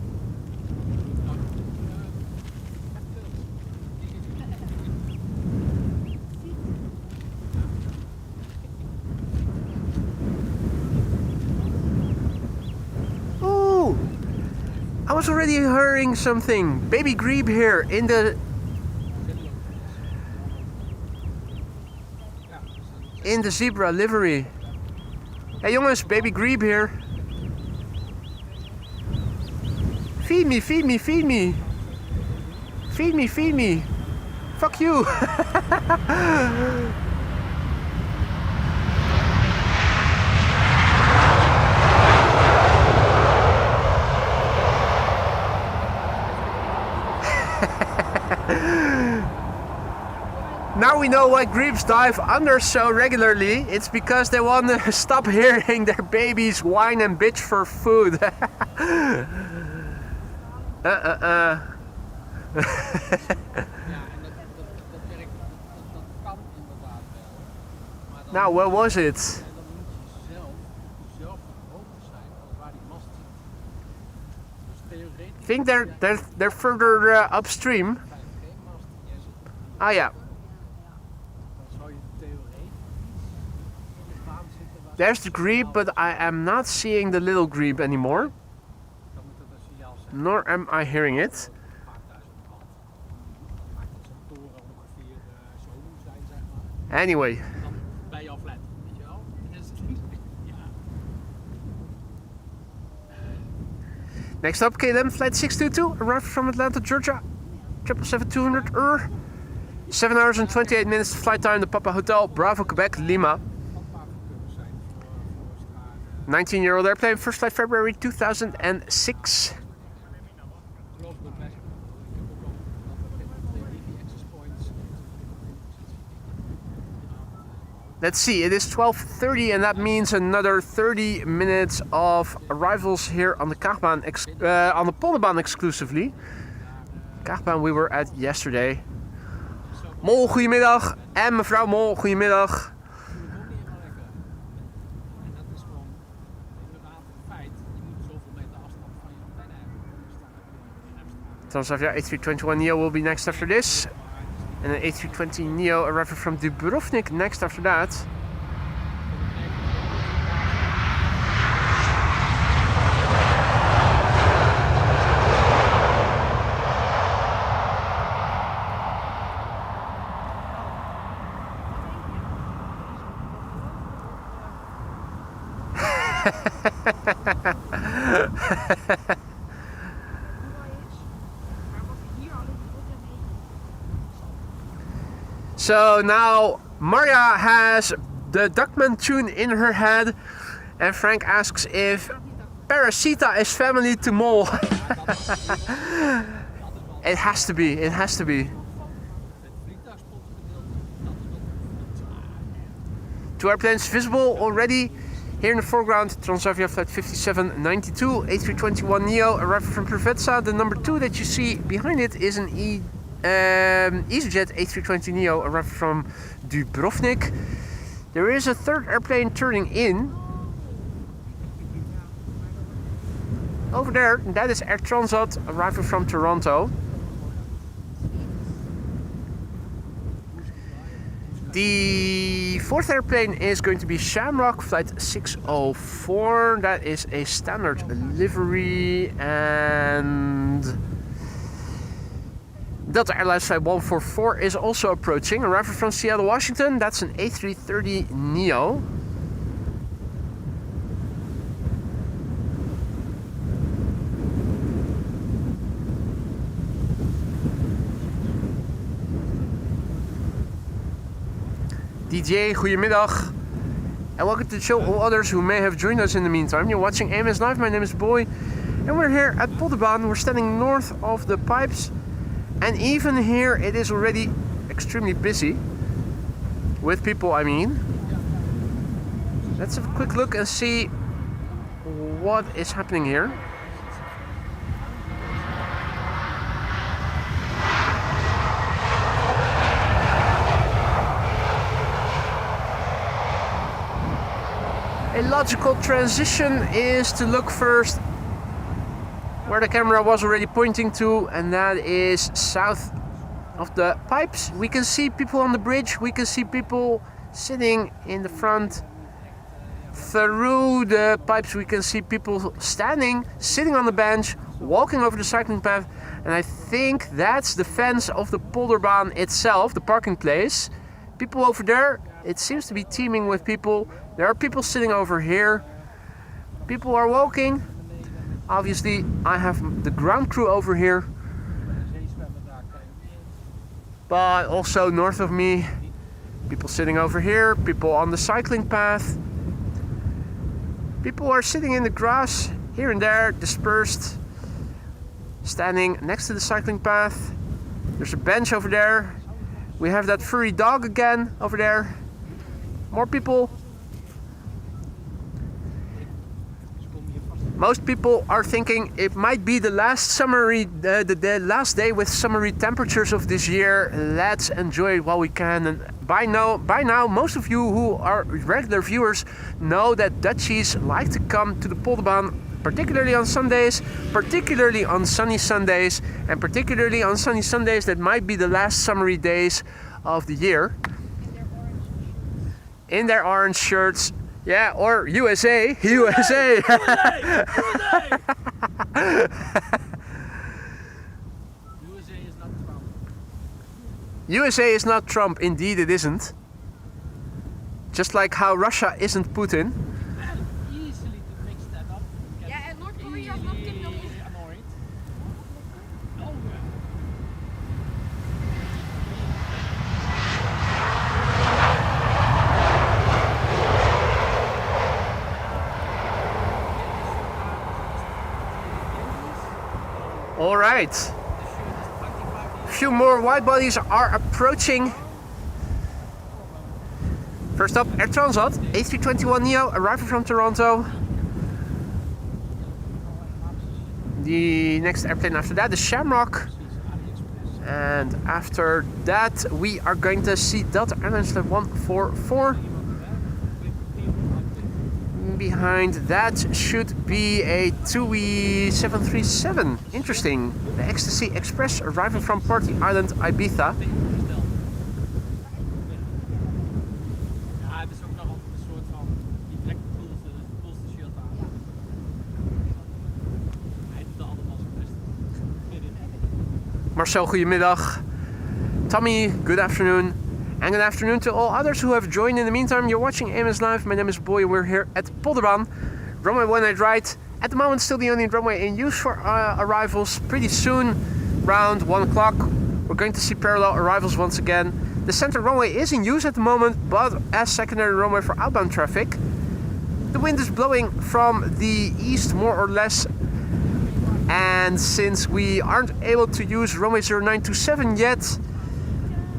Ooh! I was already hearing something. Baby Grebe here in the zebra livery. Hey jongens, Baby Grebe here. Feed me, feed me, feed me. Feed me, feed me. Fuck you. Now we know why grebes dive under so regularly. It's because they want to stop hearing their babies whine and bitch for food. Ja, en dat werkt, dat kan inderdaad wel. Maar dan Now, where was it? en dan moet je zelf hoger zijn als waar die mast zit. Dus theoretisch I think they're further upstream. 5G-mast. Yes. Ah ja. There's the grebe, but I am not seeing the little grebe anymore. Dan moet het een signaal zijn. Nor am I hearing it. Een paar duizend watt. Dan maakt dat zo'n toren ongeveer zo moet zijn, zeg maar. Anyway, Dan ben je al flat, weet je wel? Ja. next up KLM flight 622, arrived from Atlanta, Georgia. 777-200 7 hours and 28 minutes flight time to Papa Hotel, Bravo, Quebec, Lima. Wat paar kunnen zijn voor 19-year-old airplane, first flight February 2006. Crosswind Mexico. Ik heb ook al 2 EV access points. Let's see, it is 12:30 and that means another 30 minutes of arrivals here on the Kaagbaan, on the Polderbaan exclusively. Kaagbaan we were at yesterday. Mol, goedemiddag. En mevrouw Mol, goedemiddag. En dat is gewoon inderdaad een feit. Je moet zoveel meter afstand van je antenne hebben. Dus dan heb je in Amsterdam. Transavia A321neo will be next after this. And an A320neo arriving from Dubrovnik next after that. So now Maria has the Duckman tune in her head and Frank asks if Parasita is family to Mol. It has to be, it has to be. Two airplanes visible already. Here in the foreground, Transavia flight 5792, A321neo arriving from Preveza. The number 2 that you see behind it is an EasyJet A320neo arriving from Dubrovnik. There is a third airplane turning in. Over there, that is Air Transat arriving from Toronto. The fourth airplane is going to be Shamrock flight 604. That is a standard livery, and Delta Airlines flight 144 is also approaching, arriving from Seattle, Washington. That's an A330neo. DJ, goedemiddag. And welcome to the show, all others who may have joined us in the meantime. You're watching AMS Live, my name is Boy. And we're here at Polderbaan. We're standing north of the pipes. And even here it is already extremely busy. With people, I mean. Let's have a quick look and see what is happening here. A logical transition is to look first where the camera was already pointing to, and that is south of the pipes. We can see people on the bridge, we can see people sitting in the front. Through the pipes we can see people standing, sitting on the bench, walking over the cycling path, and I think that's the fence of the Polderbaan itself, the parking place. People over there, it seems to be teeming with people. There are people sitting over here. People are walking. Obviously, I have the ground crew over here. But also north of me, people sitting over here, people on the cycling path. People are sitting in the grass here and there, dispersed, standing next to the cycling path. There's a bench over there. We have that furry dog again over there. More people. Most people are thinking it might be the last summery, the last day with summery temperatures of this year. Let's enjoy it while we can. And by now, most of you who are regular viewers know that Dutchies like to come to the Polderbaan, particularly on Sundays, particularly on sunny Sundays, and particularly on sunny Sundays that might be the last summery days of the year. In their orange shirts. Yeah, or USA. USA. USA is not Trump. USA is not Trump. Indeed, it isn't. Just like how Russia isn't Putin. And easily to mix that up. Get Yeah, and North Korea is not Kim Jong-un. easily annoyed. Oh, yeah. All right. A few more wide bodies are approaching. First up, Air Transat A321neo arriving from Toronto. The next airplane after that is Shamrock. And after that, we are going to see Delta Airlines Flight 144. Behind that should be a TUI 737. Interesting. The Ecstasy Express arriving from Party Island, Ibiza. Ja, het is ook nog altijd een soort van, die trekt de coolste shirt aan. Hij doet allemaal zijn best. Marcel, goedemiddag. Tommy, good afternoon. And good afternoon to all others who have joined in the meantime. You're watching AMS Live. My name is Boy and we're here at Polderbaan. Runway 1 right. At the moment still the only runway in use for arrivals. Pretty soon, around 1 o'clock, we're going to see parallel arrivals once again. The center runway is in use at the moment, but as secondary runway for outbound traffic. The wind is blowing from the east more or less. And since we aren't able to use runway 0927 yet,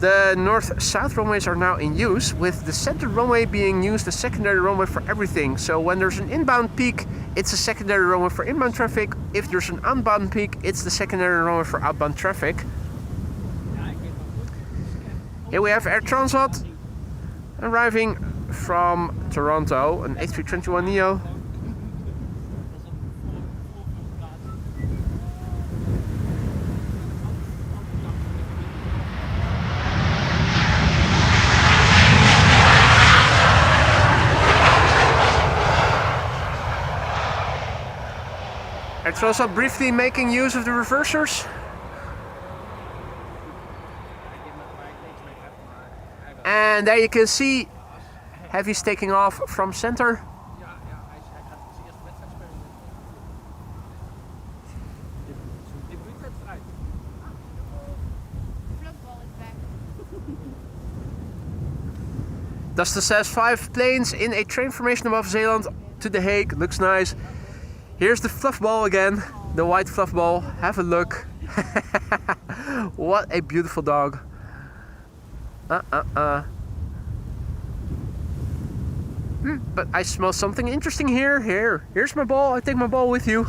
the north-south runways are now in use, with the center runway being used as secondary runway for everything. So when there's an inbound peak, it's a secondary runway for inbound traffic. If there's an outbound peak, it's the secondary runway for outbound traffic. Here we have Air Transat arriving from Toronto, an A321neo. Air Transat briefly making use of the reversers. And there you can see Heavy's taking off from center. Ja, hij gaat zijn eerste wedstrijd spelen. Zo'n debuutwedstrijd. Floatball is back. Dustin says 5 planes in a train formation above Zeeland to The Hague. Looks nice. Here's the fluff ball again, the white fluff ball. Have a look. What a beautiful dog. But I smell something interesting here. Here's my ball. I take my ball with you.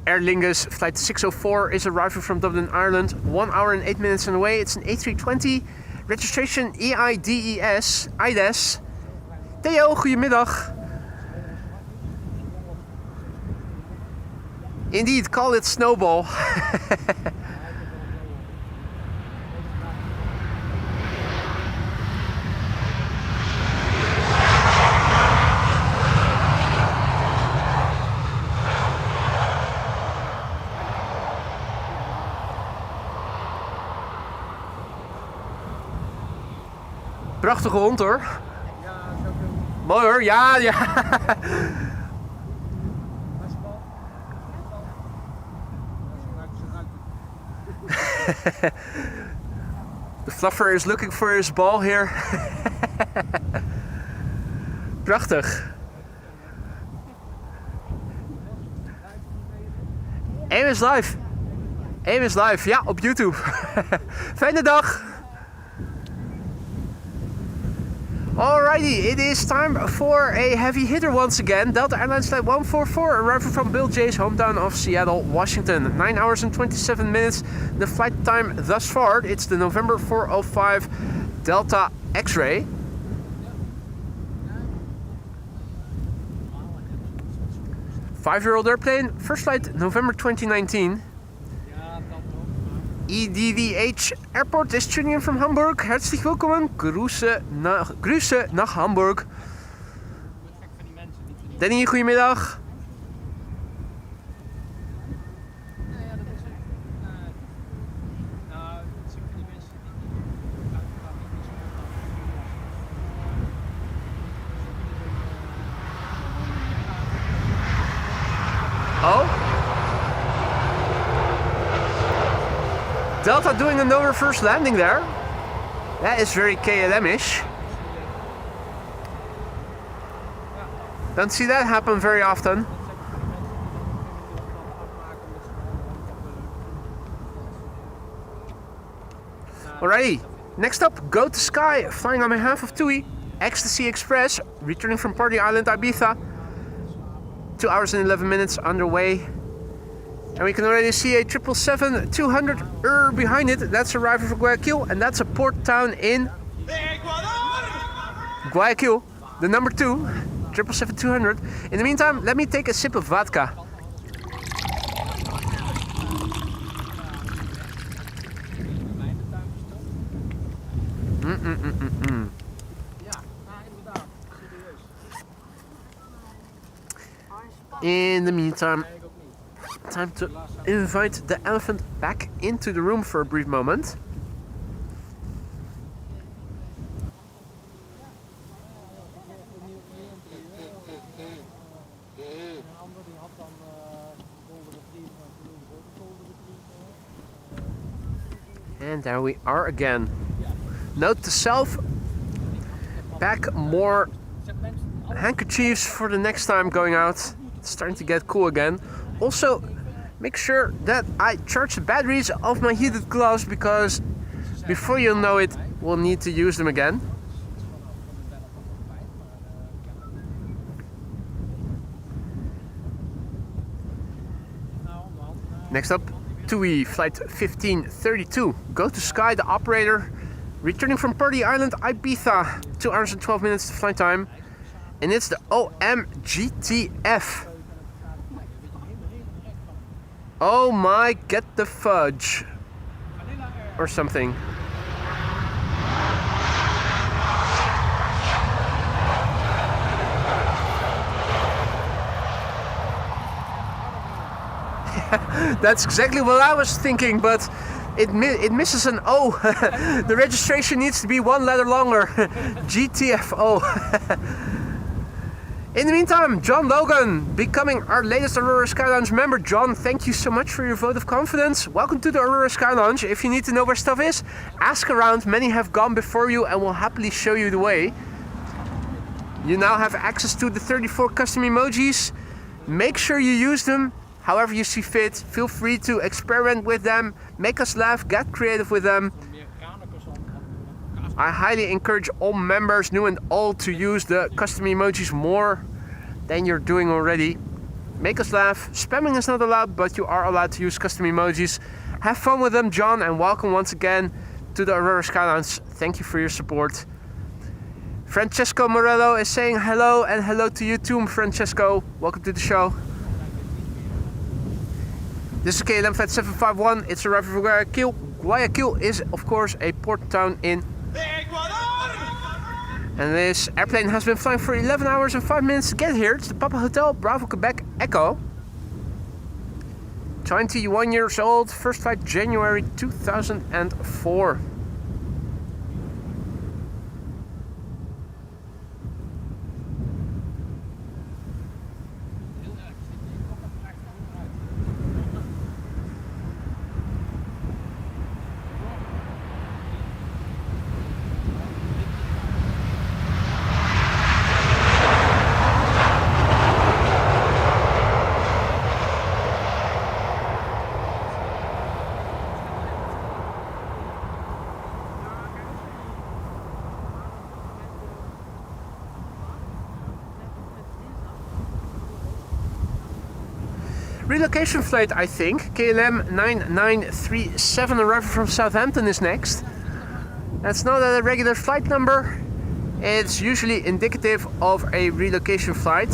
Aer Lingus flight 604 is arriving from Dublin, Ireland. 1 hour and 8 minutes away. It's an A320. Registration EIDES. IDES. Theo, goedemiddag. Indeed, call it Snowball. Prachtige hond hoor. Mooi hoor, ja. The fluffer is looking for his ball here. Prachtig. AIM is live. AIM is live, ja, op YouTube. Fijne dag. Alrighty, it is time for a heavy hitter once again. Delta Airlines Flight 144 arriving from Bill J's hometown of Seattle, Washington. 9 hours and 27 minutes. The flight time thus far, it's the November 405 Delta X-Ray. Five-year-old airplane, first flight November 2019. EDVH Airport is tuning in from Hamburg. Herzlich willkommen. Grüße nach Hamburg. Danny, goedemiddag. Oh? Delta doing a no reverse landing there. That is very KLM-ish. Don't see that happen very often. Alrighty, next up, Go to Sky, flying on behalf of TUI, Ecstasy Express, returning from Party Island Ibiza. 2 hours and 11 minutes underway. And we can already see a 777-200 behind it. That's arrival for Guayaquil, and that's a port town in Guayaquil, the number 2, 777-200. In the meantime, let me take a sip of vodka. In the meantime, time to invite the elephant back into the room for a brief moment. And there we are again. Note to self, pack more handkerchiefs for the next time going out. It's starting to get cool again. Also, make sure that I charge the batteries of my heated gloves, because before you know it, we'll need to use them again. Next up, TUI flight 1532. Go to Sky, the operator, returning from Party Island Ibiza. 2 hours and 12 minutes flight time. And it's the OMGTF. Oh my, get the fudge. Or something. That's exactly what I was thinking, but it misses an O. The registration needs to be one letter longer. GTFO. In the meantime, John Logan, becoming our latest Aurora Sky Lounge member. John, thank you so much for your vote of confidence. Welcome to the Aurora Sky Lounge. If you need to know where stuff is, ask around. Many have gone before you and will happily show you the way. You now have access to the 34 custom emojis. Make sure you use them however you see fit. Feel free to experiment with them, make us laugh, get creative with them. I highly encourage all members, new and old, to use the custom emojis more than you're doing already. Make us laugh. Spamming is not allowed, but you are allowed to use custom emojis. Have fun with them, John, and welcome once again to the Aurora Sky Lounge. Thank you for your support. Francesco Morello is saying hello, and hello to you too, Francesco. Welcome to the show. This is KLM Flight 751. It's arriving from Guayaquil. Guayaquil is, of course, a port town in and this airplane has been flying for 11 hours and 5 minutes to get here. It's the Papa Hotel, Bravo, Quebec, Echo. 21 years old, first flight January 2004. Relocation flight, I think. KLM 9937 arriving from Southampton is next. That's not a regular flight number. It's usually indicative of a relocation flight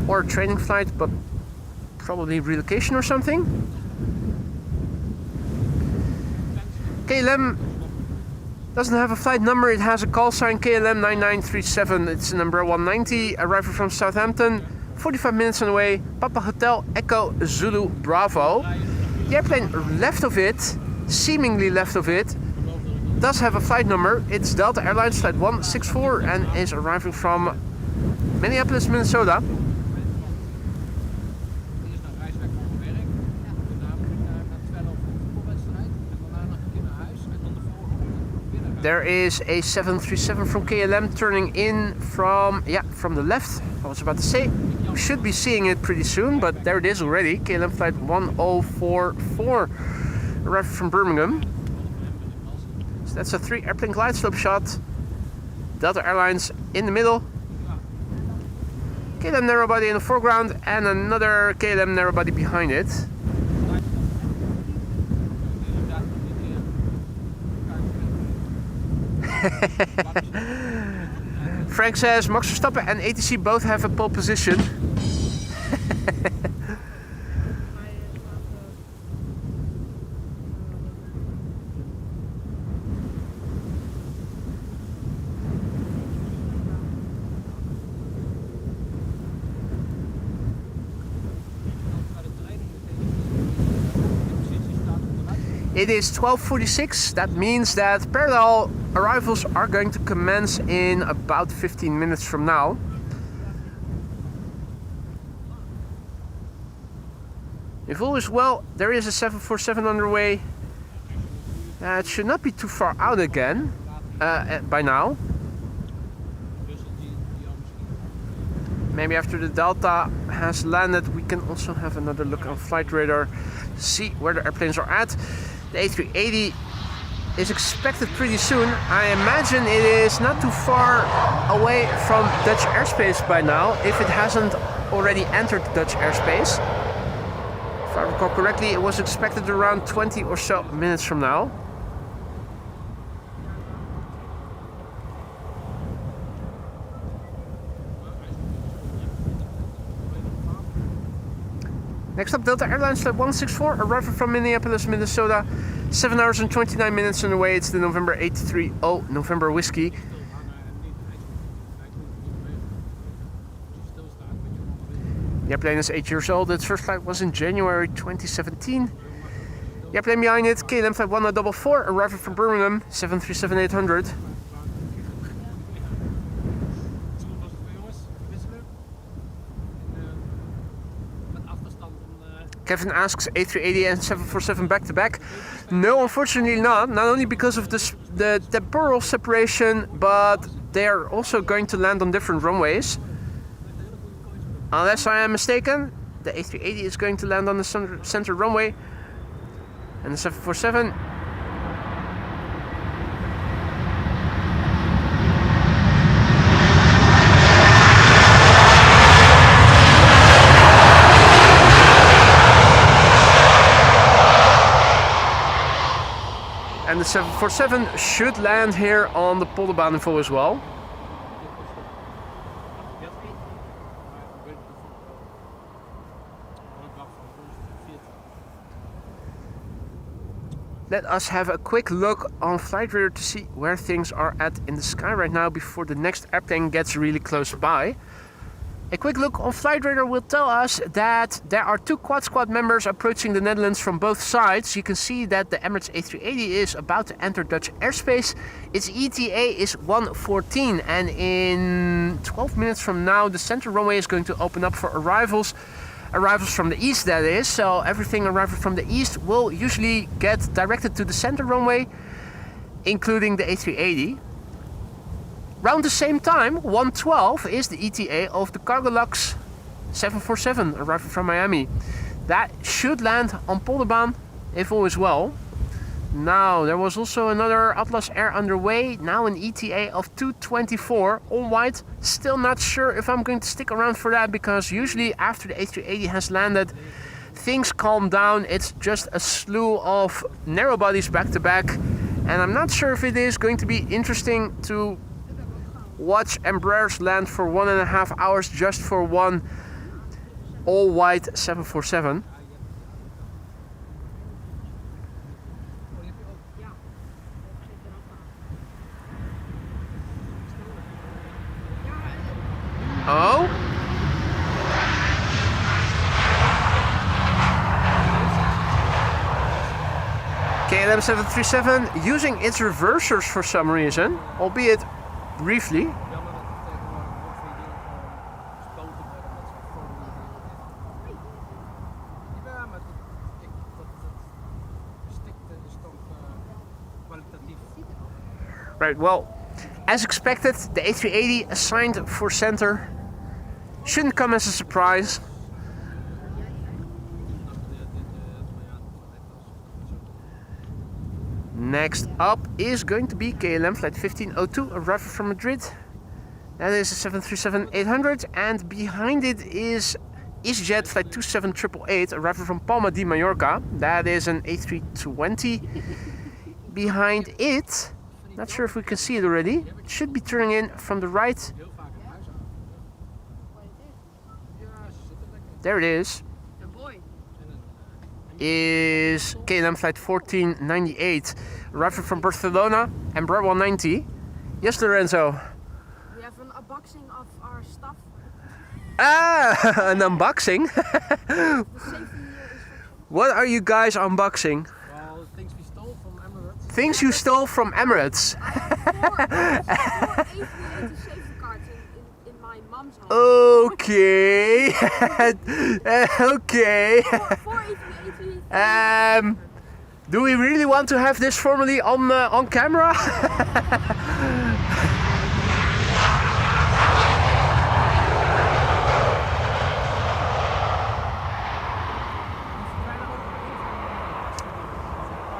or a training flight, but probably relocation or something. KLM doesn't have a flight number, it has a call sign KLM 9937. It's number 190, arriving from Southampton, 45 minutes on the way, Papa Hotel Echo Zulu Bravo. The airplane left of it, seemingly left of it, does have a flight number. It's Delta Airlines flight 164 and is arriving from Minneapolis, Minnesota. Hier is naar Rijswijk voor mijn werk. Daarna moet ik naar Twello voor een voetbalwedstrijd. En daarna nog een keer naar huis. En dan de volgende weer naar huis. There is a 737 from KLM turning in from the left. I was about to say, we should be seeing it pretty soon, but there it is already. KLM flight 1044, arriving from Birmingham. So that's a 3 airplane glide slope shot. Delta Airlines in the middle. KLM narrowbody in the foreground and another KLM narrowbody behind it. Frank says Max Verstappen and ATC both have a pole position. It is 12:46. That means that parallel arrivals are going to commence in about 15 minutes from now. If all is well, there is a 747 underway. It should not be too far out again by now. Maybe after the Delta has landed, we can also have another look on flight radar, see where the airplanes are at. The A380 is expected pretty soon. I imagine it is not too far away from Dutch airspace by now, if it hasn't already entered Dutch airspace. If I recall correctly, it was expected around 20 or so minutes from now. Next up, Delta Airlines flight 164, arriving from Minneapolis, Minnesota. 7 hours and 29 minutes on the way. It's the November 830 November Whiskey. The airplane is 8 years old. Its first flight was in January 2017. The airplane behind it, KLM flight 1044, arriving from Birmingham, 737-800. Kevin asks, A380 and 747 back to back? No, unfortunately not. Not only because of the temporal separation, but they are also going to land on different runways. Unless I am mistaken, the A380 is going to land on the center runway, and the 747 and the 747 should land here on the Polderbaan info as well. Let us have a quick look on flight radar to see where things are at in the sky right now before the next airplane gets really close by. A quick look on flight radar will tell us that there are 2 quad squad members approaching the Netherlands from both sides. You can see that the Emirates A380 is about to enter Dutch airspace. Its ETA is 1:14, and in 12 minutes from now the center runway is going to open up for arrivals from the east, that is. So everything arriving from the east will usually get directed to the center runway, including the A380. Around the same time, 1:12 is the ETA of the Cargolux 747 arriving from Miami. That should land on Polderbaan if all is well. Now, there was also another Atlas Air underway, now an ETA of 2:24, all white. Still not sure if I'm going to stick around for that, because usually after the A380 has landed, things calm down. It's just a slew of narrow bodies back to back, and I'm not sure if it is going to be interesting to watch Embraers land for 1.5 hours just for one all-white 747. KLM 737 using its reversers for some reason, albeit briefly. Jammer dat het tegenwoordig wat voor je gewoon gespoten werden met zo'n folie. Ja, maar dat gestikte is toch kwalitatief. Right, well, as expected, the A380 assigned for center shouldn't come as a surprise. Next up is going to be KLM flight 1502, arriving from Madrid. That is a 737-800, and behind it is EasyJet flight 27888, arriving from Palma de Mallorca. That is an A320. Behind it, not sure if we can see it already, it should be turning in from the right. There it is. The boy. Is KLM flight 1498, arriving from Barcelona, Embraer 190. Yes, Lorenzo. We have an unboxing of our stuff. Ah, an unboxing. The safety instruction. What are you guys unboxing? Well, things we stole from Emirates. Things you stole from Emirates. Four A380 safety cards in my mom's home. Okay. Okay. Four A380. Do we really want to have this formally on camera?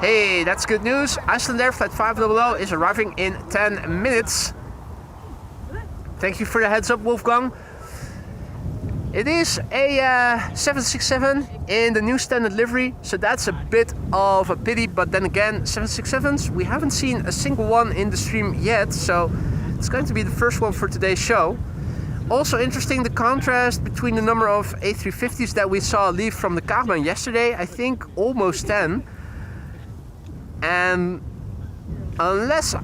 Hey, that's good news. Icelandair flight 500 is arriving in 10 minutes. Thank you for the heads up, Wolfgang. It is a 767 in the new standard livery, so that's a bit of a pity, but then again, 767s, we haven't seen a single one in the stream yet, so it's going to be the first one for today's show. Also interesting, the contrast between the number of A350s that we saw leave from the Kaagman yesterday, I think almost 10. And unless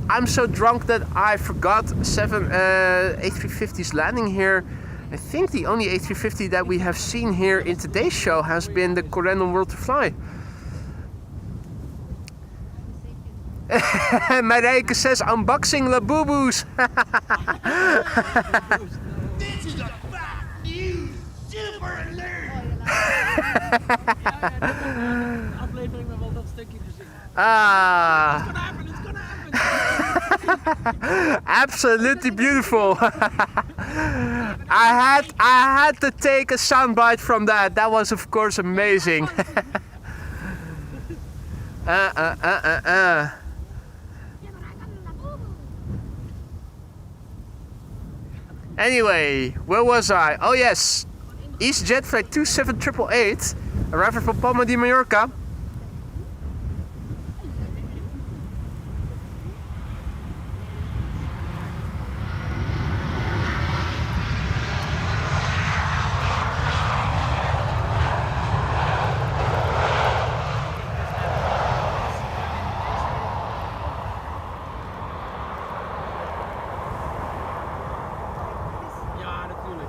I'm so drunk that I forgot 7 A350s landing here, I think the only A350 that we have seen here in today's show has been the Corendon World to Fly. Marijke says, unboxing La Boo-Boos. This is a fat news super alert. Aflevering met wel dat stukje gezien. Ah, It's gonna happen. absolutely beautiful. I had to take a soundbite from that. That was of course amazing. Anyway, where was I? Oh yes, EasyJet flight 27888, arriving from Palma de Mallorca. Ja, natuurlijk.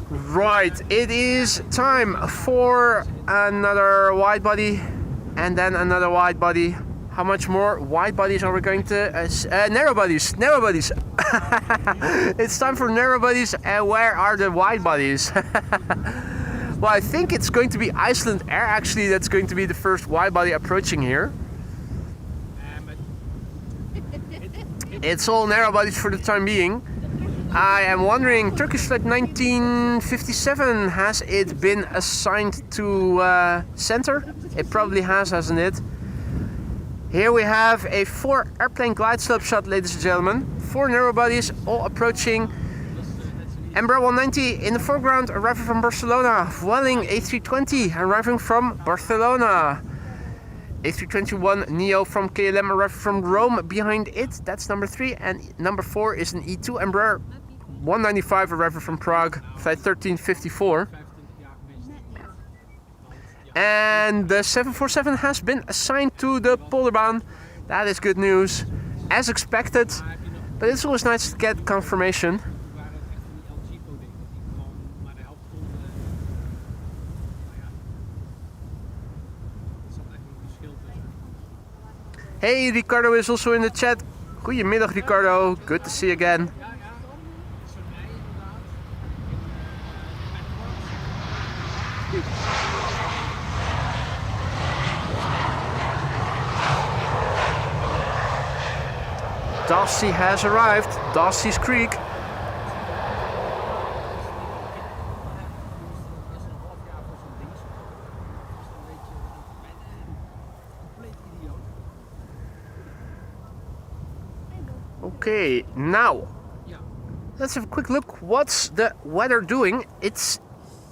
Right, it is time for another wide body and then another wide body. How much more wide bodies are we going to? Narrow bodies, narrow bodies. It's time for narrow bodies, and where are the wide bodies? Well, I think it's going to be Icelandair actually that's going to be the first wide body approaching here. It's all narrow bodies for the time being. I am wondering, Turkish flight 1957, has it been assigned to center? It probably has, hasn't it? Here we have a 4 airplane glide slope shot, ladies and gentlemen. 4 narrow bodies, all approaching. Embraer 190 in the foreground, arriving from Barcelona. Vueling A320, arriving from Barcelona. A321 Neo from KLM, arriving from Rome. Behind it, that's number 3. And number 4 is an E2 Embraer 195, arriving from Prague, flight 1354. And the 747 has been assigned to the Polderbaan. That is good news, as expected. But it's always nice to get confirmation. Hey, Ricardo is also in the chat. Goedemiddag, Ricardo. Good to see you again. Ja, ja. Zo'n ei inderdaad. Darcy has arrived. Darcy's Creek. Eerst een half jaar voor zo'n ding. Dus dan weet je, compleet idioot. Okay, now Ja. let's have a quick look. What's the weather doing? It's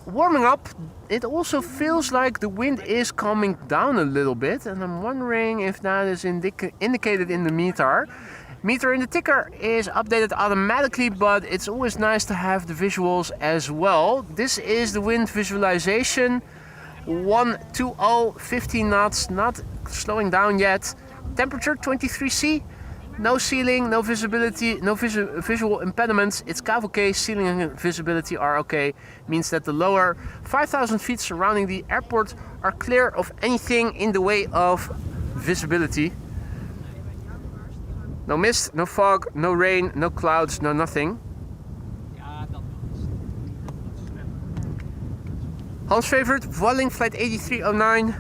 warming up. It also feels like the wind is calming down a little bit, and I'm wondering if that is indicated in the meter. Meter in the ticker is updated automatically, but it's always nice to have the visuals as well. This is the wind visualization. 120, 15 knots, not slowing down yet. Temperature 23°C. No ceiling, no visibility, no visual impediments. It's cavalcade, ceiling and visibility are okay. Means that the lower 5,000 feet surrounding the airport are clear of anything in the way of visibility. No mist, no fog, no rain, no clouds, no nothing. Ja, dat is Hans favorite, Vueling flight 8309.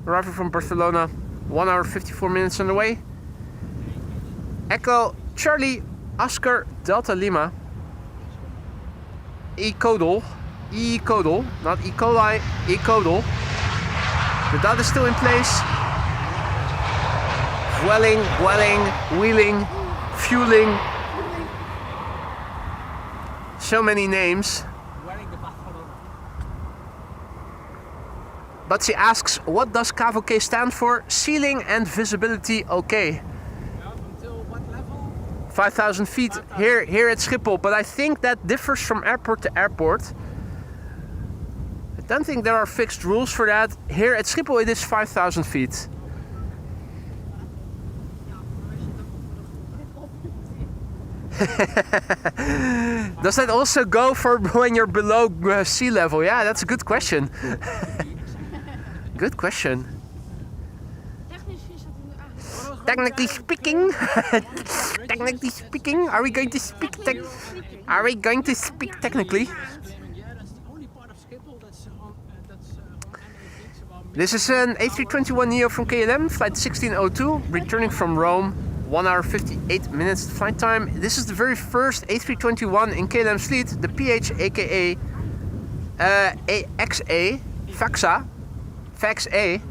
Arriving from Barcelona, 1 hour 54 minutes on the way. Echo Charlie Oscar Delta Lima. E-Codal, not E. coli, E-Codal. The dot is still in place. Vueling, wheeling, fueling. So many names. wearing the Buffalo. But she asks, what does cavalcade stand for? Ceiling and visibility okay. Ja, until what level? 5,000 feet here at Schiphol, but I think that differs from airport to airport. I don't think there are fixed rules for that. Here at Schiphol it is 5,000 feet. Does that also go for when you're below sea level? Yeah, that's a good question. Good question. Technisch is dat nu eigenlijk. Technically speaking, are we going to speak? Are we going to speak technically? Yeah, that's the only part of Schiphol that's on avgeeks about This is an A321neo from KLM, flight 1602, returning from Rome. 1 hour 58 minutes flight time. This is the very first A321 in KLM's fleet, the PH aka AXA, FAXA, FAX-A.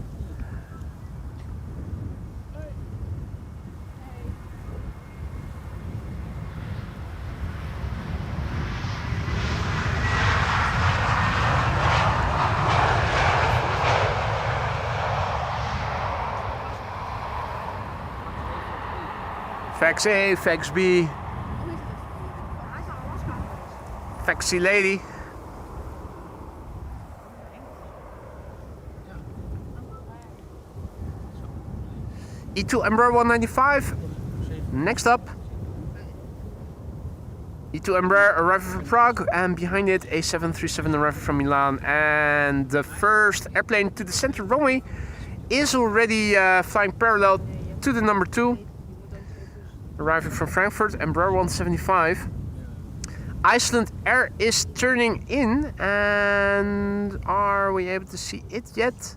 FAX-A, FAX-B, Hoe is het? Hij is naar Alaska geweest. FAX-C lady. E2 Embraer 195. Next up. E2 Embraer arriving from Prague, and behind it a 737 arriving from Milan. And the first airplane to the center runway is already flying parallel to the number 2. Arriving from Frankfurt, Embraer 175. Iceland Air is turning in, and are we able to see it yet?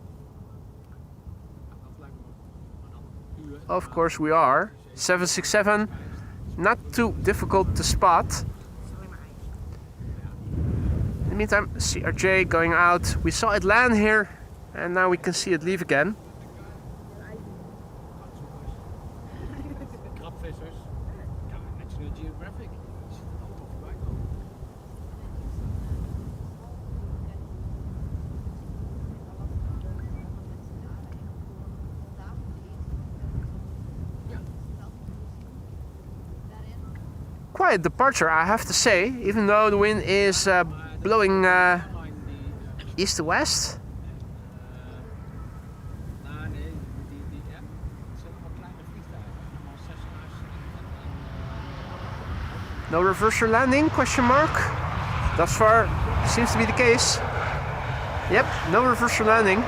Of course we are. 767, not too difficult to spot. In the meantime, CRJ going out. We saw it land here, and now we can see it leave again. krabvissers. Ja, National Geographic. Die zitten allemaal voorbij komen. Quiet departure, I have to say, even though the wind is blowing east to west. Nou nee, ja. Het zijn allemaal kleine vliegtuigen. Allemaal Cessna's en No reverser landing, question mark. Thus far, seems to be the case. Yep, no reverser landing.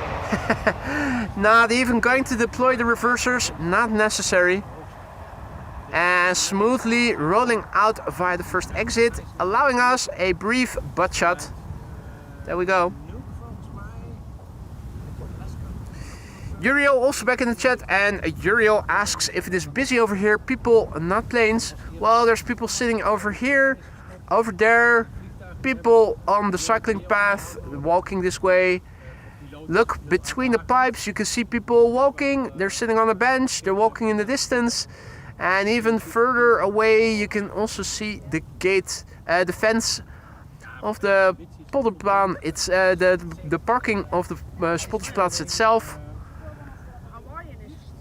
Not even going to deploy the reversers, not necessary. And smoothly rolling out via the first exit, allowing us a brief butt shot. There we go. Uriel also back in the chat, and Uriel asks if it is busy over here. People, not planes. Well, there's people sitting over here, over there. People on the cycling path, walking this way. Look between the pipes, you can see people walking. They're sitting on a bench, they're walking in the distance. And even further away, you can also see the gate, the fence of the Polderbaan. It's the parking of the Spottersplatz itself.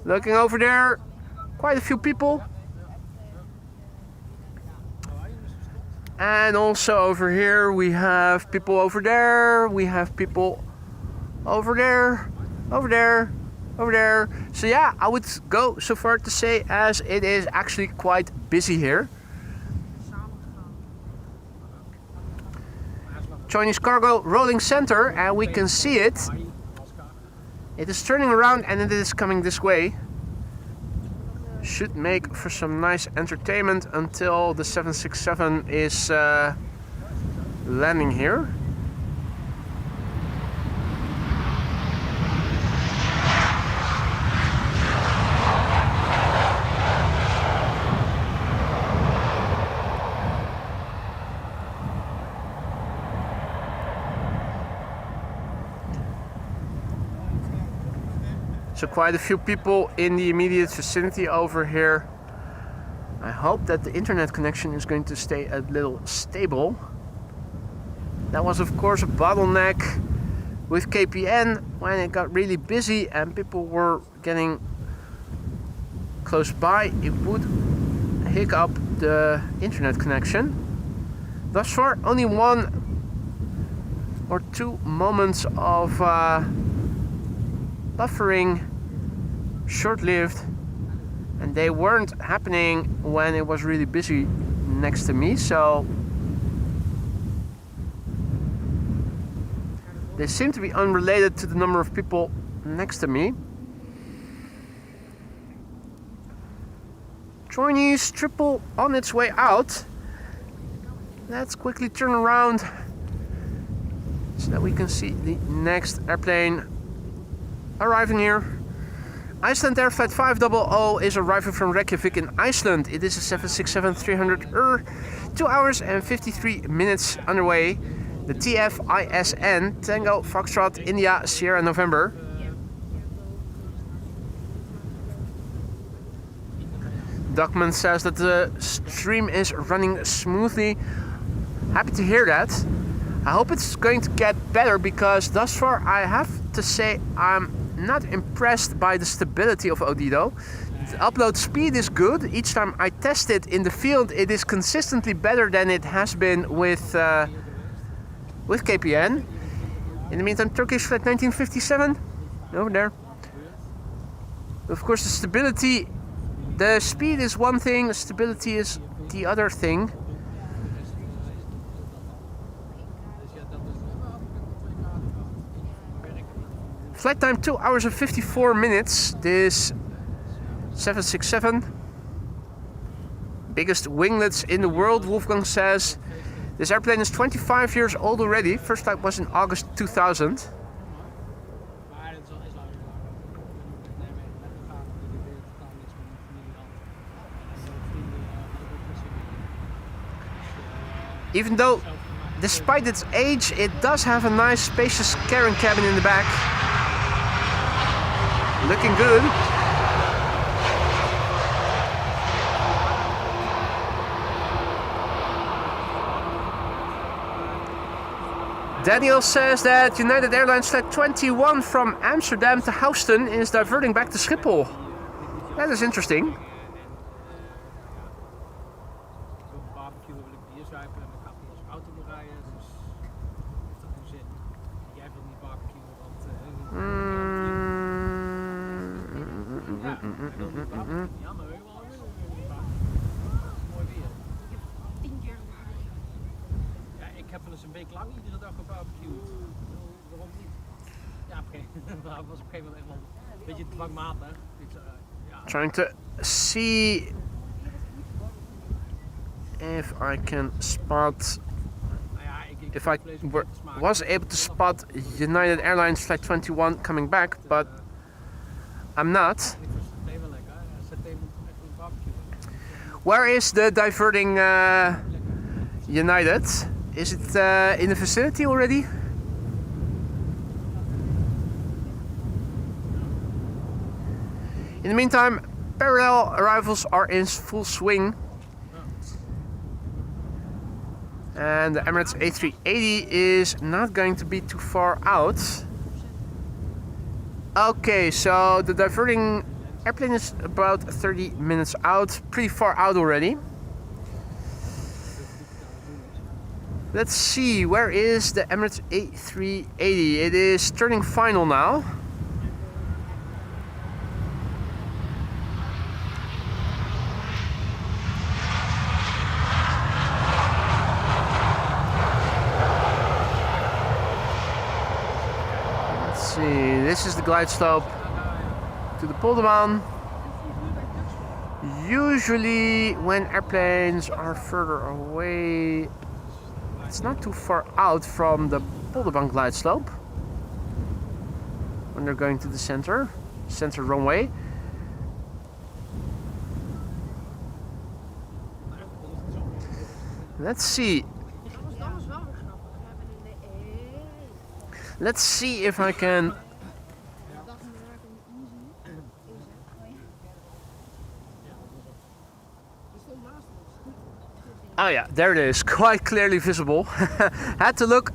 Looking over there, quite a few people. And also over here, we have people over there. We have people over there, over there, over there. So yeah, I would go so far to say as it is actually quite busy here. Chinese cargo rolling center, and we can see it. It is turning around and it is coming this way. Should make for some nice entertainment until the 767 is landing here. So quite a few people in the immediate vicinity over here. I hope that the internet connection is going to stay a little stable. That was of course a bottleneck with KPN when it got really busy and people were getting close by. It would hiccup the internet connection. Thus far only 1 or 2 moments of buffering, short-lived, and they weren't happening when it was really busy next to me, so they seem to be unrelated to the number of people next to me. Chinese triple on its way out. Let's quickly turn around so that we can see the next airplane arriving here. Iceland Air Flight 500 is arriving from Reykjavik in Iceland. It is a 767-300 2 hours and 53 minutes underway. The TFISN, Tango Foxtrot India Sierra November. Duckman says that the stream is running smoothly. Happy to hear that. I hope it's going to get better because thus far I have to say I'm not impressed by the stability of Odido. The upload speed is good. Each time I test it in the field, it is consistently better than it has been with KPN. In the meantime, Turkish Flight 1957 over there. Of course, the stability, the speed is one thing, stability is the other thing. Flight time 2 hours and 54 minutes. This 767. Biggest winglets in the world, Wolfgang says. This airplane is 25 years old already. First flight was in August 2000. Even though, despite its age, it does have a nice spacious carrying cabin in the back. Looking good. Daniel says that United Airlines Flight 21 from Amsterdam to Houston is diverting back to Schiphol. That is interesting. Ik heb wel eens een week lang iedere dag gebarbecued. Waarom niet? Ja, dat was op een gegeven moment helemaal Beetje dwangmatig. Ja. Trying to see if I can spot. Nou ja, ik If I was able to spot United Airlines Flight 21 coming back, but I'm not. Ik vind saté wel lekker. Saté moet echt een barbecue. Where is the diverting United? Is it in the vicinity already? In the meantime, parallel arrivals are in full swing. And the Emirates A380 is not going to be too far out. Okay, so the diverting airplane is about 30 minutes out, pretty far out already. Let's see, where is the Emirates A380? It is turning final now. Let's see, this is the glide slope to the Polderbaan. Usually when airplanes are further away, it's not too far out from the Polderbaan glide slope when they're going to the center runway. Let's see. Let's see if I can. Oh yeah, there it is, quite clearly visible. had to look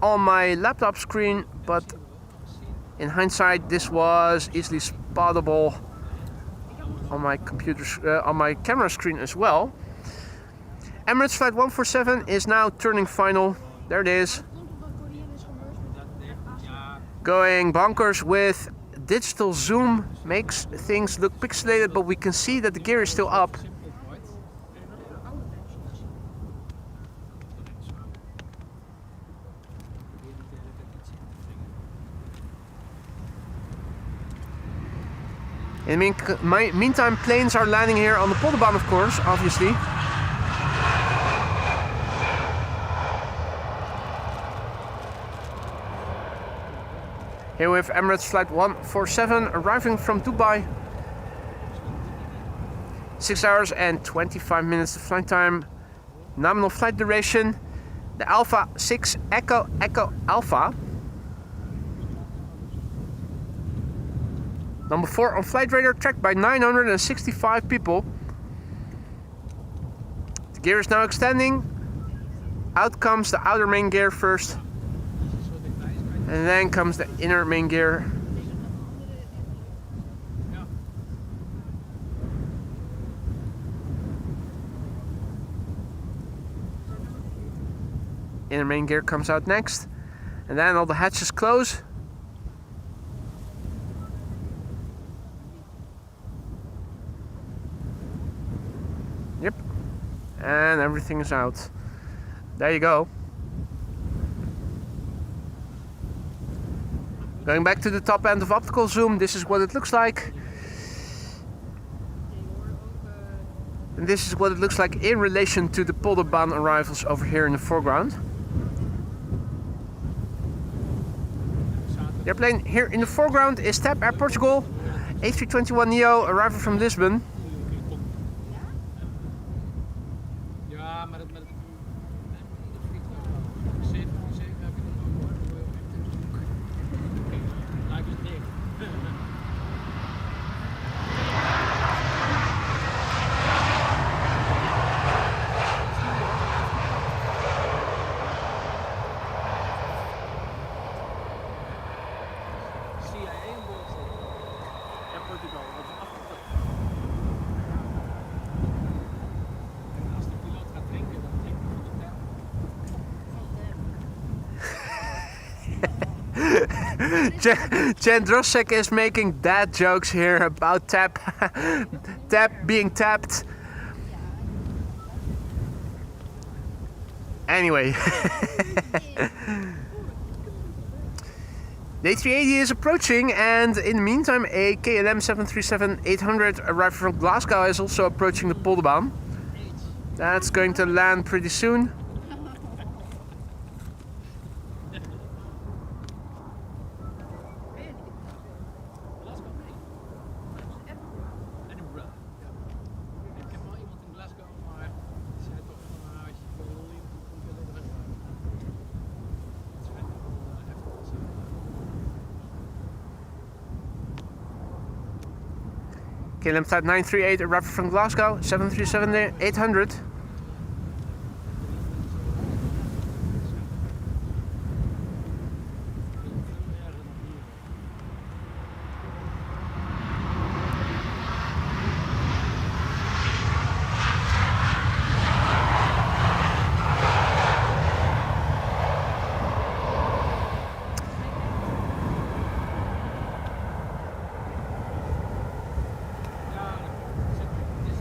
on my laptop screen, but in hindsight this was easily spottable on my on my camera screen as well. Emirates Flight 147 is now turning final. There it is. Going bonkers with digital zoom, makes things look pixelated, but we can see that the gear is still up. In the meantime, planes are landing here on the Polderbaan, of course, obviously. Here we have Emirates Flight 147 arriving from Dubai. 6 hours and 25 minutes of flight time. Nominal flight duration. The Alpha 6 Echo Alpha. Number 4 on flight radar, tracked by 965 people. The gear is now extending. Out comes the outer main gear first. And then comes the inner main gear. Inner main gear comes out next. And then all the hatches close. Yep. And everything is out. There you go. Going back to the top end of optical zoom, this is what it looks like. And this is what it looks like in relation to the Polderbaan arrivals over here in the foreground. The airplane here in the foreground is TAP Air Portugal, A321neo arriving from Lisbon. Ja, maar dat Jen Drossek is making dad jokes here about tap being tapped. Anyway. The A380 is approaching, and in the meantime a KLM 737-800 arriving from Glasgow is also approaching the Polderbaan. That's going to land pretty soon. Edinburgh. Ik heb wel iemand in Glasgow, maar die zei toch van als je veel wil, moet je alleen weggaan. Het schijnt wel heftig te zijn. KLM flight 938 arriving from Glasgow, 737-800.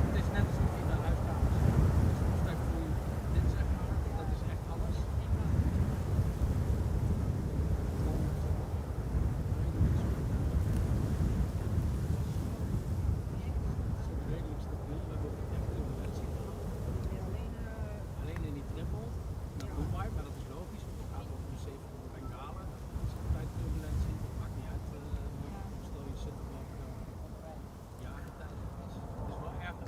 Het is net alsof je in de huiskamers zit. Dus een stuk voor dit zeg maar, dat is echt alles. Redelijk stabiel, we hebben ook echt turbulentie gehad. Alleen in die triple, naar Runway, maar dat is logisch, want het gaat over de 700 bengalen. Dat is altijd turbulentie, dat maakt niet uit hoe snel je zit.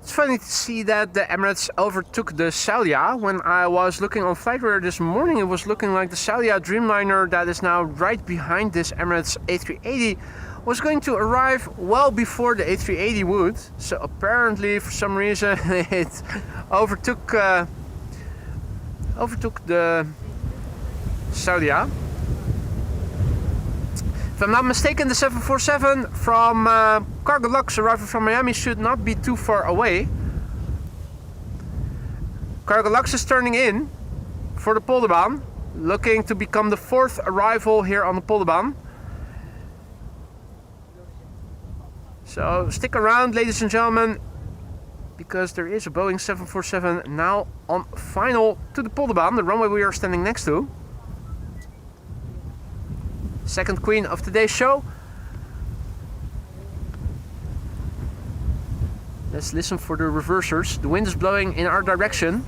It's funny to see that the Emirates overtook the Salia. When I was looking on FlightRadar this morning, it was looking like the Salia Dreamliner that is now right behind this Emirates A380 was going to arrive well before the A380 would. So apparently, for some reason, it overtook the Salia. If I'm not mistaken, the 747 from Cargo Lux arriving from Miami should not be too far away. Cargo Lux is turning in for the Polderbaan, looking to become the 4th arrival here on the Polderbaan. So stick around, ladies and gentlemen, because there is a Boeing 747 now on final to the Polderbaan, the runway we are standing next to. Second queen of today's show. Let's listen for the reversers. The wind is blowing in our direction.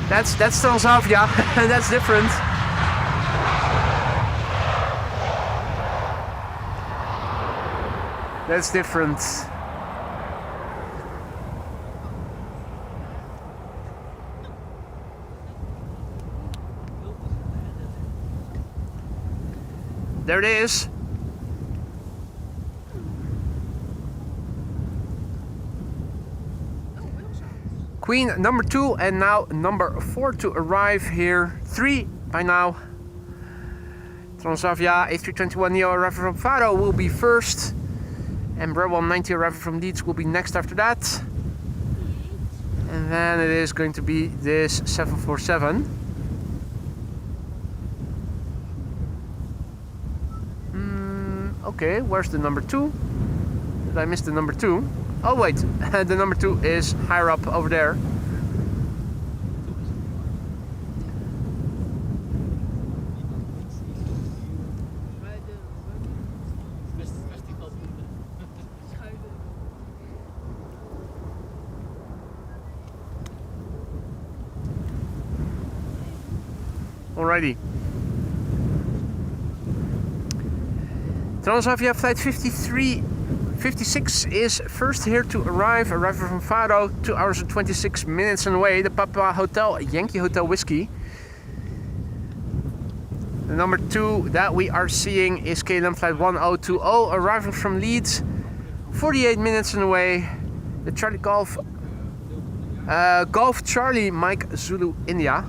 That's Transavia. That's different. That's different. There it is. Queen number 2 and now number 4 to arrive here. 3 by now. Transavia A321neo arriving from Faro will be first. And Brabham 190 arriving from Leeds will be next after that. And then it is going to be this 747. Okay, where's the number 2? Did I miss the number 2? Oh wait, the number 2 is higher up over there. Alrighty. Transavia flight 56 is first here to arrive, arriving from Faro, 2 hours and 26 minutes away. The Papa Hotel, Yankee Hotel Whiskey. The number 2 that we are seeing is KLM flight 1020, arriving from Leeds, 48 minutes away. The Charlie Golf, Golf Charlie Mike Zulu India.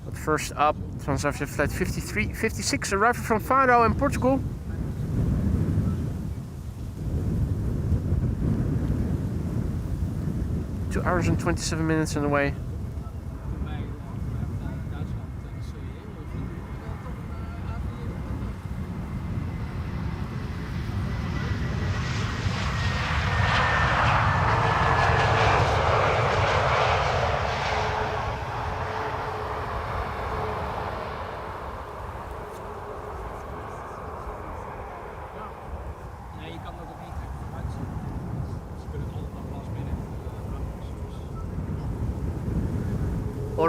But first up, Transavia flight 56 arriving from Faro in Portugal. Two hours and 27 minutes away.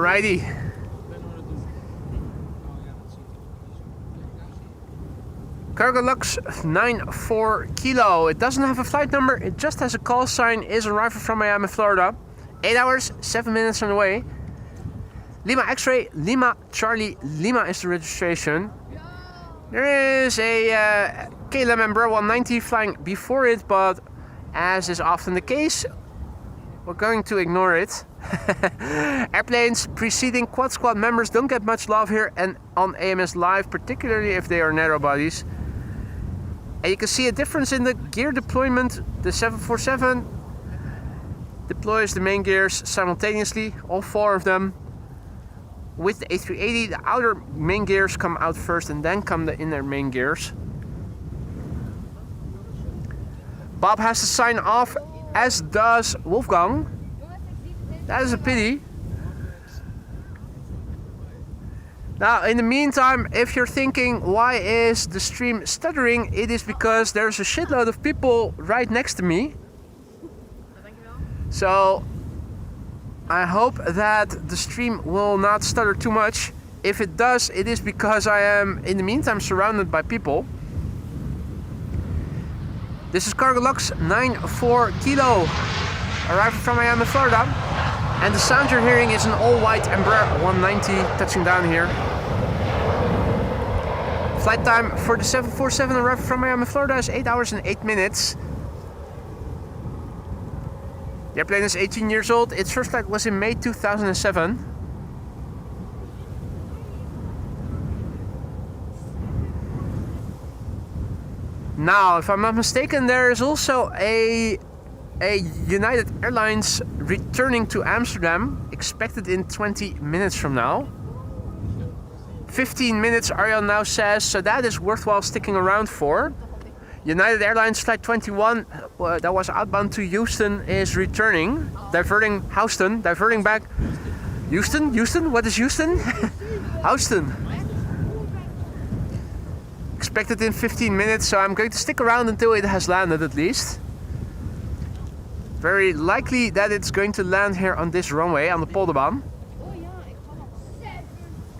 Alrighty. Ik ben er aan het doen. Oh ja, dat zie ik. Cargolux 94 Kilo. It doesn't have a flight number, it just has a call sign, is arriving from Miami, Florida. 8 hours, 7 minutes on the way. Lima X-ray, Lima Charlie, Lima is the registration. There is a KLM Embraer 190 flying before it, but as is often the case, we're going to ignore it. Airplanes preceding Quad Squad members don't get much love here and on AMS Live, particularly if they are narrow bodies. And you can see a difference in the gear deployment. The 747 deploys the main gears simultaneously, all 4 of them. With the A380, the outer main gears come out first and then come the inner main gears. Bob has to sign off, as does Wolfgang. That is a pity. Now, in the meantime, if you're thinking, why is the stream stuttering? It is because there's a shitload of people right next to me. So, I hope that the stream will not stutter too much. If it does, it is because I am, in the meantime, surrounded by people. This is Cargolux 94 Kilo, arriving from Miami, Florida. And the sound you're hearing is an all-white Embraer 190 touching down here. Flight time for the 747 arriving from Miami, Florida is 8 hours and 8 minutes. The airplane is 18 years old. Its first flight was in May 2007. Now, if I'm not mistaken, there is also a United Airlines returning to Amsterdam, expected in 20 minutes from now. 15 minutes, Arjan now says, so that is worthwhile sticking around for. United Airlines Flight 21, that was outbound to Houston, is returning, diverting back. Houston? What is Houston? Houston. Expected in 15 minutes, so I'm going to stick around until it has landed at least. Very likely that it's going to land here on this runway, on the Polderbaan. Oh ja, ik ga nog 7.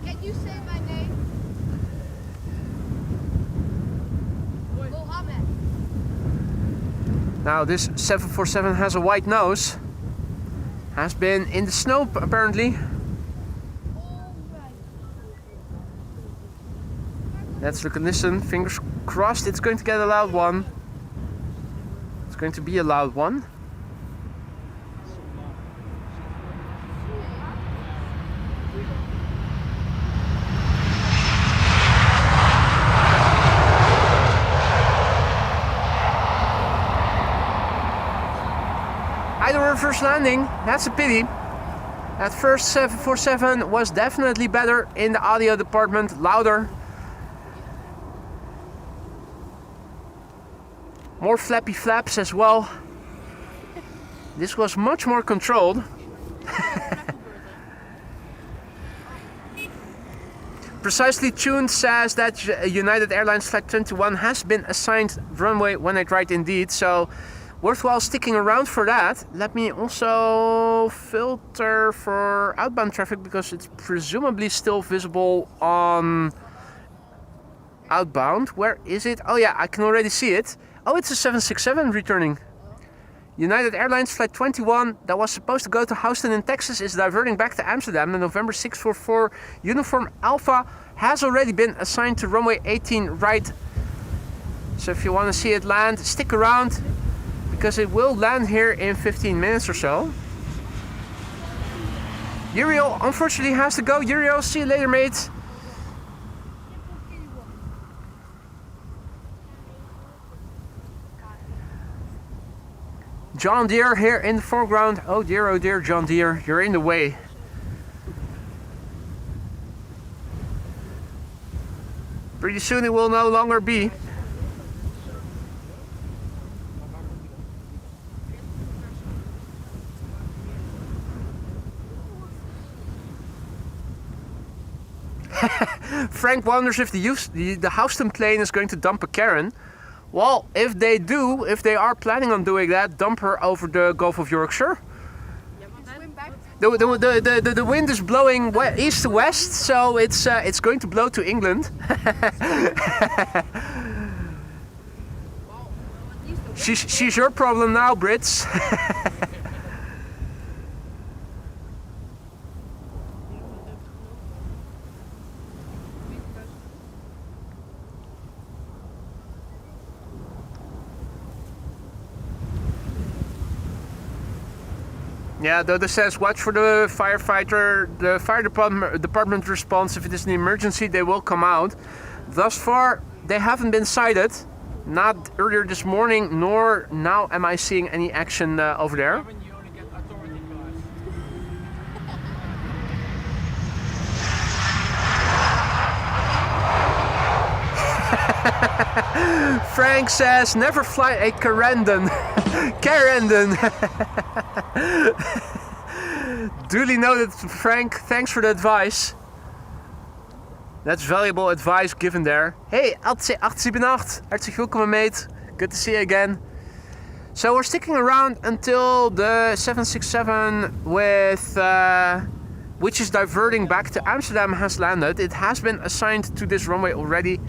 Can you say my name? Mohammed. Now this 747 has a white nose. Has been in the snow apparently. Let's look and listen. Fingers crossed it's going to get a loud one. It's going to be a loud one. Either reverse landing, that's a pity. That first 747 was definitely better in the audio department, louder. More flappy flaps as well. This was much more controlled. Precisely Tuned says that United Airlines Flight 21 has been assigned runway when I tried indeed, so worthwhile sticking around for that. Let me also filter for outbound traffic because it's presumably still visible on outbound. Where is it? Oh yeah, I can already see it. Oh, it's a 767 returning. United Airlines Flight 21 that was supposed to go to Houston in Texas is diverting back to Amsterdam. The November 644 Uniform Alpha has already been assigned to runway 18 right. So if you want to see it land, stick around because it will land here in 15 minutes or so. Uriel unfortunately has to go. Uriel, see you later, mate. John Deere here in the foreground. Oh dear, John Deere, you're in the way. Pretty soon it will no longer be. Frank wonders if the Houston plane is going to dump a Karen. Well, if they are planning on doing that, dump her over the Gulf of Yorkshire. Swim back. The wind is blowing east to west, so it's going to blow to England. Well, at least the She's your problem now, Brits. Yeah, Dodo says watch for the firefighter. The fire department response. If it is an emergency, they will come out. Thus far, they haven't been sighted. Not earlier this morning, nor now am I seeing any action over there. When you only get authority cars. Frank says never fly a Carendon. Carendon. Duly noted, Frank. Thanks for the advice. That's valuable advice given there. Hey, 878. Hartstikke welkom, mate. Good to see you again. So we're sticking around until the 767 with which is diverting back to Amsterdam has landed. It has been assigned to this runway already.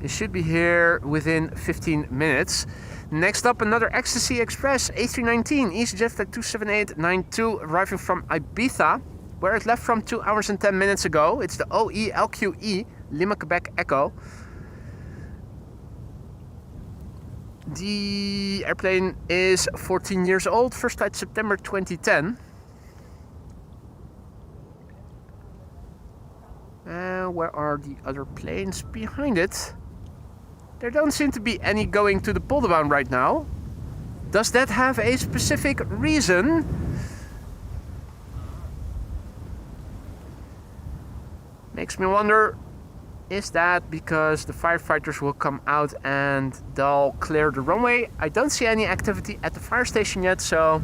It should be here within 15 minutes. Next up, another Ecstasy Express A319 EasyJet Flight 27892 arriving from Ibiza, where it left from 2 hours and 10 minutes ago. It's the OE LQE Lima Quebec Echo. The airplane is 14 years old, first flight September 2010. Where are the other planes behind it? There don't seem to be any going to the Polderbaan right now. Does that have a specific reason? Makes me wonder, is that because the firefighters will come out and they'll clear the runway? I don't see any activity at the fire station yet, so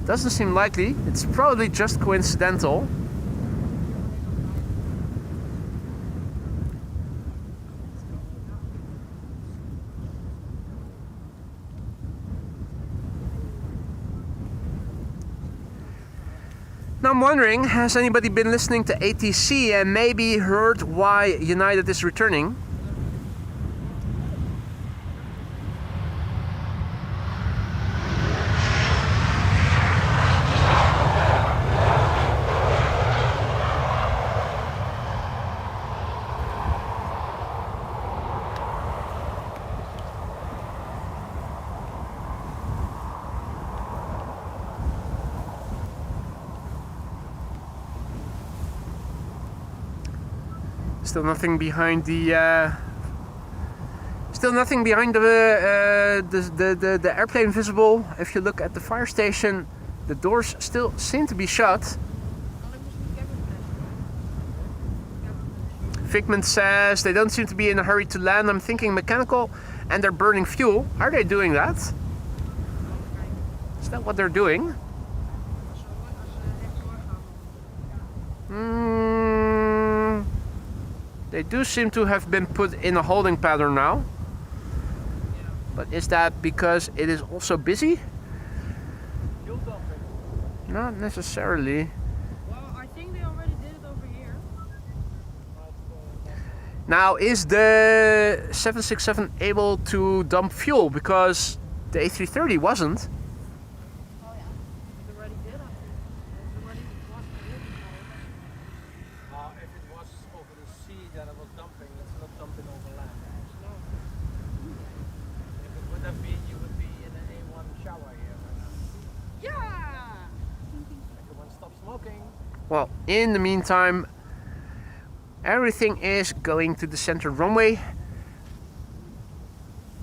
doesn't seem likely. It's probably just coincidental. Now I'm wondering, has anybody been listening to ATC and maybe heard why United is returning? Still nothing behind the the airplane visible. If you look at the fire station, the doors still seem to be shut. Figment says they don't seem to be in a hurry to land. I'm thinking mechanical and they're burning fuel. Are they doing that? Is that what they're doing? They do seem to have been put in a holding pattern now. But is that because it is also busy? Not necessarily. Well, I think they already did it over here. Now, is the 767 able to dump fuel? Because the A330 wasn't. Oh yeah, it already did. I think. It already was If it was over the sea that it was dumping, it's not dumping over land. no. If it would have been, you would be in an A1 shower here right now. Yeah. Everyone stop smoking. Well, in the meantime, everything is going to the center runway.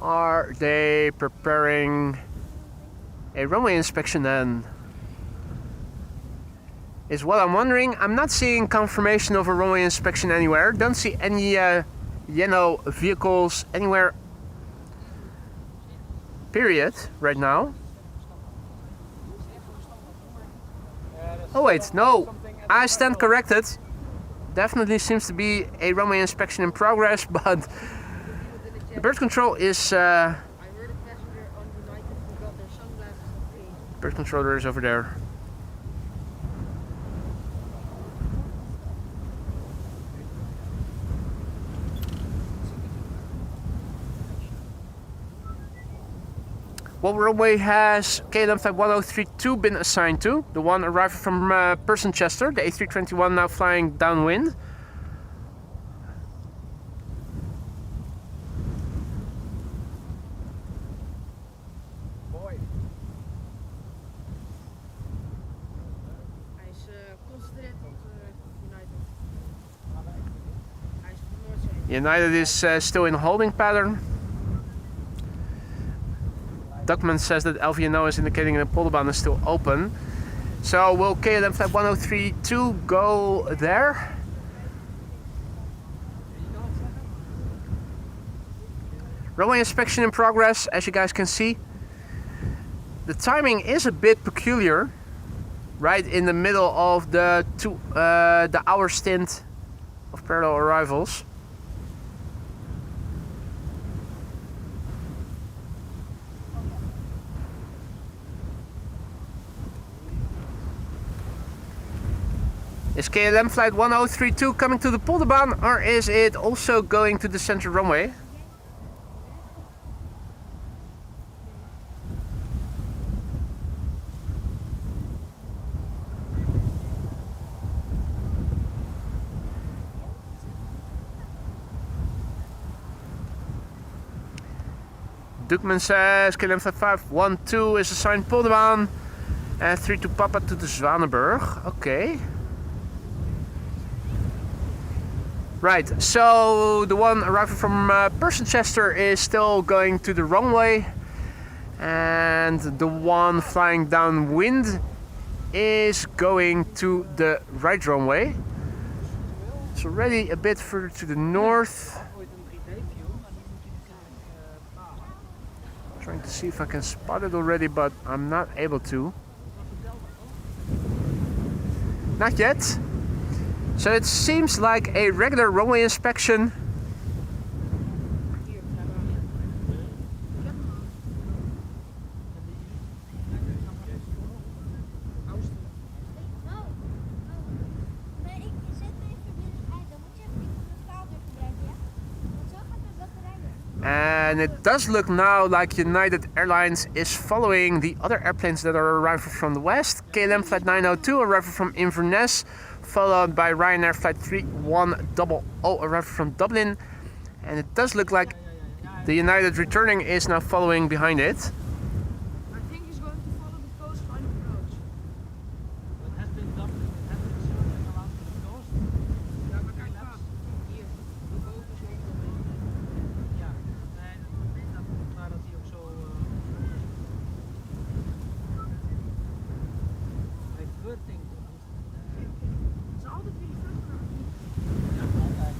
Are they preparing a runway inspection then? Is what I'm wondering. I'm not seeing confirmation of a runway inspection anywhere. Don't see any yellow vehicles anywhere. Period. Right now. Oh wait, no. I stand corrected. Definitely seems to be a runway inspection in progress, but the bird control is. I heard a passenger on United forgot their sunglasses on page. Bird controller is over there. What runway has KLM flight 1032 been assigned to? The one arriving from Chester, the A321 now flying downwind. Boy. Hij is concentreren op United. Hij is op de Noordzee. United is still in holding pattern. Duckman says that LVNO is indicating the Polderbaan is still open. So will KLM flight 1032 go there? Runway inspection in progress, as you guys can see. The timing is a bit peculiar, right in the middle of the hour stint of parallel arrivals. Is KLM flight 1032 coming to the Polderbaan, or is it also going to the center runway? Dukman says KLM flight 512 is assigned Polderbaan and 32 Papa to the Zwanenburg. Okay. Right, so the one arriving from Chester is still going to the runway, and the one flying downwind is going to the right runway. It's already a bit further to the north. Trying to see if I can spot it already, but I'm not able to. Not yet. So it seems like a regular runway inspection. Maar ik zet me even binnen. Dan moet je even de taal gebruiken, ja? Want zo gaat mijn batterij. And it does look now like United Airlines is following the other airplanes that are arriving from the west. KLM flight 902 arriving from Inverness, followed by Ryanair flight 3100 arriving from Dublin. And it does look like the United returning is now following behind it. I think he's going to follow the coastline approach. It has been done. It has been circling around to the coast. Ja, maar kijk daar. Hier. Hierboven is ook nog een. Ja, nee, dat maar dat hij ook zo. Reverting. Het is altijd weer die vlucht. Ja, altijd.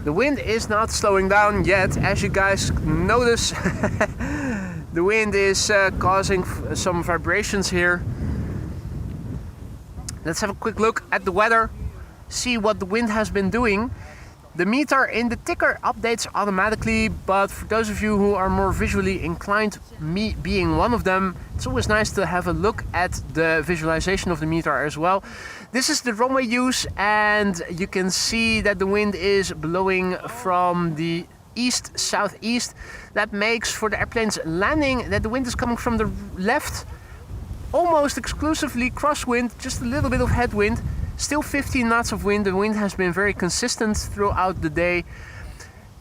The wind is not slowing down yet, as you guys notice. The wind is causing some vibrations here. Let's have a quick look at the weather, see what the wind has been doing. The meter in the ticker updates automatically, but for those of you who are more visually inclined, me being one of them, it's always nice to have a look at the visualization of the meter as well. This is the runway use, and you can see that the wind is blowing from the east-southeast. That makes for the airplane's landing that the wind is coming from the left, almost exclusively crosswind, just a little bit of headwind. Still 15 knots of wind. The wind has been very consistent throughout the day.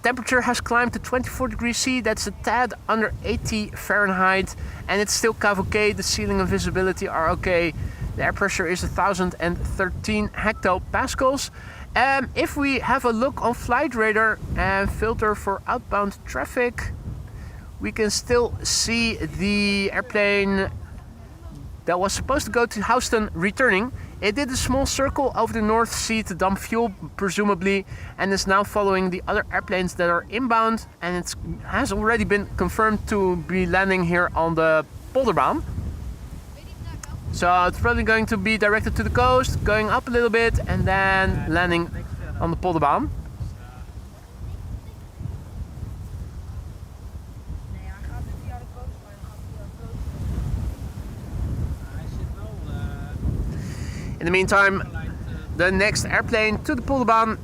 Temperature has climbed to 24 degrees C. That's a tad under 80 Fahrenheit. And it's still okay. The ceiling and visibility are okay. The air pressure is 1013 hectopascals. If we have a look on Flight Radar and filter for outbound traffic, we can still see the airplane that was supposed to go to Houston returning. It did a small circle over the North Sea to dump fuel, presumably, and is now following the other airplanes that are inbound, and it has already been confirmed to be landing here on the Polderbaan. So it's probably going to be directed to the coast, going up a little bit, and then landing on the Polderbaan. Nee, hij gaat niet via de coastline. Hij gaat via de coastline. Hij zit wel. In the meantime, the next airplane to the Polderbaan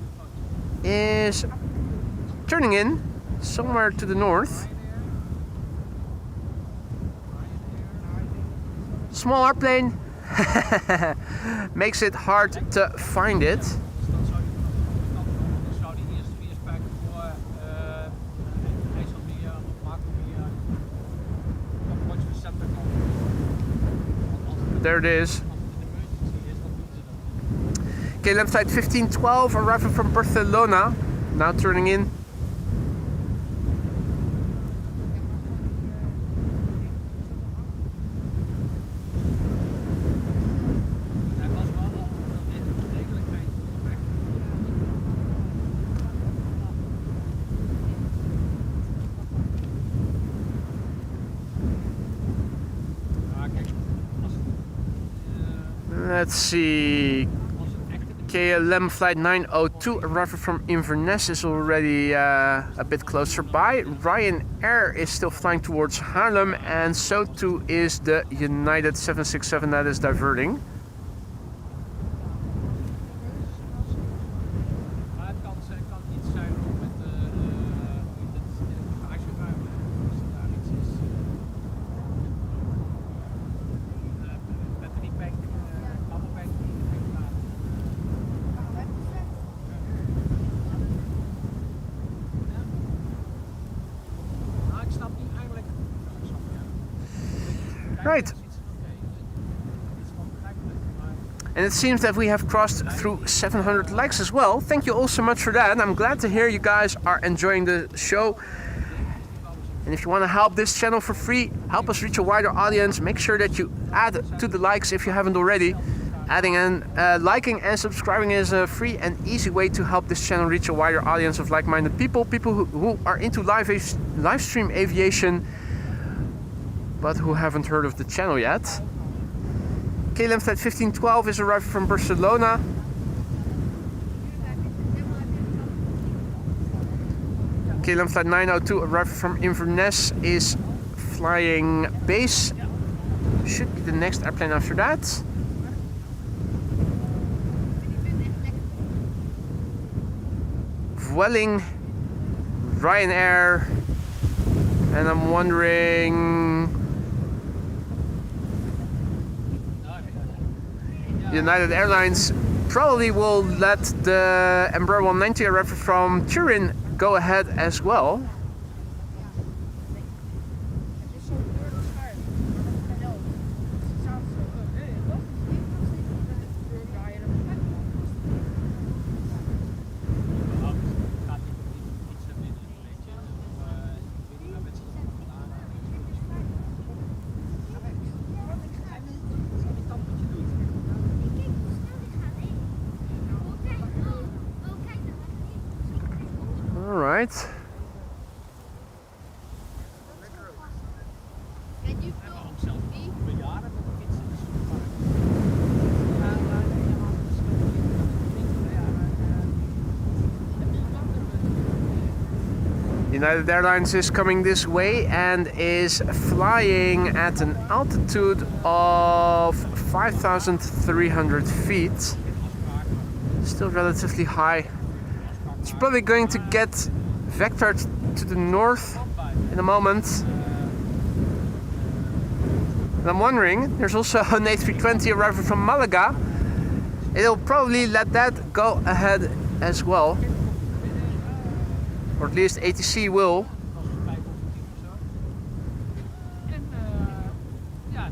is turning in somewhere to the north. Small airplane makes it hard to find it. Dus dan zou die eerst weer spijken voor IJsselmeer of Makelmeer. Dan wordt je receptor kan. There it is. Als het een emergency is, dan doen ze dat. KLM flight 1512 arriving from Barcelona. Now turning in. Hij was wel op een redelijk eind weg. Ja, kijk, als het, Let's see. als het echt KLM flight 902 arriving from Inverness is already a bit closer by. Ryanair is still flying towards Haarlem, and so too is the United 767 that is diverting. Maar het kan iets zijn ook met bagageruimte. Als er daar iets is. Batteriebank, kabelbank die in de weg laten. Nou, ik snap niet eigenlijk. Right. And it seems that we have crossed through 700 likes as well. Thank you all so much for that. I'm glad to hear you guys are enjoying the show. And if you want to help this channel for free, help us reach a wider audience, make sure that you add to the likes if you haven't already. Adding and liking and subscribing is a free and easy way to help this channel reach a wider audience of like-minded people who are into live stream aviation, but who haven't heard of the channel yet. KLM flight 1512 is arriving from Barcelona. KLM flight 902 arriving from Inverness is flying base. Should be the next airplane after that. Vueling Ryanair, and I'm wondering United Airlines probably will let the Embraer 190 arrive from Turin go ahead as well. Het is zo'n beurlijk schuim. Wel, ze zaten zo. Toch? All right. Can you film me? Bejaarden met de fietsen is super. United Airlines is coming this way and is flying at an altitude of 5,300 feet. Still relatively high. It's probably going to get vectored to the north in a moment. And I'm wondering, there's also an A320 arriving from Malaga. It'll probably let that go ahead as well. Or at least ATC will. En ja,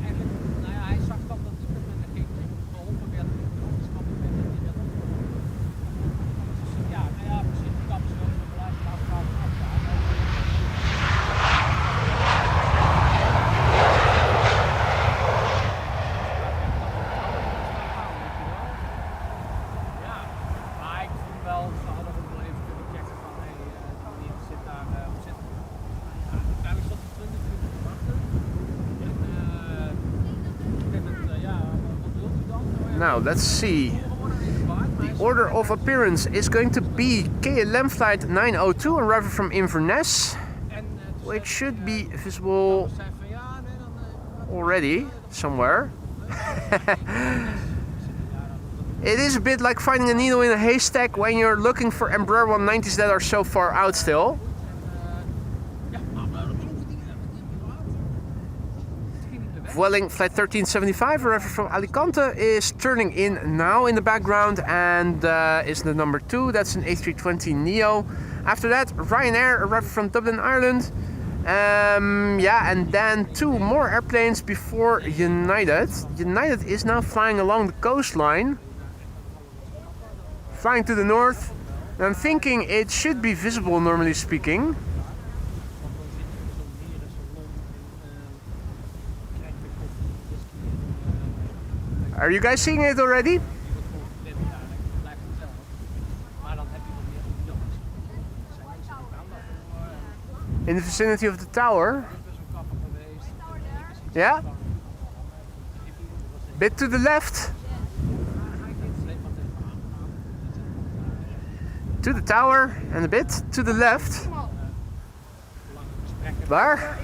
eigenlijk, nou ja, hij zag dan dat er geen geholpen werd met de overstappen met die werd opgelopen. Dus ja, nou ja, we zitten kappen zo, we blijven afvragen afvragen. Ja, maar ik vind wel, ze hadden ook wel even kunnen checken van, hé, Tony zit daar op zitten. Ja, uiteindelijk zat hij 20 minuten te wachten. En ja, wat wilt u dan? Now, let's see. The order of appearance is going to be KLM flight 902 arriving from Inverness, which should be visible already somewhere. It is a bit like finding a needle in a haystack when you're looking for Embraer 190s that are so far out still. Vueling flight 1375, arriving from Alicante, is turning in now in the background and is the number 2. That's an A320neo. After that, Ryanair arriving from Dublin, Ireland. Yeah, and then 2 more airplanes before United. United is now flying along the coastline, flying to the north. And I'm thinking it should be visible, normally speaking. Are you guys seeing it already? In the vicinity of the tower? Yeah? Bit to the left. To the tower and a bit to the left. Waar?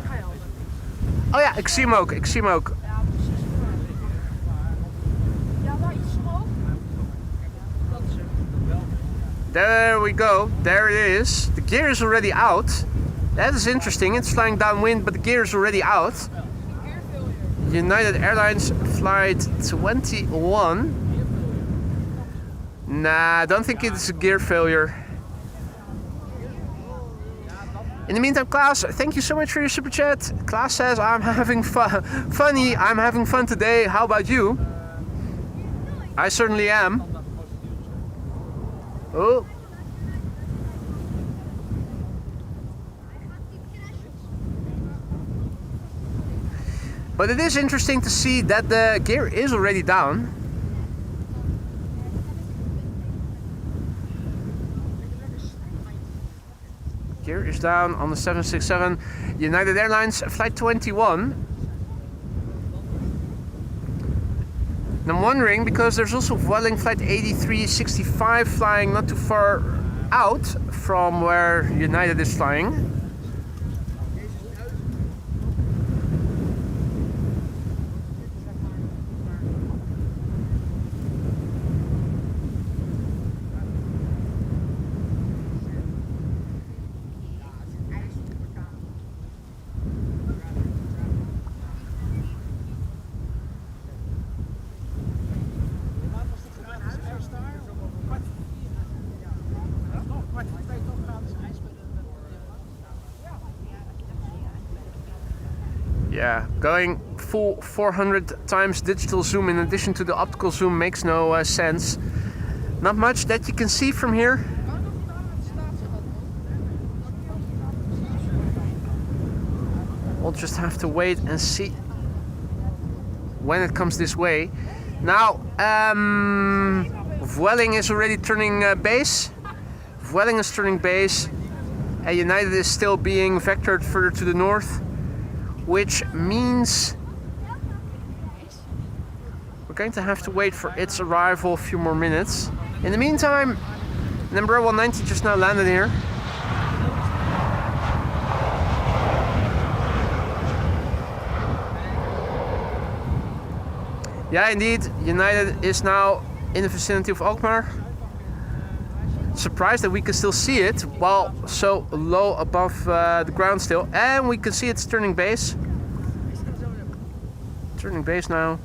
Oh ja, ik zie hem ook, ik zie hem ook. There we go, there it is. The gear is already out. That is interesting, it's flying downwind, but the gear is already out. United Airlines flight 21. Nah, I don't think it's a gear failure. In the meantime, Klaus, thank you so much for your super chat. Klaus says, I'm having funny, I'm having fun today. How about you? I certainly am. Oh. But it is interesting to see that the gear is already down. Gear is down on the 767 United Airlines flight 21. And I'm wondering, because there's also Vueling flight 8365 flying not too far out from where United is flying. Yeah, going full 400 times digital zoom in addition to the optical zoom makes no sense. Not much that you can see from here. We'll just have to wait and see when it comes this way. Now, Vueling is already turning base. Vueling is turning base. And United is still being vectored further to the north, which means we're going to have to wait for its arrival a few more minutes. In the meantime, number 190 just now landed here. Yeah, indeed, United is now in the vicinity of Alkmaar. Surprised that we can still see it while so low above the ground still, and we can see it's turning base. Turning base now.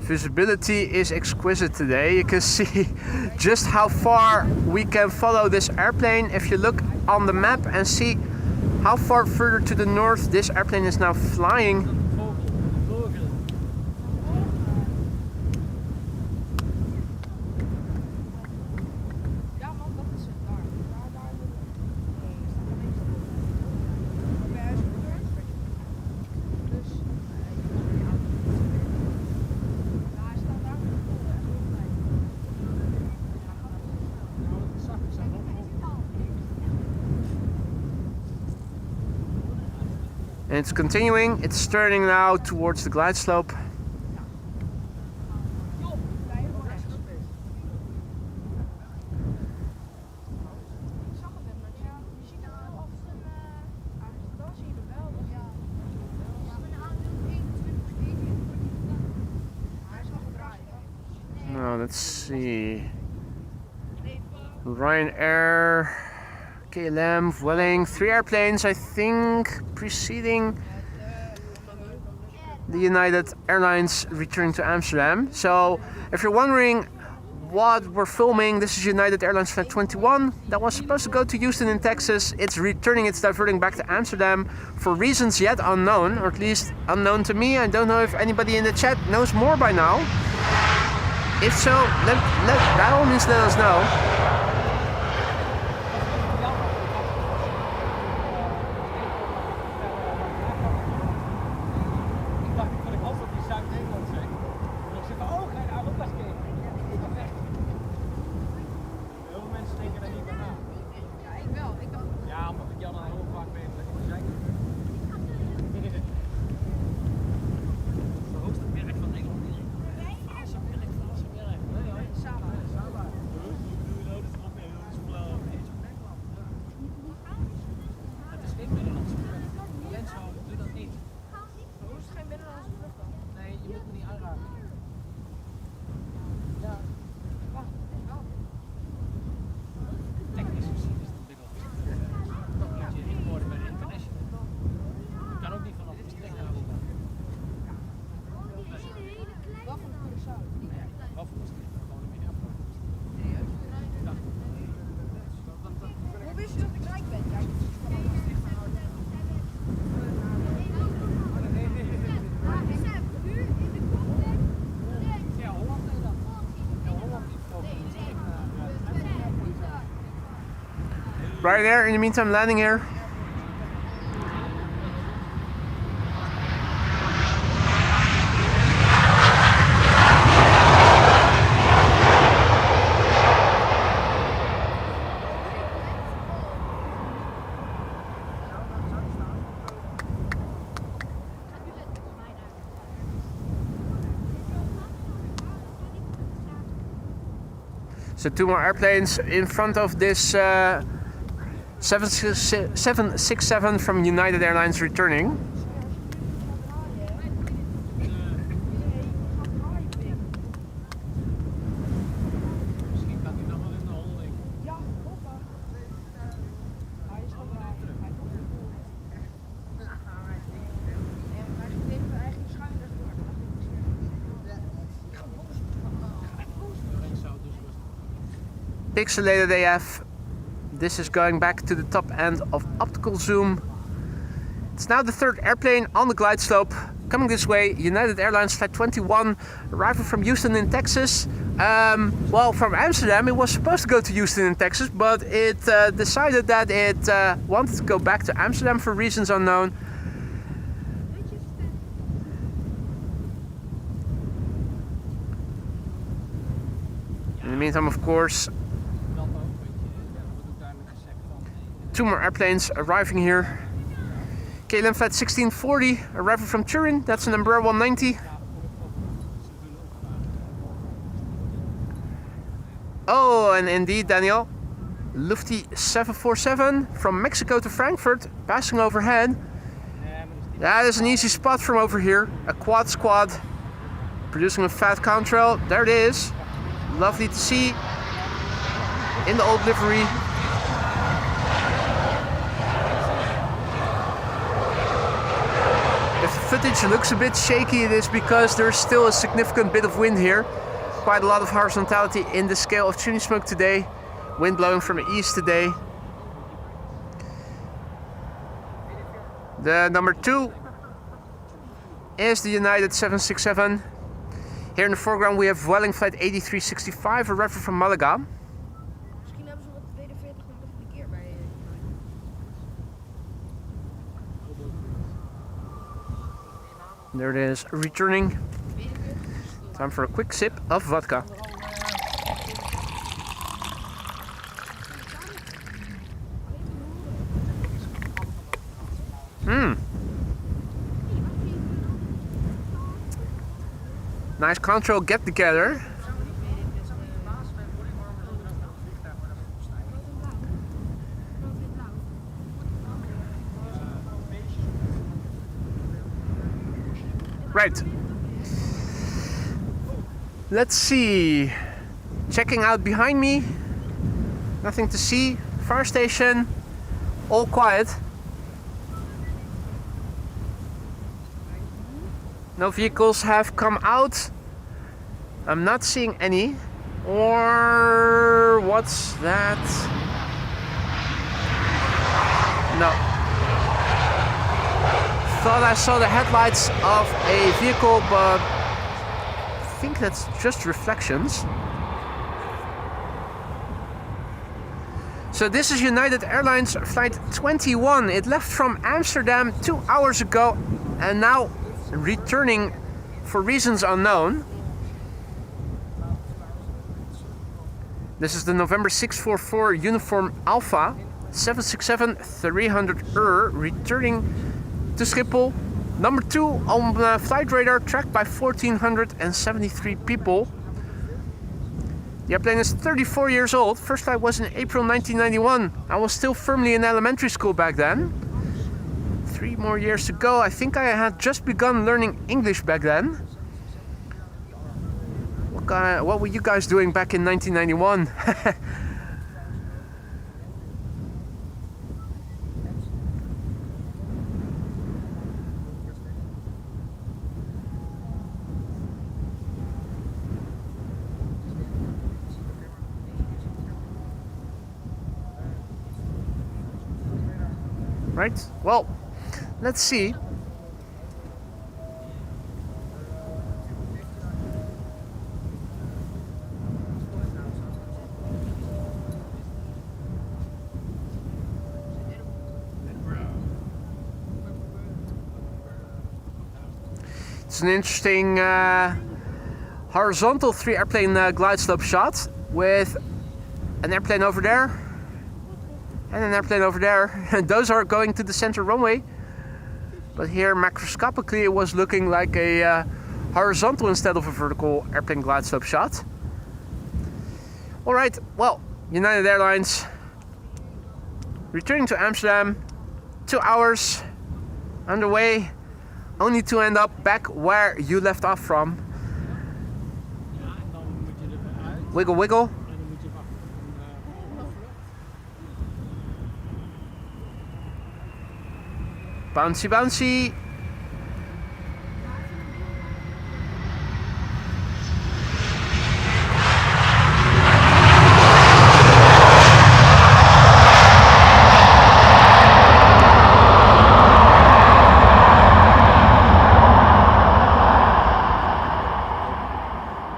Visibility is exquisite today. You can see just how far we can follow this airplane. If you look on the map and see how far further to the north this airplane is now flying. And it's continuing, it's turning now towards the glide slope. let's see. Ryanair, KLM, Vueling, 3 airplanes, I think, preceding the United Airlines returning to Amsterdam. So, if you're wondering what we're filming, this is United Airlines Flight 21 that was supposed to go to Houston in Texas. It's returning, it's diverting back to Amsterdam for reasons yet unknown, or at least unknown to me. I don't know if anybody in the chat knows more by now. If so, by all means let us know. Right there, in the meantime, landing here. So 2 more airplanes in front of this 767 from United Airlines returning. Pixelated AF. This is going back to the top end of optical zoom. It's now the 3rd airplane on the glide slope coming this way. United Airlines Flight 21 arriving from Houston in Texas. Well, from Amsterdam it was supposed to go to Houston in Texas, but it decided that it wanted to go back to Amsterdam for reasons unknown. In the meantime, of course, 2 more airplanes arriving here. KLM Flight 1640 arriving from Turin, that's an Embraer 190. Oh, and indeed, Daniel, Lufty 747 from Mexico to Frankfurt, passing overhead. That is an easy spot from over here. A quad squad producing a fat contrail. There it is. Lovely to see in the old livery. If the footage looks a bit shaky, it is because there's still a significant bit of wind here. Quite a lot of horizontality in the scale of chimney smoke today. Wind blowing from the east today. The number 2 is the United 767. Here in the foreground we have Vueling Flight 8365, arriving from Malaga. Misschien hebben ze wat 42 nog een keer bij. There it is, returning. Time for a quick sip of vodka. Nice control get together. Right. Let's see. Checking out behind me. Nothing to see. Fire station. All quiet. No vehicles have come out. I'm not seeing any. Or what's that? No. Thought I saw the headlights of a vehicle, but I think that's just reflections. So this is United Airlines flight 21. It left from Amsterdam 2 hours ago and now returning for reasons unknown. This is the November 644 Uniform Alpha 767-300 returning to Schiphol. Number 2 on the flight radar, tracked by 1,473 people. The airplane is 34 years old. First flight was in April 1991. I was still firmly in elementary school back then. 3 more years to go. I think I had just begun learning English back then. What were you guys doing back in 1991? Right? Well, let's see. It's an interesting horizontal 3 airplane glide slope shot with an airplane over there and an airplane over there. And those are going to the center runway. But here macroscopically it was looking like a horizontal instead of a vertical airplane glide slope shot. Alright, well, United Airlines returning to Amsterdam, 2 hours underway, only to end up back where you left off from. Ja, en dan moet je er weer uit. Wiggle wiggle. En dan moet je wachten op een vlucht. Bouncy bouncy.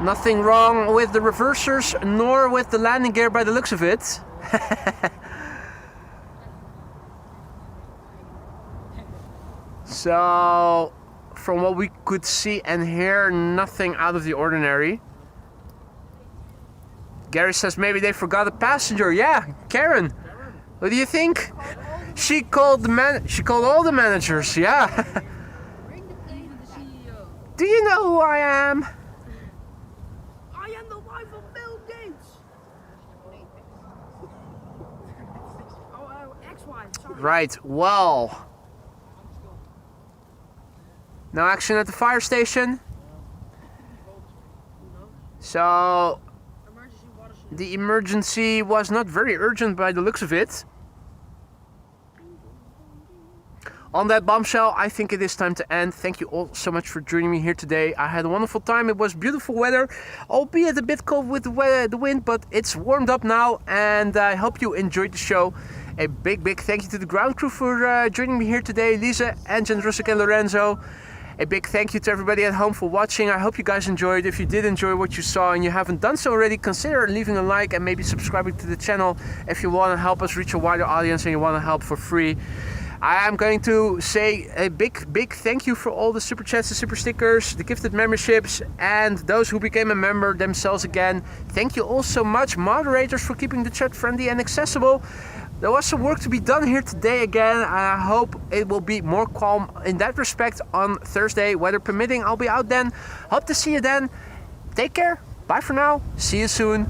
Nothing wrong with the reversers nor with the landing gear by the looks of it. So, from what we could see and hear, nothing out of the ordinary. Gary says maybe they forgot a passenger. Yeah, Karen. What do you think? She called all the managers. Yeah. Bring the plane to the CEO. Do you know who I am? I am the wife of Bill Gates. Oh, ex-wife, sorry. Right, well. No action at the fire station. So, Emergency water supply. the emergency was not very urgent by the looks of it. On that bombshell, I think it is time to end. Thank you all so much for joining me here today. I had a wonderful time. It was beautiful weather, albeit a bit cold with the wind, but it's warmed up now, and I hope you enjoyed the show. A big thank you to the ground crew for joining me here today, Lisa, Engine, Rusik, and Lorenzo. A big thank you to everybody at home for watching. I hope you guys enjoyed. If you did enjoy what you saw and you haven't done so already, consider leaving a like and maybe subscribing to the channel if you want to help us reach a wider audience and you want to help for free. I am going to say a big thank you for all the super chats, the super stickers, the gifted memberships, and those who became a member themselves again. Thank you all so much, moderators, for keeping the chat friendly and accessible. There was some work to be done here today again. I hope it will be more calm in that respect on Thursday, weather permitting. I'll be out then. Hope to see you then. Take care. Bye for now. See you soon.